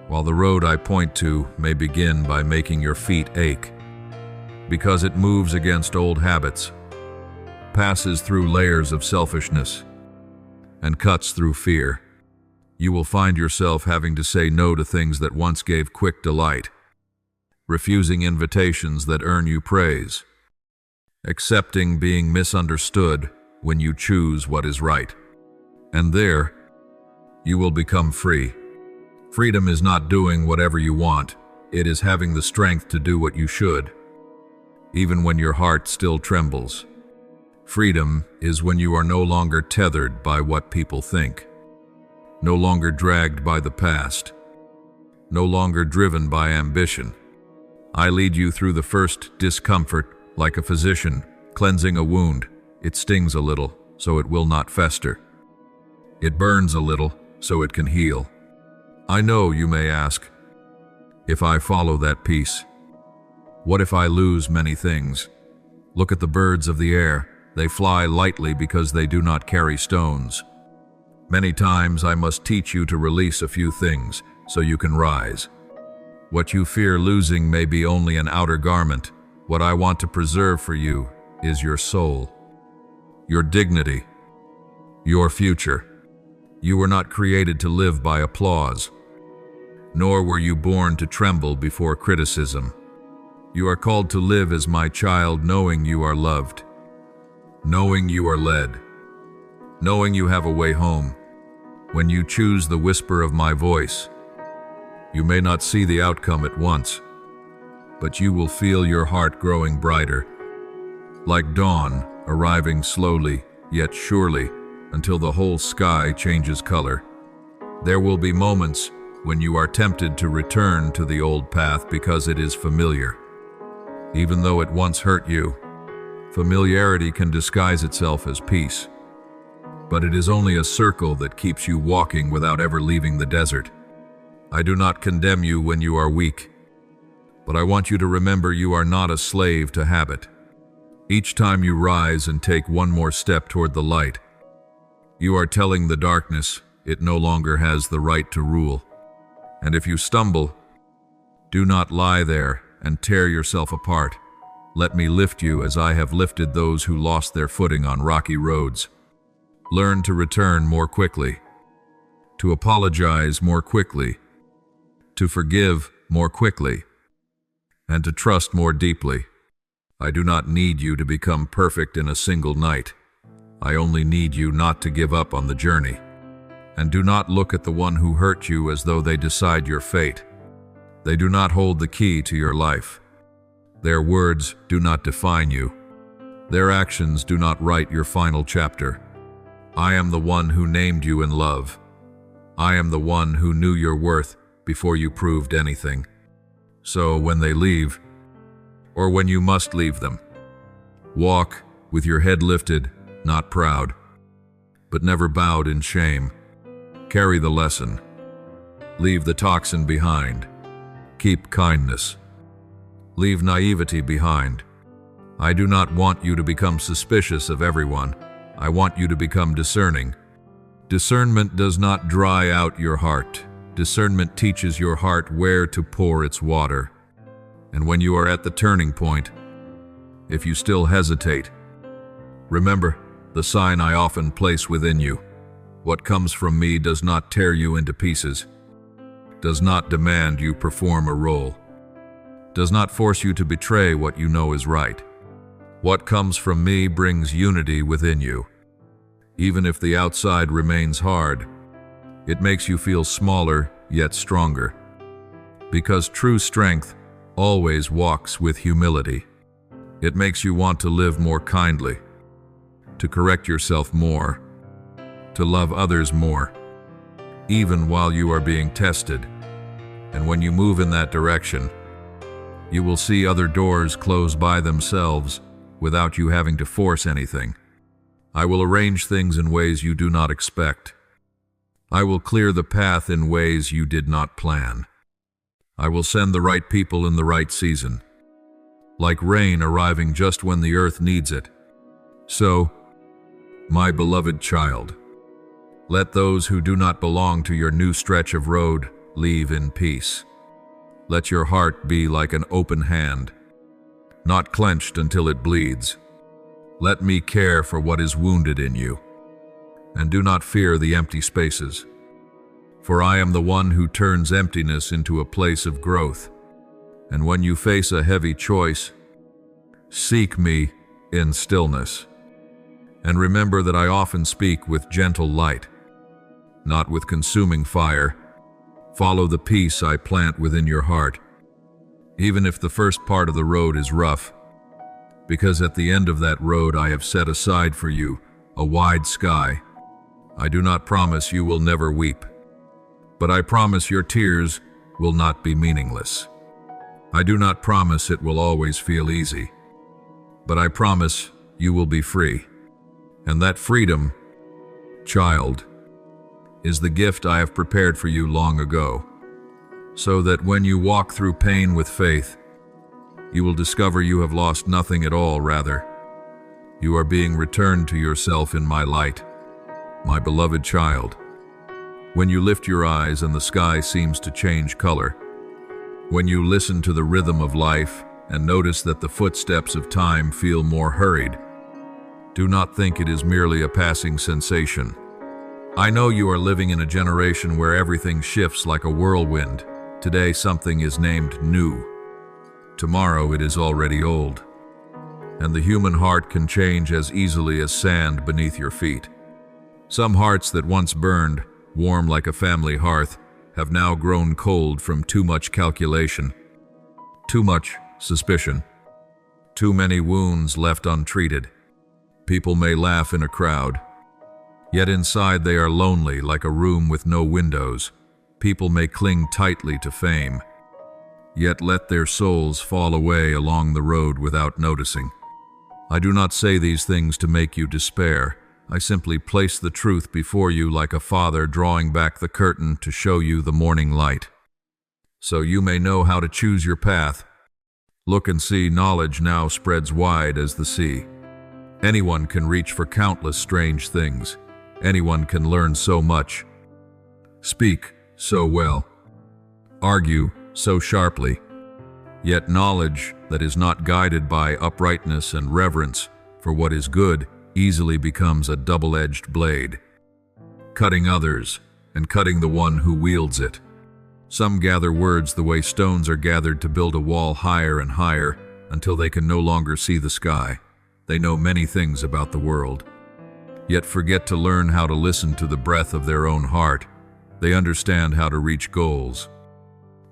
while the road I point to may begin by making your feet ache, because it moves against old habits, passes through layers of selfishness, and cuts through fear. You will find yourself having to say no to things that once gave quick delight, refusing invitations that earn you praise, accepting being misunderstood when you choose what is right. And there, you will become free. Freedom is not doing whatever you want. It is having the strength to do what you should, even when your heart still trembles. Freedom is when you are no longer tethered by what people think, no longer dragged by the past, no longer driven by ambition. I lead you through the first discomfort like a physician, cleansing a wound. It stings a little, so it will not fester. It burns a little, so it can heal. I know, you may ask, if I follow that peace, what if I lose many things? Look at the birds of the air. They fly lightly because they do not carry stones. Many times I must teach you to release a few things so you can rise. What you fear losing may be only an outer garment. What I want to preserve for you is your soul, your dignity, your future. You were not created to live by applause, nor were you born to tremble before criticism. You are called to live as my child, knowing you are loved, knowing you are led, knowing you have a way home. When you choose the whisper of my voice, you may not see the outcome at once, but you will feel your heart growing brighter, like dawn arriving slowly yet surely until the whole sky changes color. There will be moments when you are tempted to return to the old path because it is familiar. Even though it once hurt you, familiarity can disguise itself as peace. But it is only a circle that keeps you walking without ever leaving the desert. I do not condemn you when you are weak, but I want you to remember you are not a slave to habit. Each time you rise and take one more step toward the light, you are telling the darkness it no longer has the right to rule. And if you stumble, do not lie there and tear yourself apart. Let me lift you as I have lifted those who lost their footing on rocky roads. Learn to return more quickly, to apologize more quickly, to forgive more quickly, and to trust more deeply. I do not need you to become perfect in a single night. I only need you not to give up on the journey. And do not look at the one who hurt you as though they decide your fate. They do not hold the key to your life. Their words do not define you. Their actions do not write your final chapter. I am the one who named you in love. I am the one who knew your worth before you proved anything. So when they leave, or when you must leave them, walk with your head lifted, not proud, but never bowed in shame. Carry the lesson. Leave the toxin behind. Keep kindness. Leave naivety behind. I do not want you to become suspicious of everyone. I want you to become discerning. Discernment does not dry out your heart. Discernment teaches your heart where to pour its water. And when you are at the turning point, if you still hesitate, remember the sign I often place within you. What comes from me does not tear you into pieces, does not demand you perform a role, does not force you to betray what you know is right. What comes from me brings unity within you. Even if the outside remains hard, it makes you feel smaller yet stronger. Because true strength always walks with humility. It makes you want to live more kindly, to correct yourself more, to love others more, even while you are being tested. And when you move in that direction, you will see other doors close by themselves without you having to force anything. I will arrange things in ways you do not expect. I will clear the path in ways you did not plan. I will send the right people in the right season, like rain arriving just when the earth needs it. So, my beloved child, let those who do not belong to your new stretch of road leave in peace. Let your heart be like an open hand, not clenched until it bleeds. Let me care for what is wounded in you, and do not fear the empty spaces. For I am the one who turns emptiness into a place of growth. And when you face a heavy choice, seek me in stillness. And remember that I often speak with gentle light, not with consuming fire. Follow the peace I plant within your heart, even if the first part of the road is rough, because at the end of that road I have set aside for you a wide sky. I do not promise you will never weep, but I promise your tears will not be meaningless. I do not promise it will always feel easy, but I promise you will be free. And that freedom, child, is the gift I have prepared for you long ago, so that when you walk through pain with faith, you will discover you have lost nothing at all. Rather, you are being returned to yourself in my light, my beloved child. When you lift your eyes and the sky seems to change color, when you listen to the rhythm of life and notice that the footsteps of time feel more hurried, do not think it is merely a passing sensation. I know you are living in a generation where everything shifts like a whirlwind. Today something is named new. Tomorrow it is already old. And the human heart can change as easily as sand beneath your feet. Some hearts that once burned, warm like a family hearth, have now grown cold from too much calculation, too much suspicion, too many wounds left untreated. People may laugh in a crowd, yet inside they are lonely like a room with no windows. People may cling tightly to fame, yet let their souls fall away along the road without noticing. I do not say these things to make you despair. I simply place the truth before you like a father drawing back the curtain to show you the morning light, so you may know how to choose your path. Look and see, knowledge now spreads wide as the sea. Anyone can reach for countless strange things. Anyone can learn so much, speak so well, argue so sharply. Yet knowledge that is not guided by uprightness and reverence for what is good easily becomes a double-edged blade, cutting others and cutting the one who wields it. Some gather words the way stones are gathered to build a wall higher and higher until they can no longer see the sky. They know many things about the world, yet forget to learn how to listen to the breath of their own heart. They understand how to reach goals,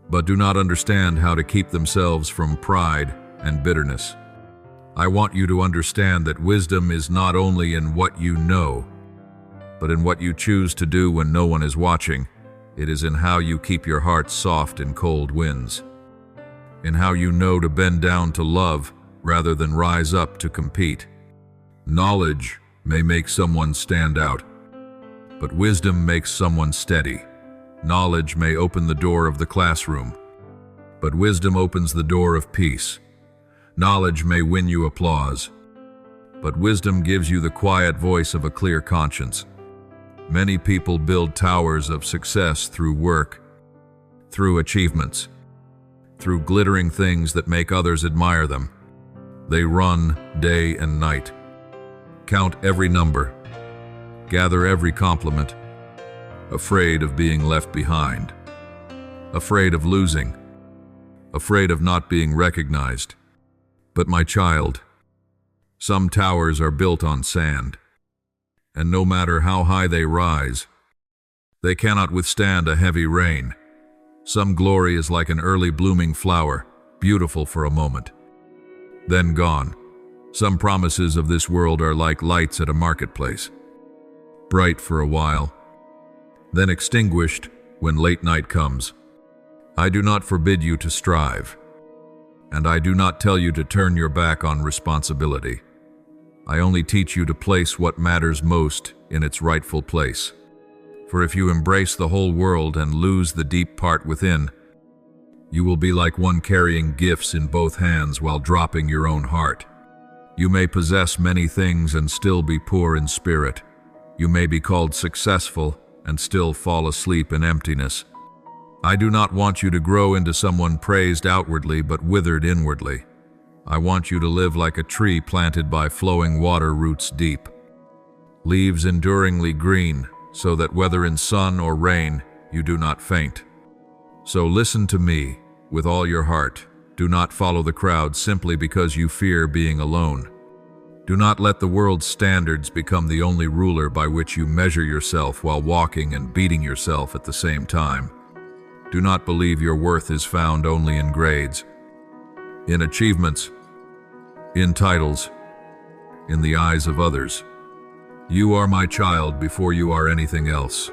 but do not understand how to keep themselves from pride and bitterness. I want you to understand that wisdom is not only in what you know, but in what you choose to do when no one is watching. It is in how you keep your heart soft in cold winds, in how you know to bend down to love rather than rise up to compete. Knowledge may make someone stand out, but wisdom makes someone steady. Knowledge may open the door of the classroom, but wisdom opens the door of peace. Knowledge may win you applause, but wisdom gives you the quiet voice of a clear conscience. Many people build towers of success through work, through achievements, through glittering things that make others admire them. They run day and night, count every number, gather every compliment, afraid of being left behind, afraid of losing, afraid of not being recognized. But my child, some towers are built on sand, and no matter how high they rise, they cannot withstand a heavy rain. Some glory is like an early blooming flower, beautiful for a moment, then gone. Some promises of this world are like lights at a marketplace, bright for a while, then extinguished when late night comes. I do not forbid you to strive, and I do not tell you to turn your back on responsibility. I only teach you to place what matters most in its rightful place. For if you embrace the whole world and lose the deep part within, you will be like one carrying gifts in both hands while dropping your own heart. You may possess many things and still be poor in spirit. You may be called successful and still fall asleep in emptiness. I do not want you to grow into someone praised outwardly but withered inwardly. I want you to live like a tree planted by flowing water roots deep, leaves enduringly green, so that whether in sun or rain, you do not faint. So listen to me with all your heart. Do not follow the crowd simply because you fear being alone. Do not let the world's standards become the only ruler by which you measure yourself while walking and beating yourself at the same time. Do not believe your worth is found only in grades, in achievements, in titles, in the eyes of others. You are my child before you are anything else.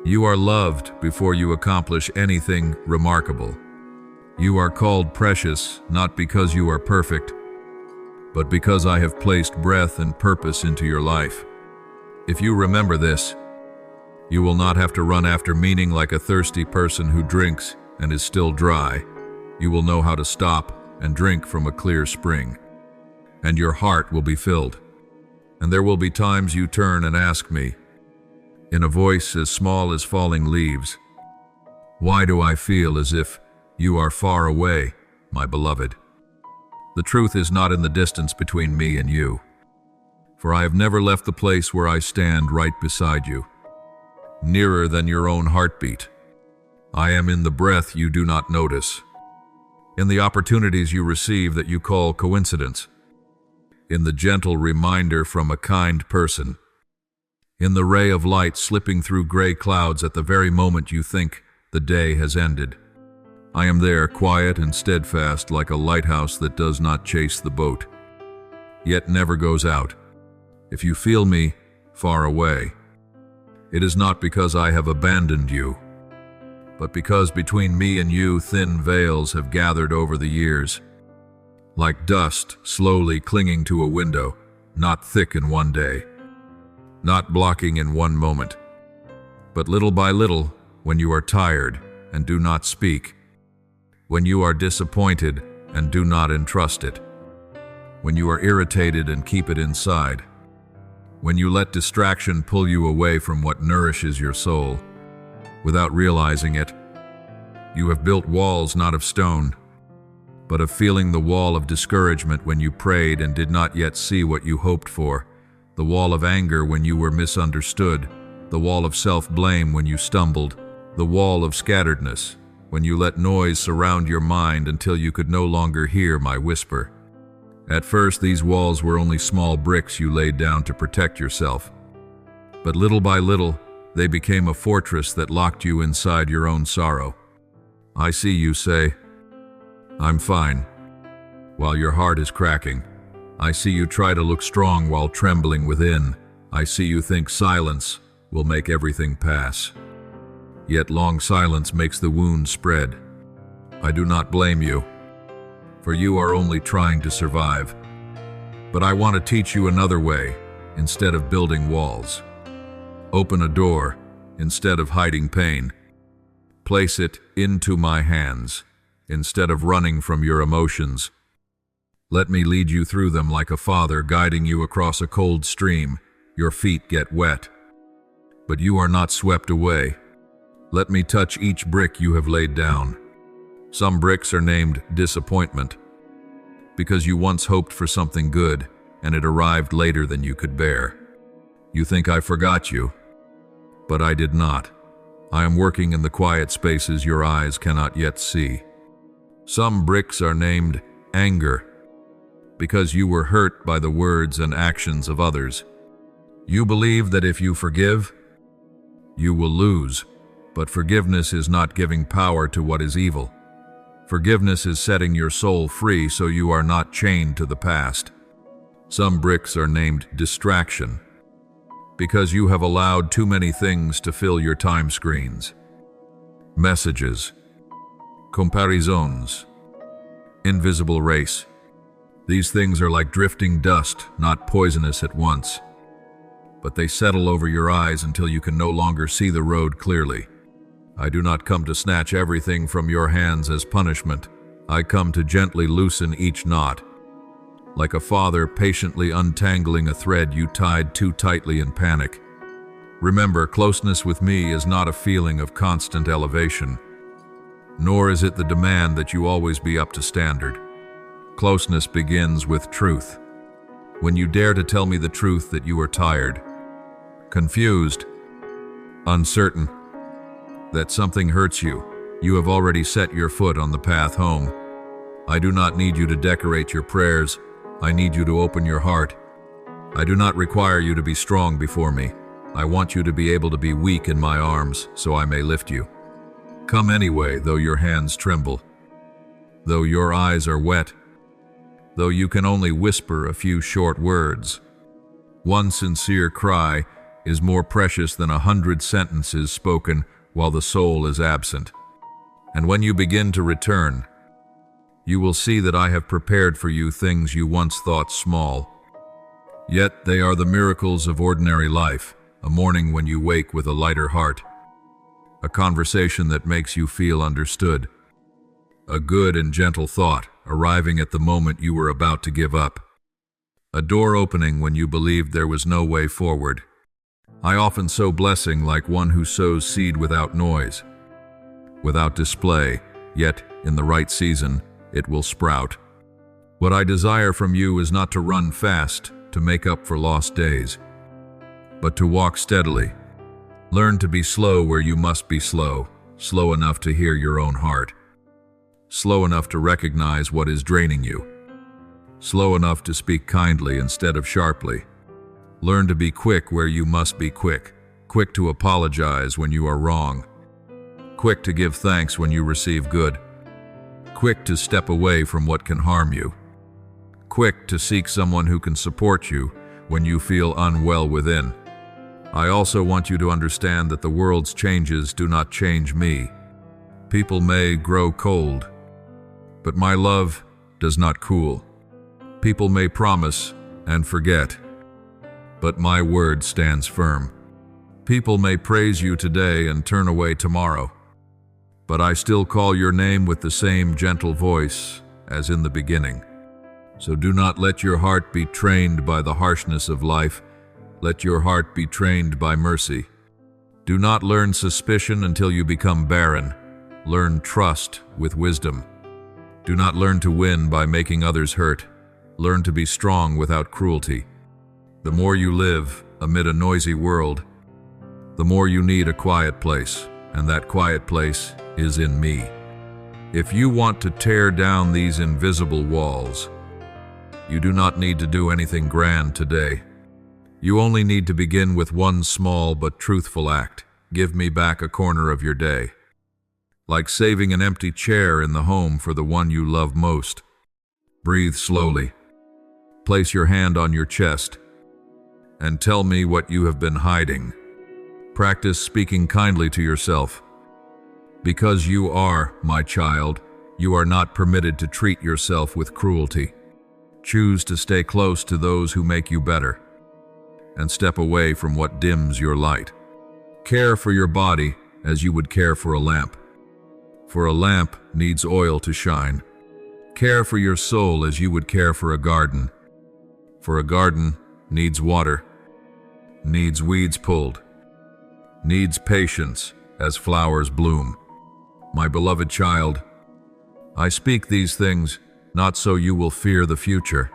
You are loved before you accomplish anything remarkable. You are called precious not because you are perfect, but because I have placed breath and purpose into your life. If you remember this, you will not have to run after meaning like a thirsty person who drinks and is still dry. You will know how to stop and drink from a clear spring, and your heart will be filled. And there will be times you turn and ask me, in a voice as small as falling leaves, "Why do I feel as if you are far away, my beloved?" The truth is not in the distance between me and you, for I have never left the place where I stand right beside you, nearer than your own heartbeat. I am in the breath you do not notice, in the opportunities you receive that you call coincidence, in the gentle reminder from a kind person, in the ray of light slipping through gray clouds at the very moment you think the day has ended. I am there, quiet and steadfast, like a lighthouse that does not chase the boat, yet never goes out. If you feel me far away, it is not because I have abandoned you, but because between me and you thin veils have gathered over the years, like dust slowly clinging to a window, not thick in one day, not blocking in one moment, but little by little, when you are tired and do not speak, when you are disappointed and do not entrust it, when you are irritated and keep it inside, when you let distraction pull you away from what nourishes your soul, without realizing it, you have built walls not of stone, but of feeling, the wall of discouragement when you prayed and did not yet see what you hoped for, the wall of anger when you were misunderstood, the wall of self-blame when you stumbled, the wall of scatteredness when you let noise surround your mind until you could no longer hear my whisper. At first, these walls were only small bricks you laid down to protect yourself, but little by little, they became a fortress that locked you inside your own sorrow. I see you say, "I'm fine," while your heart is cracking. I see you try to look strong while trembling within. I see you think silence will make everything pass. Yet long silence makes the wound spread. I do not blame you, for you are only trying to survive. But I want to teach you another way instead of building walls. Open a door instead of hiding pain. Place it into my hands instead of running from your emotions. Let me lead you through them like a father guiding you across a cold stream. Your feet get wet, but you are not swept away. Let me touch each brick you have laid down. Some bricks are named disappointment, because you once hoped for something good and it arrived later than you could bear. You think I forgot you, but I did not. I am working in the quiet spaces your eyes cannot yet see. Some bricks are named anger, because you were hurt by the words and actions of others. You believe that if you forgive, you will lose, but forgiveness is not giving power to what is evil. Forgiveness is setting your soul free so you are not chained to the past. Some bricks are named distraction, because you have allowed too many things to fill your time screens. Messages, comparisons, invisible race. These things are like drifting dust, not poisonous at once, but they settle over your eyes until you can no longer see the road clearly. I do not come to snatch everything from your hands as punishment. I come to gently loosen each knot, like a father patiently untangling a thread you tied too tightly in panic. Remember, closeness with me is not a feeling of constant elevation, nor is it the demand that you always be up to standard. Closeness begins with truth. When you dare to tell me the truth that you are tired, confused, uncertain, that something hurts you, you have already set your foot on the path home. I do not need you to decorate your prayers. I need you to open your heart. I do not require you to be strong before me. I want you to be able to be weak in my arms so I may lift you. Come anyway, though your hands tremble, though your eyes are wet, though you can only whisper a few short words. One sincere cry is more precious than 100 sentences spoken while the soul is absent. And when you begin to return, You will see that I have prepared for you things you once thought small. Yet they are the miracles of ordinary life, a morning when you wake with a lighter heart, a conversation that makes you feel understood, a good and gentle thought arriving at the moment you were about to give up, a door opening when you believed there was no way forward. I often sow blessing like one who sows seed without noise, without display, yet in the right season it will sprout. What I desire from you is not to run fast to make up for lost days, but to walk steadily. Learn to be slow where you must be slow, slow enough to hear your own heart, slow enough to recognize what is draining you, slow enough to speak kindly instead of sharply. Learn to be quick where you must be quick, quick to apologize when you are wrong, quick to give thanks when you receive good, quick to step away from what can harm you, quick to seek someone who can support you when you feel unwell within. I also want you to understand that the world's changes do not change me. People may grow cold, but my love does not cool. People may promise and forget, but my word stands firm. People may praise you today and turn away tomorrow, but I still call your name with the same gentle voice as in the beginning. So do not let your heart be trained by the harshness of life. Let your heart be trained by mercy. Do not learn suspicion until you become barren. Learn trust with wisdom. Do not learn to win by making others hurt. Learn to be strong without cruelty. The more you live amid a noisy world, the more you need a quiet place, and that quiet place is in me. If you want to tear down these invisible walls, you do not need to do anything grand today. You only need to begin with one small but truthful act. Give me back a corner of your day. Like saving an empty chair in the home for the one you love most. Breathe slowly. Place your hand on your chest and tell me what you have been hiding. Practice speaking kindly to yourself. Because you are my child, you are not permitted to treat yourself with cruelty. Choose to stay close to those who make you better, and step away from what dims your light. Care for your body as you would care for a lamp, for a lamp needs oil to shine. Care for your soul as you would care for a garden, for a garden needs water, needs weeds pulled, needs patience as flowers bloom. My beloved child, I speak these things not so you will fear the future,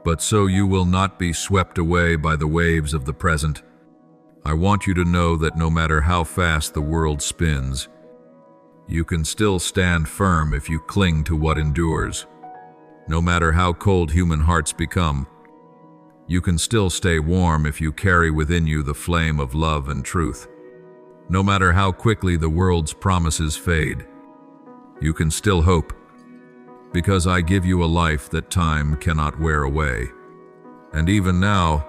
but so you will not be swept away by the waves of the present. I want you to know that no matter how fast the world spins, you can still stand firm if you cling to what endures. No matter how cold human hearts become, you can still stay warm if you carry within you the flame of love and truth. No matter how quickly the world's promises fade, you can still hope, because I give you a life that time cannot wear away. And even now,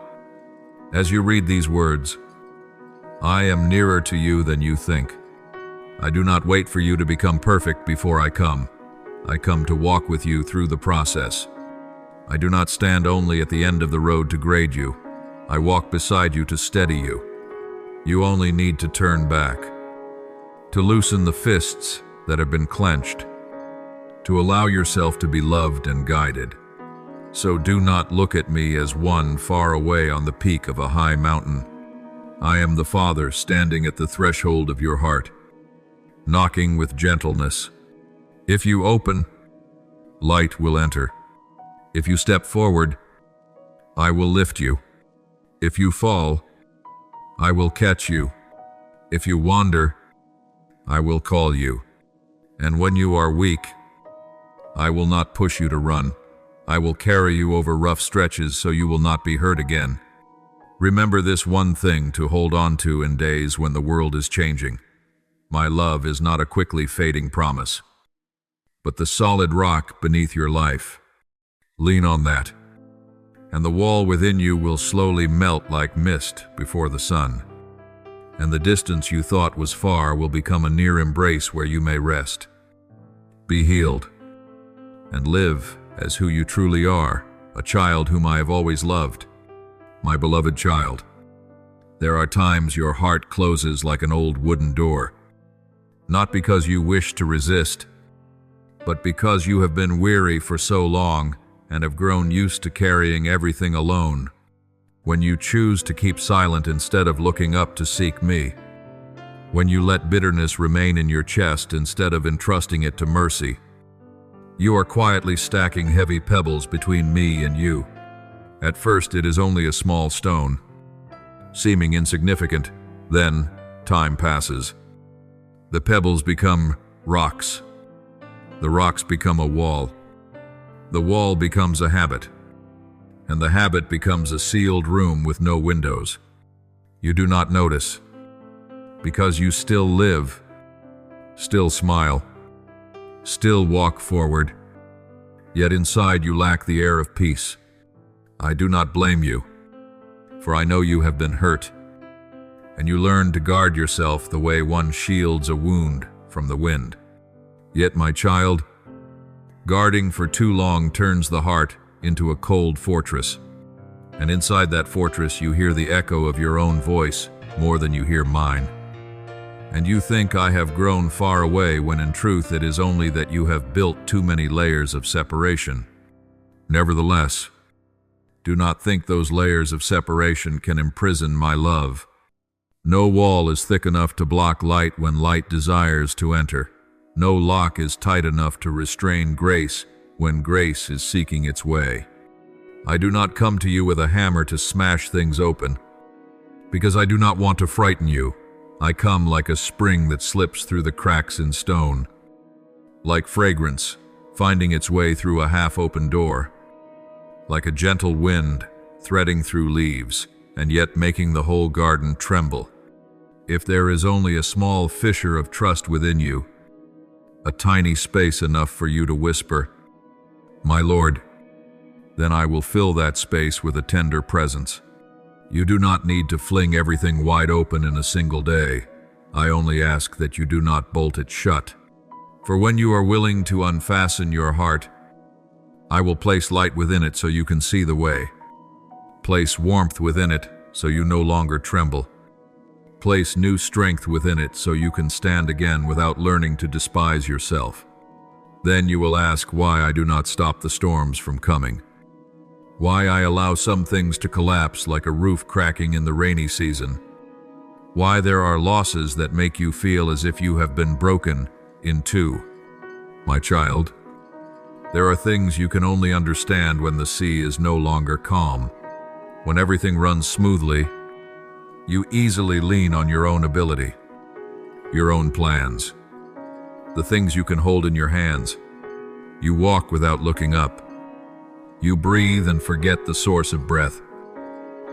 as you read these words, I am nearer to you than you think. I do not wait for you to become perfect before I come. I come to walk with you through the process. I do not stand only at the end of the road to grade you. I walk beside you to steady you. You only need to turn back, to loosen the fists that have been clenched, to allow yourself to be loved and guided. So do not look at me as one far away on the peak of a high mountain. I am the Father standing at the threshold of your heart, knocking with gentleness. If you open, light will enter. If you step forward, I will lift you. If you fall, I will catch you. If you wander, I will call you. And when you are weak, I will not push you to run. I will carry you over rough stretches so you will not be hurt again. Remember this one thing to hold on to in days when the world is changing. My love is not a quickly fading promise, but the solid rock beneath your life. Lean on that, and the wall within you will slowly melt like mist before the sun, and the distance you thought was far will become a near embrace where you may rest. Be healed. and live as who you truly are, a child whom I have always loved. My beloved child, there are times your heart closes like an old wooden door, not because you wish to resist, but because you have been weary for so long and have grown used to carrying everything alone. When you choose to keep silent instead of looking up to seek me, when you let bitterness remain in your chest instead of entrusting it to mercy, you are quietly stacking heavy pebbles between me and you. At first it is only a small stone, seeming insignificant. Then time passes. The pebbles become rocks. The rocks become a wall. The wall becomes a habit. And the habit becomes a sealed room with no windows. You do not notice, because you still live, still smile, still walk forward, yet inside you lack the air of peace. I do not blame you, for I know you have been hurt, and you learn to guard yourself the way one shields a wound from the wind. Yet, my child, guarding for too long turns the heart into a cold fortress, and inside that fortress you hear the echo of your own voice more than you hear mine. And you think I have grown far away when in truth it is only that you have built too many layers of separation. Nevertheless, do not think those layers of separation can imprison my love. No wall is thick enough to block light when light desires to enter. No lock is tight enough to restrain grace when grace is seeking its way. I do not come to you with a hammer to smash things open, because I do not want to frighten you. I come like a spring that slips through the cracks in stone, like fragrance finding its way through a half-open door, like a gentle wind threading through leaves and yet making the whole garden tremble. If there is only a small fissure of trust within you, a tiny space enough for you to whisper, "My Lord," then I will fill that space with a tender presence. You do not need to fling everything wide open in a single day. I only ask that you do not bolt it shut. For when you are willing to unfasten your heart, I will place light within it so you can see the way. Place warmth within it so you no longer tremble. Place new strength within it so you can stand again without learning to despise yourself. Then you will ask why I do not stop the storms from coming. Why I allow some things to collapse like a roof cracking in the rainy season. Why there are losses that make you feel as if you have been broken in two. My child, there are things you can only understand when the sea is no longer calm. When everything runs smoothly, you easily lean on your own ability, your own plans, the things you can hold in your hands. You walk without looking up. You breathe and forget the source of breath.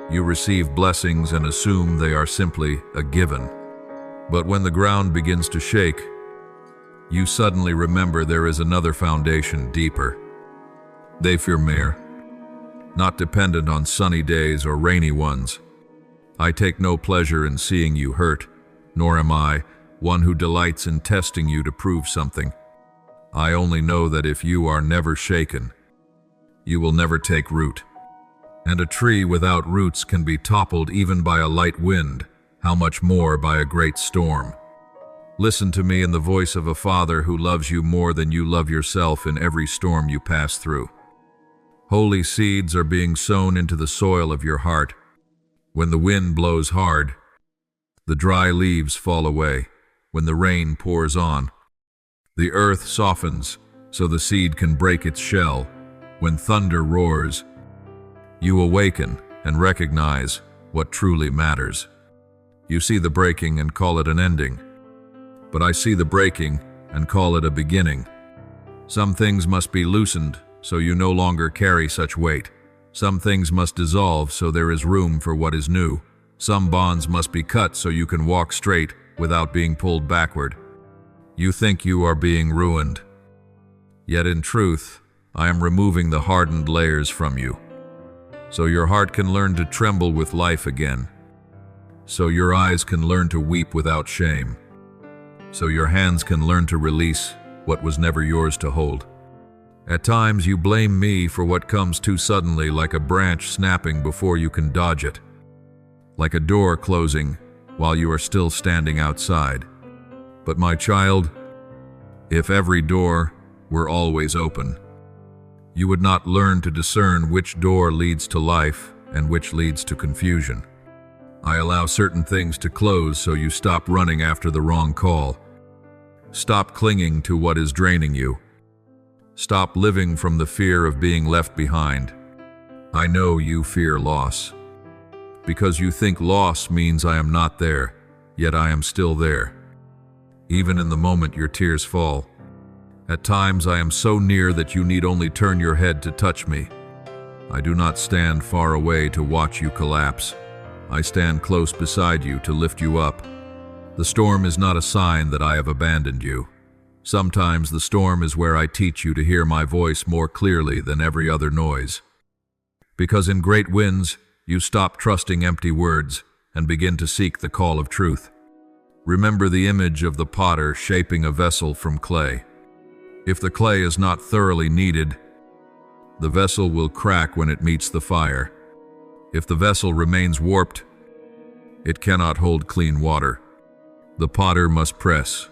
You receive blessings and assume they are simply a given. But when the ground begins to shake, you suddenly remember there is another foundation deeper. They fear mere, not dependent on sunny days or rainy ones. I take no pleasure in seeing you hurt, nor am I one who delights in testing you to prove something. I only know that if you are never shaken, you will never take root. And a tree without roots can be toppled even by a light wind, how much more by a great storm. Listen to me in the voice of a father who loves you more than you love yourself in every storm you pass through. Holy seeds are being sown into the soil of your heart. When the wind blows hard, the dry leaves fall away. When the rain pours on, the earth softens so the seed can break its shell. When thunder roars, you awaken and recognize what truly matters. You see the breaking and call it an ending, but I see the breaking and call it a beginning. Some things must be loosened so you no longer carry such weight. Some things must dissolve so there is room for what is new. Some bonds must be cut so you can walk straight without being pulled backward. You think you are being ruined, yet in truth, I am removing the hardened layers from you, so your heart can learn to tremble with life again, so your eyes can learn to weep without shame, so your hands can learn to release what was never yours to hold, At times you blame me for what comes too suddenly, like a branch snapping before you can dodge it, like a door closing while you are still standing outside. But my child, if every door were always open, you would not learn to discern which door leads to life and which leads to confusion. I allow certain things to close so you stop running after the wrong call. Stop clinging to what is draining you. Stop living from the fear of being left behind. I know you fear loss, because you think loss means I am not there, yet I am still there. Even in the moment your tears fall. At times I am so near that you need only turn your head to touch me. I do not stand far away to watch you collapse. I stand close beside you to lift you up. The storm is not a sign that I have abandoned you. Sometimes the storm is where I teach you to hear my voice more clearly than every other noise. Because in great winds, you stop trusting empty words and begin to seek the call of truth. Remember the image of the potter shaping a vessel from clay. If the clay is not thoroughly kneaded, the vessel will crack when it meets the fire. If the vessel remains warped, it cannot hold clean water. The potter must press,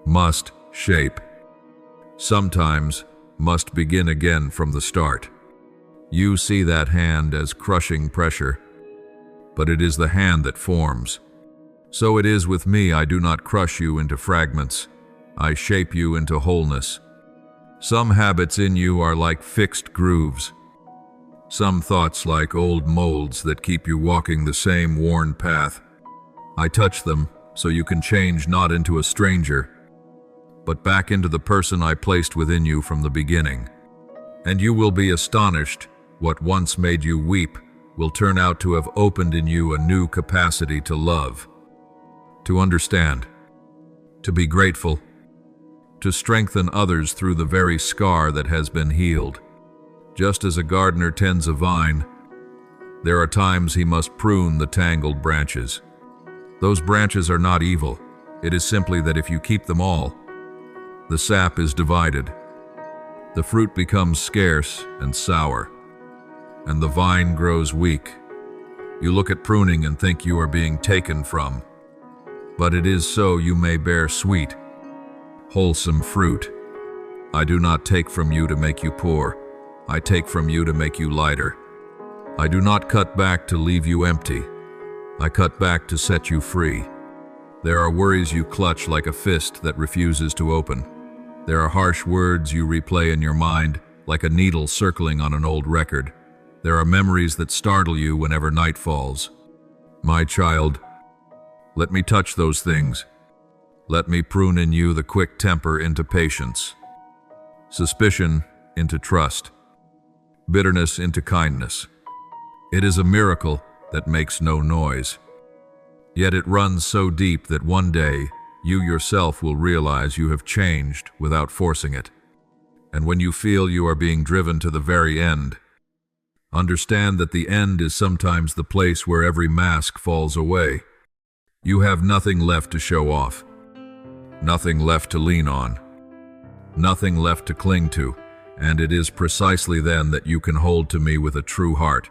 must shape, sometimes must begin again from the start. You see that hand as crushing pressure, but it is the hand that forms. So it is with me. I do not crush you into fragments. I shape you into wholeness. Some habits in you are like fixed grooves. Some thoughts like old molds that keep you walking the same worn path. I touch them so you can change not into a stranger, but back into the person I placed within you from the beginning. And you will be astonished. What once made you weep will turn out to have opened in you a new capacity to love, to understand, to be grateful, to strengthen others through the very scar that has been healed. Just as a gardener tends a vine, there are times he must prune the tangled branches. Those branches are not evil. It is simply that if you keep them all, the sap is divided. The fruit becomes scarce and sour, and the vine grows weak. You look at pruning and think you are being taken from, but it is so you may bear sweet, wholesome fruit. I do not take from you to make you poor. I take from you to make you lighter. I do not cut back to leave you empty. I cut back to set you free. There are worries you clutch like a fist that refuses to open. There are harsh words you replay in your mind like a needle circling on an old record. There are memories that startle you whenever night falls. My child, let me touch those things. Let me prune in you the quick temper into patience, suspicion into trust, bitterness into kindness. It is a miracle that makes no noise. Yet it runs so deep that one day you yourself will realize you have changed without forcing it. And when you feel you are being driven to the very end, understand that the end is sometimes the place where every mask falls away. You have nothing left to show off, nothing left to lean on, nothing left to cling to, and it is precisely then that you can hold to me with a true heart.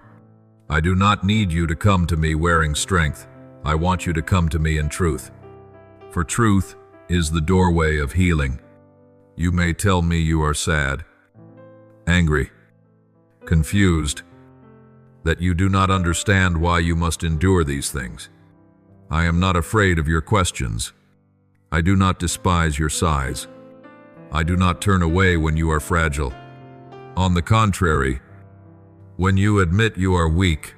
I do not need you to come to me wearing strength. I want you to come to me in truth. For truth is the doorway of healing. You may tell me you are sad, angry, confused, that you do not understand why you must endure these things. I am not afraid of your questions. I do not despise your sighs. I do not turn away when you are fragile. On the contrary, when you admit you are weak,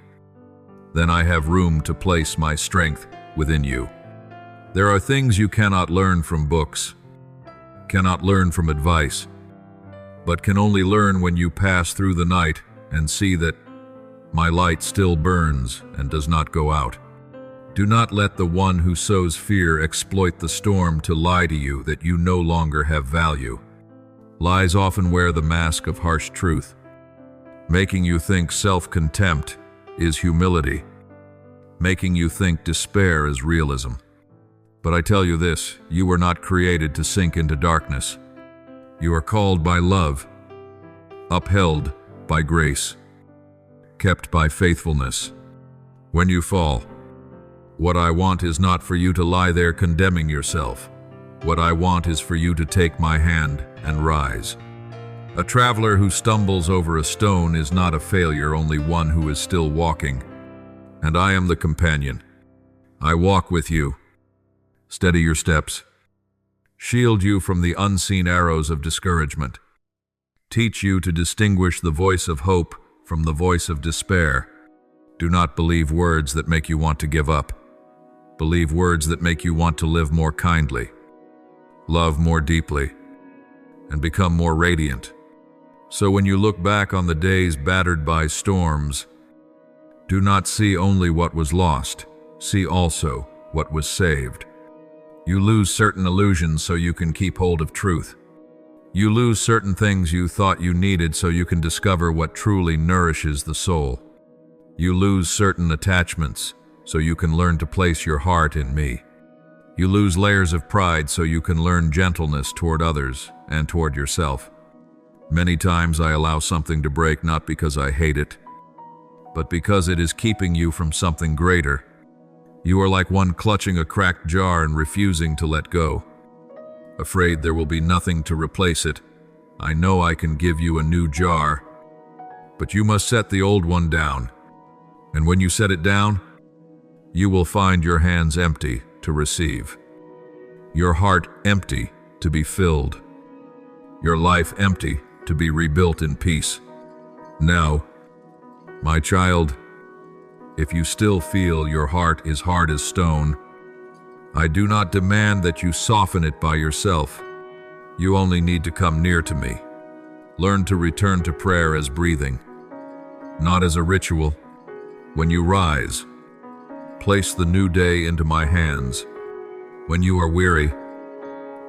then I have room to place my strength within you. There are things you cannot learn from books, cannot learn from advice, but can only learn when you pass through the night and see that my light still burns and does not go out. Do not let the one who sows fear exploit the storm to lie to you that you no longer have value. Lies often wear the mask of harsh truth, making you think self-contempt is humility, making you think despair is realism. But I tell you this, you were not created to sink into darkness. You are called by love upheld by grace, kept by faithfulness. When you fall, what I want is not for you to lie there condemning yourself. What I want is for you to take my hand and rise. A traveler who stumbles over a stone is not a failure, only one who is still walking. And I am the companion. I walk with you, steady your steps, shield you from the unseen arrows of discouragement, teach you to distinguish the voice of hope from the voice of despair. Do not believe words that make you want to give up. Believe words that make you want to live more kindly, love more deeply, and become more radiant. So when you look back on the days battered by storms, do not see only what was lost, see also what was saved. You lose certain illusions so you can keep hold of truth. You lose certain things you thought you needed so you can discover what truly nourishes the soul. You lose certain attachments so you can learn to place your heart in me. You lose layers of pride so you can learn gentleness toward others and toward yourself. Many times I allow something to break not because I hate it, but because it is keeping you from something greater. You are like one clutching a cracked jar and refusing to let go. Afraid there will be nothing to replace it. I know I can give you a new jar, but you must set the old one down. And when you set it down, you will find your hands empty to receive, your heart empty to be filled, your life empty to be rebuilt in peace. Now, my child, if you still feel your heart is hard as stone, I do not demand that you soften it by yourself. You only need to come near to me. Learn to return to prayer as breathing, not as a ritual. When you rise, place the new day into my hands. When you are weary,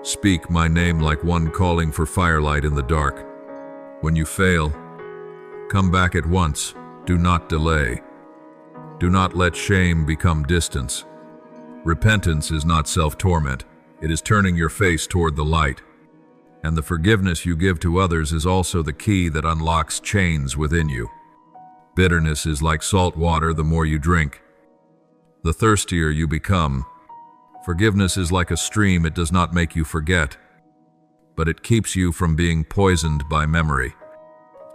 speak my name like one calling for firelight in the dark. When you fail, come back at once. Do not delay. Do not let shame become distance. Repentance is not self-torment. It is turning your face toward the light. And the forgiveness you give to others is also the key that unlocks chains within you. Bitterness is like salt water the more you drink, the thirstier you become. Forgiveness is like a stream. It does not make you forget, but it keeps you from being poisoned by memory.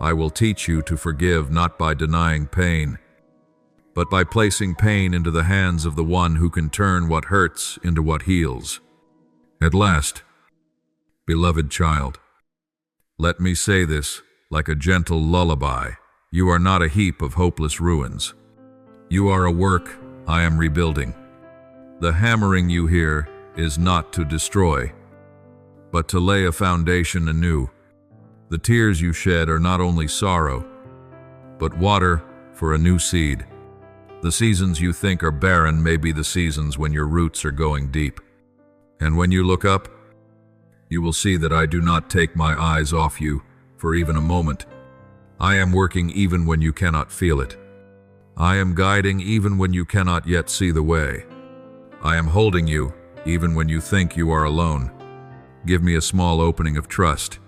I will teach you to forgive not by denying pain, but by placing pain into the hands of the one who can turn what hurts into what heals. At last, beloved child, let me say this like a gentle lullaby. You are not a heap of hopeless ruins. You are a work I am rebuilding. The hammering you hear is not to destroy, but to lay a foundation anew. The tears you shed are not only sorrow, but water for a new seed. The seasons you think are barren may be the seasons when your roots are going deep. And when you look up, you will see that I do not take my eyes off you for even a moment. I am working even when you cannot feel it. I am guiding even when you cannot yet see the way. I am holding you even when you think you are alone. Give me a small opening of trust,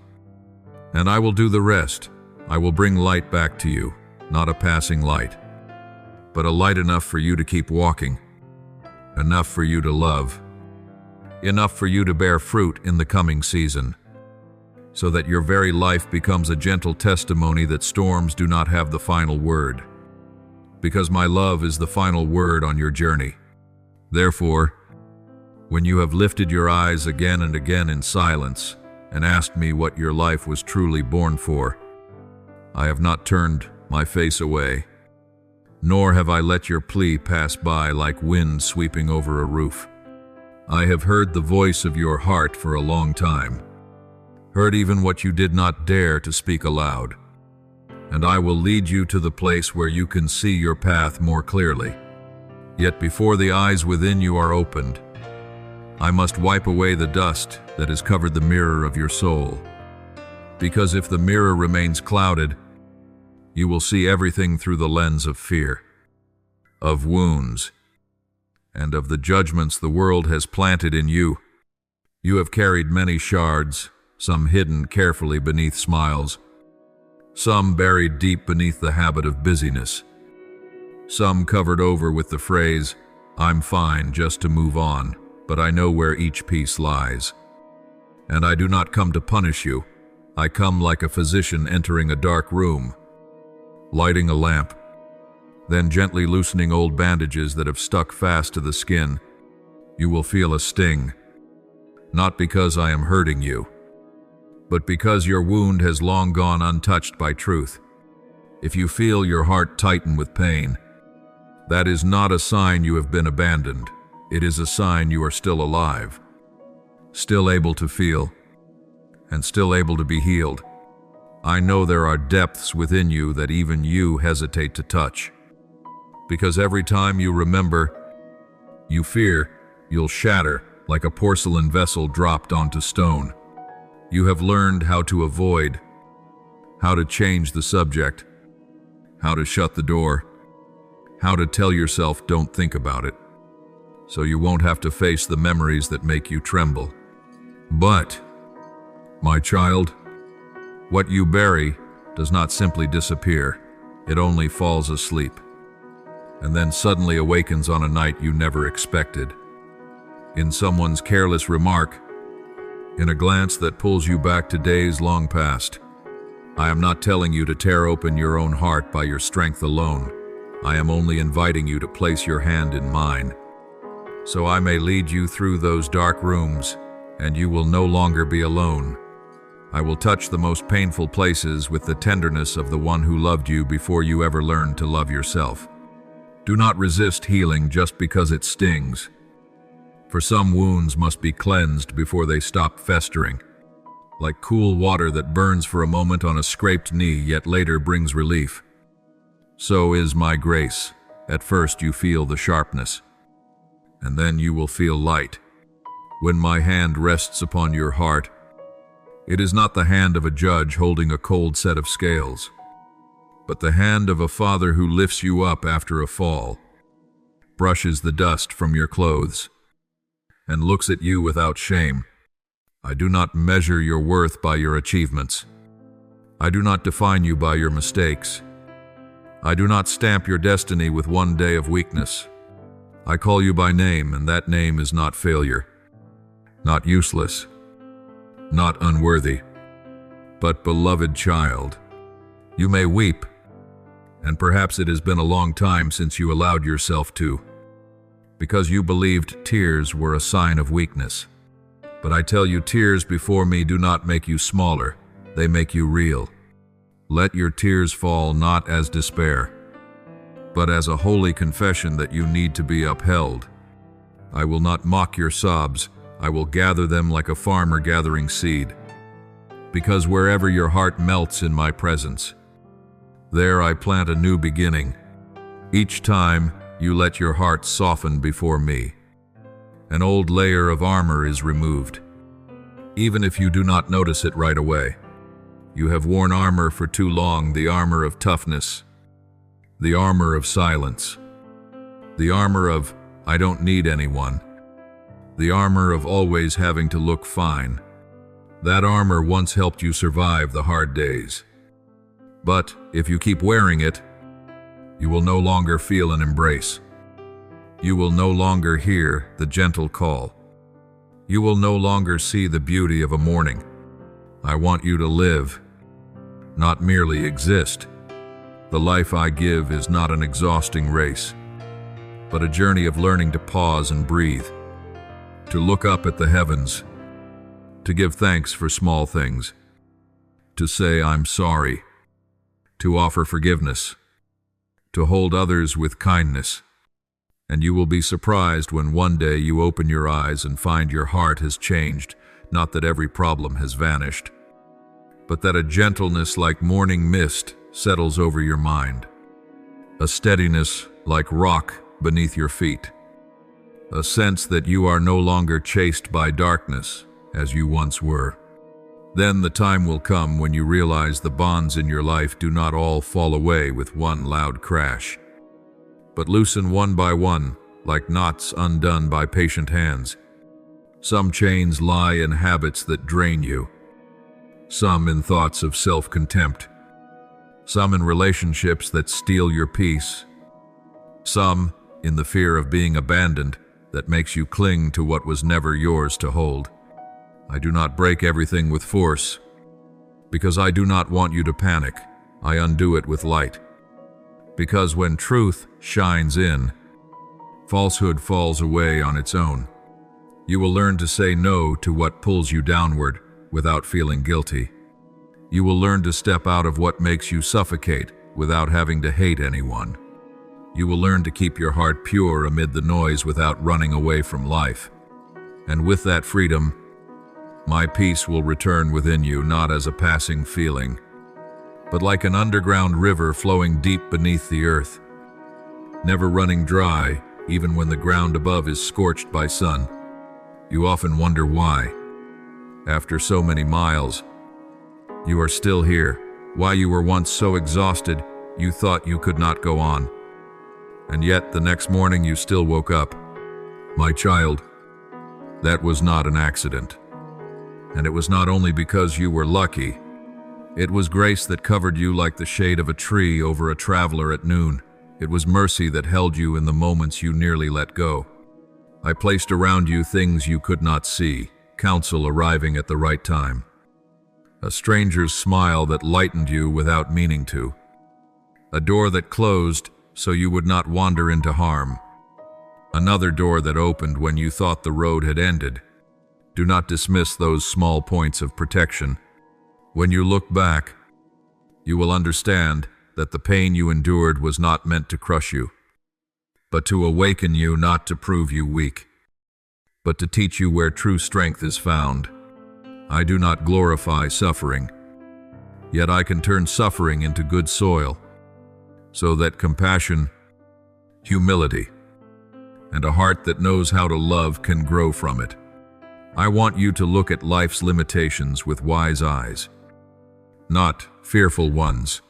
and I will do the rest. I will bring light back to you, not a passing light, but a light enough for you to keep walking, enough for you to love, enough for you to bear fruit in the coming season, so that your very life becomes a gentle testimony that storms do not have the final word, because my love is the final word on your journey. Therefore, when you have lifted your eyes again and again in silence and asked me what your life was truly born for, I have not turned my face away, nor have I let your plea pass by like wind sweeping over a roof. I have heard the voice of your heart for a long time, heard even what you did not dare to speak aloud, and I will lead you to the place where you can see your path more clearly. Yet before the eyes within you are opened, I must wipe away the dust that has covered the mirror of your soul, because if the mirror remains clouded, you will see everything through the lens of fear, of wounds, and of the judgments the world has planted in you. You have carried many shards, some hidden carefully beneath smiles, Some buried deep beneath the habit of busyness. Some covered over with the phrase, "I'm fine," just to move on, but I know where each piece lies. And I do not come to punish you. I come like a physician entering a dark room, lighting a lamp, then gently loosening old bandages that have stuck fast to the skin. You will feel a sting, not because I am hurting you, but because your wound has long gone untouched by truth. If you feel your heart tighten with pain, that is not a sign you have been abandoned. It is a sign you are still alive, still able to feel, and still able to be healed. I know there are depths within you that even you hesitate to touch. Because every time you remember, you fear you'll shatter like a porcelain vessel dropped onto stone. You have learned how to avoid, how to change the subject, how to shut the door, how to tell yourself don't think about it, so you won't have to face the memories that make you tremble. But, my child, what you bury does not simply disappear. It only falls asleep, and then suddenly awakens on a night you never expected. In someone's careless remark, in a glance that pulls you back to days long past. I am not telling you to tear open your own heart by your strength alone. I am only inviting you to place your hand in mine, so I may lead you through those dark rooms, and you will no longer be alone. I will touch the most painful places with the tenderness of the one who loved you before you ever learned to love yourself. Do not resist healing just because it stings. For some wounds must be cleansed before they stop festering, like cool water that burns for a moment on a scraped knee yet later brings relief. So is my grace. At first you feel the sharpness, and then you will feel light. When my hand rests upon your heart, it is not the hand of a judge holding a cold set of scales, but the hand of a father who lifts you up after a fall, brushes the dust from your clothes, and looks at you without shame. I do not measure your worth by your achievements. I do not define you by your mistakes. I do not stamp your destiny with one day of weakness. I call you by name, and that name is not failure, not useless, not unworthy, but beloved child. You may weep, and perhaps it has been a long time since you allowed yourself to, because you believed tears were a sign of weakness. But I tell you, tears before me do not make you smaller, they make you real. Let your tears fall not as despair, but as a holy confession that you need to be upheld. I will not mock your sobs, I will gather them like a farmer gathering seed. Because wherever your heart melts in my presence, there I plant a new beginning. Each time, you let your heart soften before me. An old layer of armor is removed. Even if you do not notice it right away, you have worn armor for too long, the armor of toughness, the armor of silence, the armor of I don't need anyone, the armor of always having to look fine. That armor once helped you survive the hard days. But if you keep wearing it, you will no longer feel an embrace. You will no longer hear the gentle call. You will no longer see the beauty of a morning. I want you to live, not merely exist. The life I give is not an exhausting race, but a journey of learning to pause and breathe, to look up at the heavens, to give thanks for small things, to say I'm sorry, to offer forgiveness, to hold others with kindness. And you will be surprised when one day you open your eyes and find your heart has changed, not that every problem has vanished, but that a gentleness like morning mist settles over your mind, a steadiness like rock beneath your feet, a sense that you are no longer chased by darkness as you once were. Then the time will come when you realize the bonds in your life do not all fall away with one loud crash, but loosen one by one, like knots undone by patient hands. Some chains lie in habits that drain you, some in thoughts of self-contempt, some in relationships that steal your peace, some in the fear of being abandoned that makes you cling to what was never yours to hold. I do not break everything with force, because I do not want you to panic. I undo it with light. Because when truth shines in, falsehood falls away on its own. You will learn to say no to what pulls you downward without feeling guilty. You will learn to step out of what makes you suffocate without having to hate anyone. You will learn to keep your heart pure amid the noise without running away from life. And with that freedom, my peace will return within you, not as a passing feeling, but like an underground river flowing deep beneath the earth, never running dry, even when the ground above is scorched by sun. You often wonder why, after so many miles, you are still here, why you were once so exhausted you thought you could not go on. And yet the next morning you still woke up. My child, that was not an accident. And it was not only because you were lucky. It was grace that covered you like the shade of a tree over a traveler at noon. It was mercy that held you in the moments you nearly let go. I placed around you things you could not see, counsel arriving at the right time. A stranger's smile that lightened you without meaning to. A door that closed so you would not wander into harm. Another door that opened when you thought the road had ended. Do not dismiss those small points of protection. When you look back, you will understand that the pain you endured was not meant to crush you, but to awaken you, not to prove you weak, but to teach you where true strength is found. I do not glorify suffering, yet I can turn suffering into good soil, so that compassion, humility, and a heart that knows how to love can grow from it. I want you to look at life's limitations with wise eyes, not fearful ones.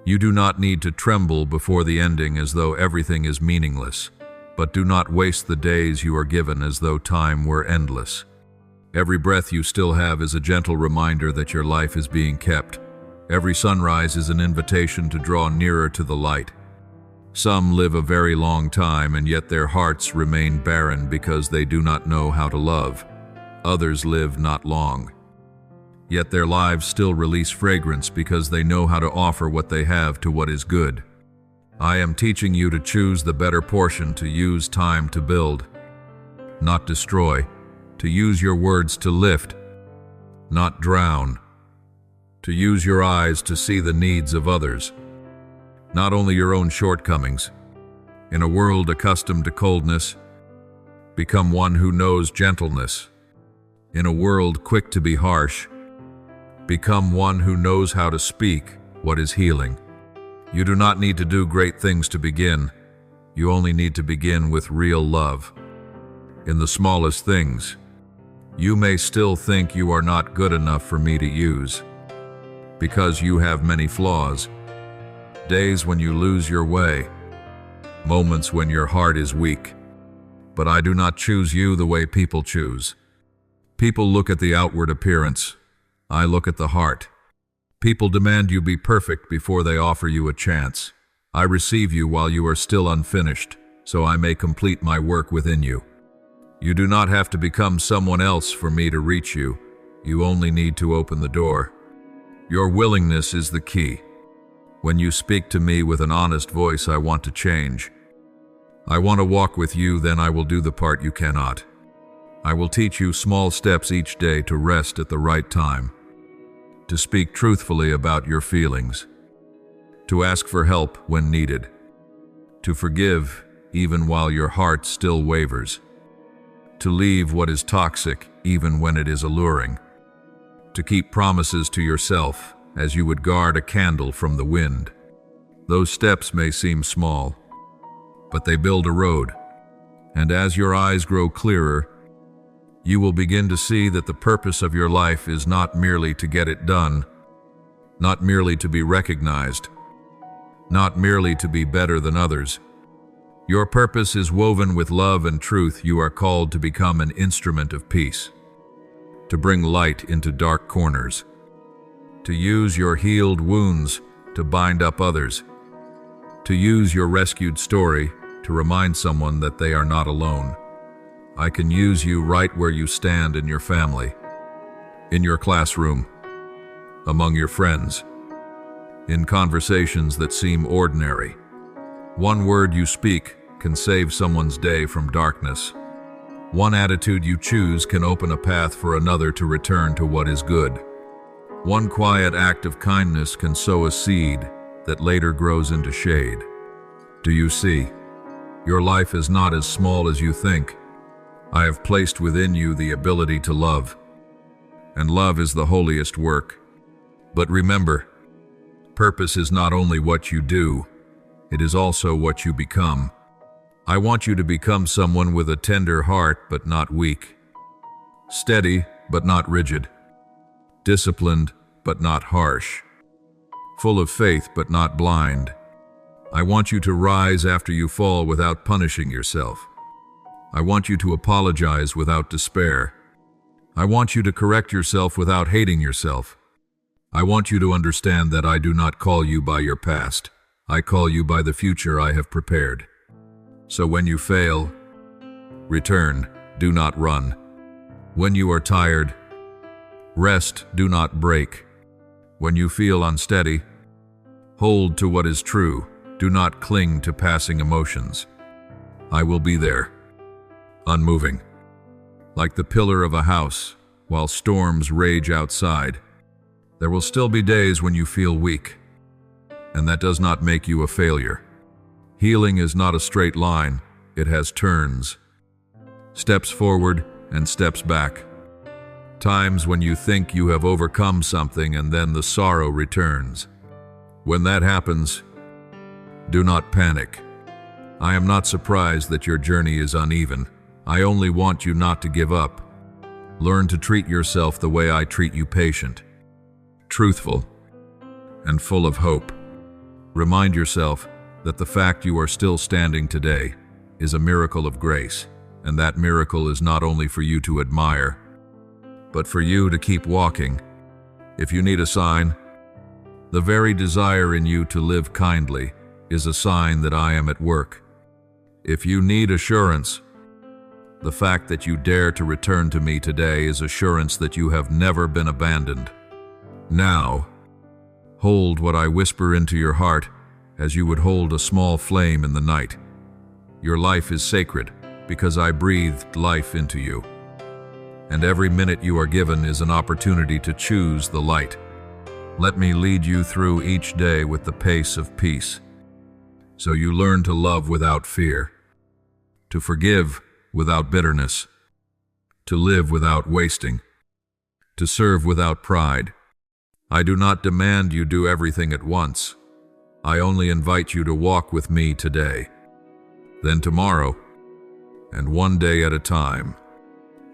You do not need to tremble before the ending as though everything is meaningless, but do not waste the days you are given as though time were endless. Every breath you still have is a gentle reminder that your life is being kept. Every sunrise is an invitation to draw nearer to the light. Some live a very long time, and yet their hearts remain barren because they do not know how to love. Others live not long, yet their lives still release fragrance because they know how to offer what they have to what is good. I am teaching you to choose the better portion, to use time to build, not destroy, to use your words to lift, not drown, to use your eyes to see the needs of others, not only your own shortcomings. In a world accustomed to coldness, become one who knows gentleness. In a world quick to be harsh, become one who knows how to speak what is healing. You do not need to do great things to begin. You only need to begin with real love. In the smallest things, you may still think you are not good enough for me to use, because you have many flaws. Days when you lose your way, moments when your heart is weak. But I do not choose you the way people choose. People look at the outward appearance. I look at the heart. People demand you be perfect before they offer you a chance. I receive you while you are still unfinished, so I may complete my work within you. You do not have to become someone else for me to reach you. You only need to open the door. Your willingness is the key. When you speak to me with an honest voice, I want to change. I want to walk with you, then I will do the part you cannot. I will teach you small steps each day to rest at the right time, to speak truthfully about your feelings, to ask for help when needed, to forgive even while your heart still wavers, to leave what is toxic even when it is alluring, to keep promises to yourself as you would guard a candle from the wind. Those steps may seem small, but they build a road, and as your eyes grow clearer, you will begin to see that the purpose of your life is not merely to get it done, not merely to be recognized, not merely to be better than others. Your purpose is woven with love and truth. You are called to become an instrument of peace, to bring light into dark corners, to use your healed wounds to bind up others, to use your rescued story to remind someone that they are not alone. I can use you right where you stand in your family, in your classroom, among your friends, in conversations that seem ordinary. One word you speak can save someone's day from darkness. One attitude you choose can open a path for another to return to what is good. One quiet act of kindness can sow a seed that later grows into shade. Do you see? Your life is not as small as you think. I have placed within you the ability to love, and love is the holiest work. But remember, purpose is not only what you do, it is also what you become. I want you to become someone with a tender heart but not weak, steady but not rigid, disciplined but not harsh, full of faith but not blind. I want you to rise after you fall without punishing yourself. I want you to apologize without despair. I want you to correct yourself without hating yourself. I want you to understand that I do not call you by your past. I call you by the future I have prepared. So when you fail, return, do not run. When you are tired, rest, do not break. When you feel unsteady, hold to what is true. Do not cling to passing emotions. I will be there, unmoving, like the pillar of a house while storms rage outside. There will still be days when you feel weak, and that does not make you a failure. Healing is not a straight line, it has turns. Steps forward and steps back. Times when you think you have overcome something and then the sorrow returns. When that happens, do not panic. I am not surprised that your journey is uneven. I only want you not to give up. Learn to treat yourself the way I treat you, patient, truthful, and full of hope. Remind yourself that the fact you are still standing today is a miracle of grace, and that miracle is not only for you to admire, but for you to keep walking. If you need a sign, the very desire in you to live kindly is a sign that I am at work. If you need assurance, the fact that you dare to return to me today is assurance that you have never been abandoned. Now, hold what I whisper into your heart as you would hold a small flame in the night. Your life is sacred because I breathed life into you. And every minute you are given is an opportunity to choose the light. Let me lead you through each day with the pace of peace, so you learn to love without fear, to forgive without bitterness, to live without wasting, to serve without pride. I do not demand you do everything at once. I only invite you to walk with me today, then tomorrow, and one day at a time.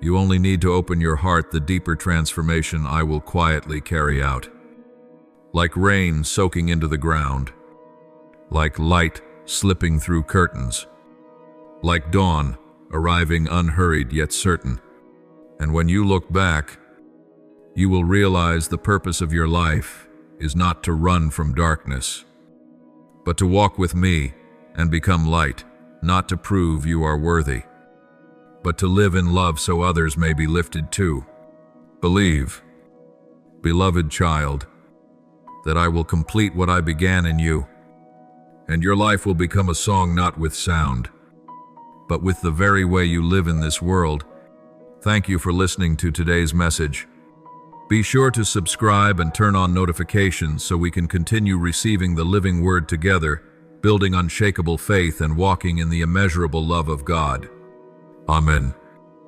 You only need to open your heart. The deeper transformation I will quietly carry out. Like rain soaking into the ground, like light slipping through curtains, like dawn arriving unhurried yet certain. And when you look back, you will realize the purpose of your life is not to run from darkness, but to walk with me and become light, not to prove you are worthy, but to live in love so others may be lifted too. Believe, beloved child, that I will complete what I began in you, and your life will become a song not with sound, but with the very way you live in this world. Thank you for listening to today's message. Be sure to subscribe and turn on notifications so we can continue receiving the living word together, building unshakable faith and walking in the immeasurable love of God. Amen.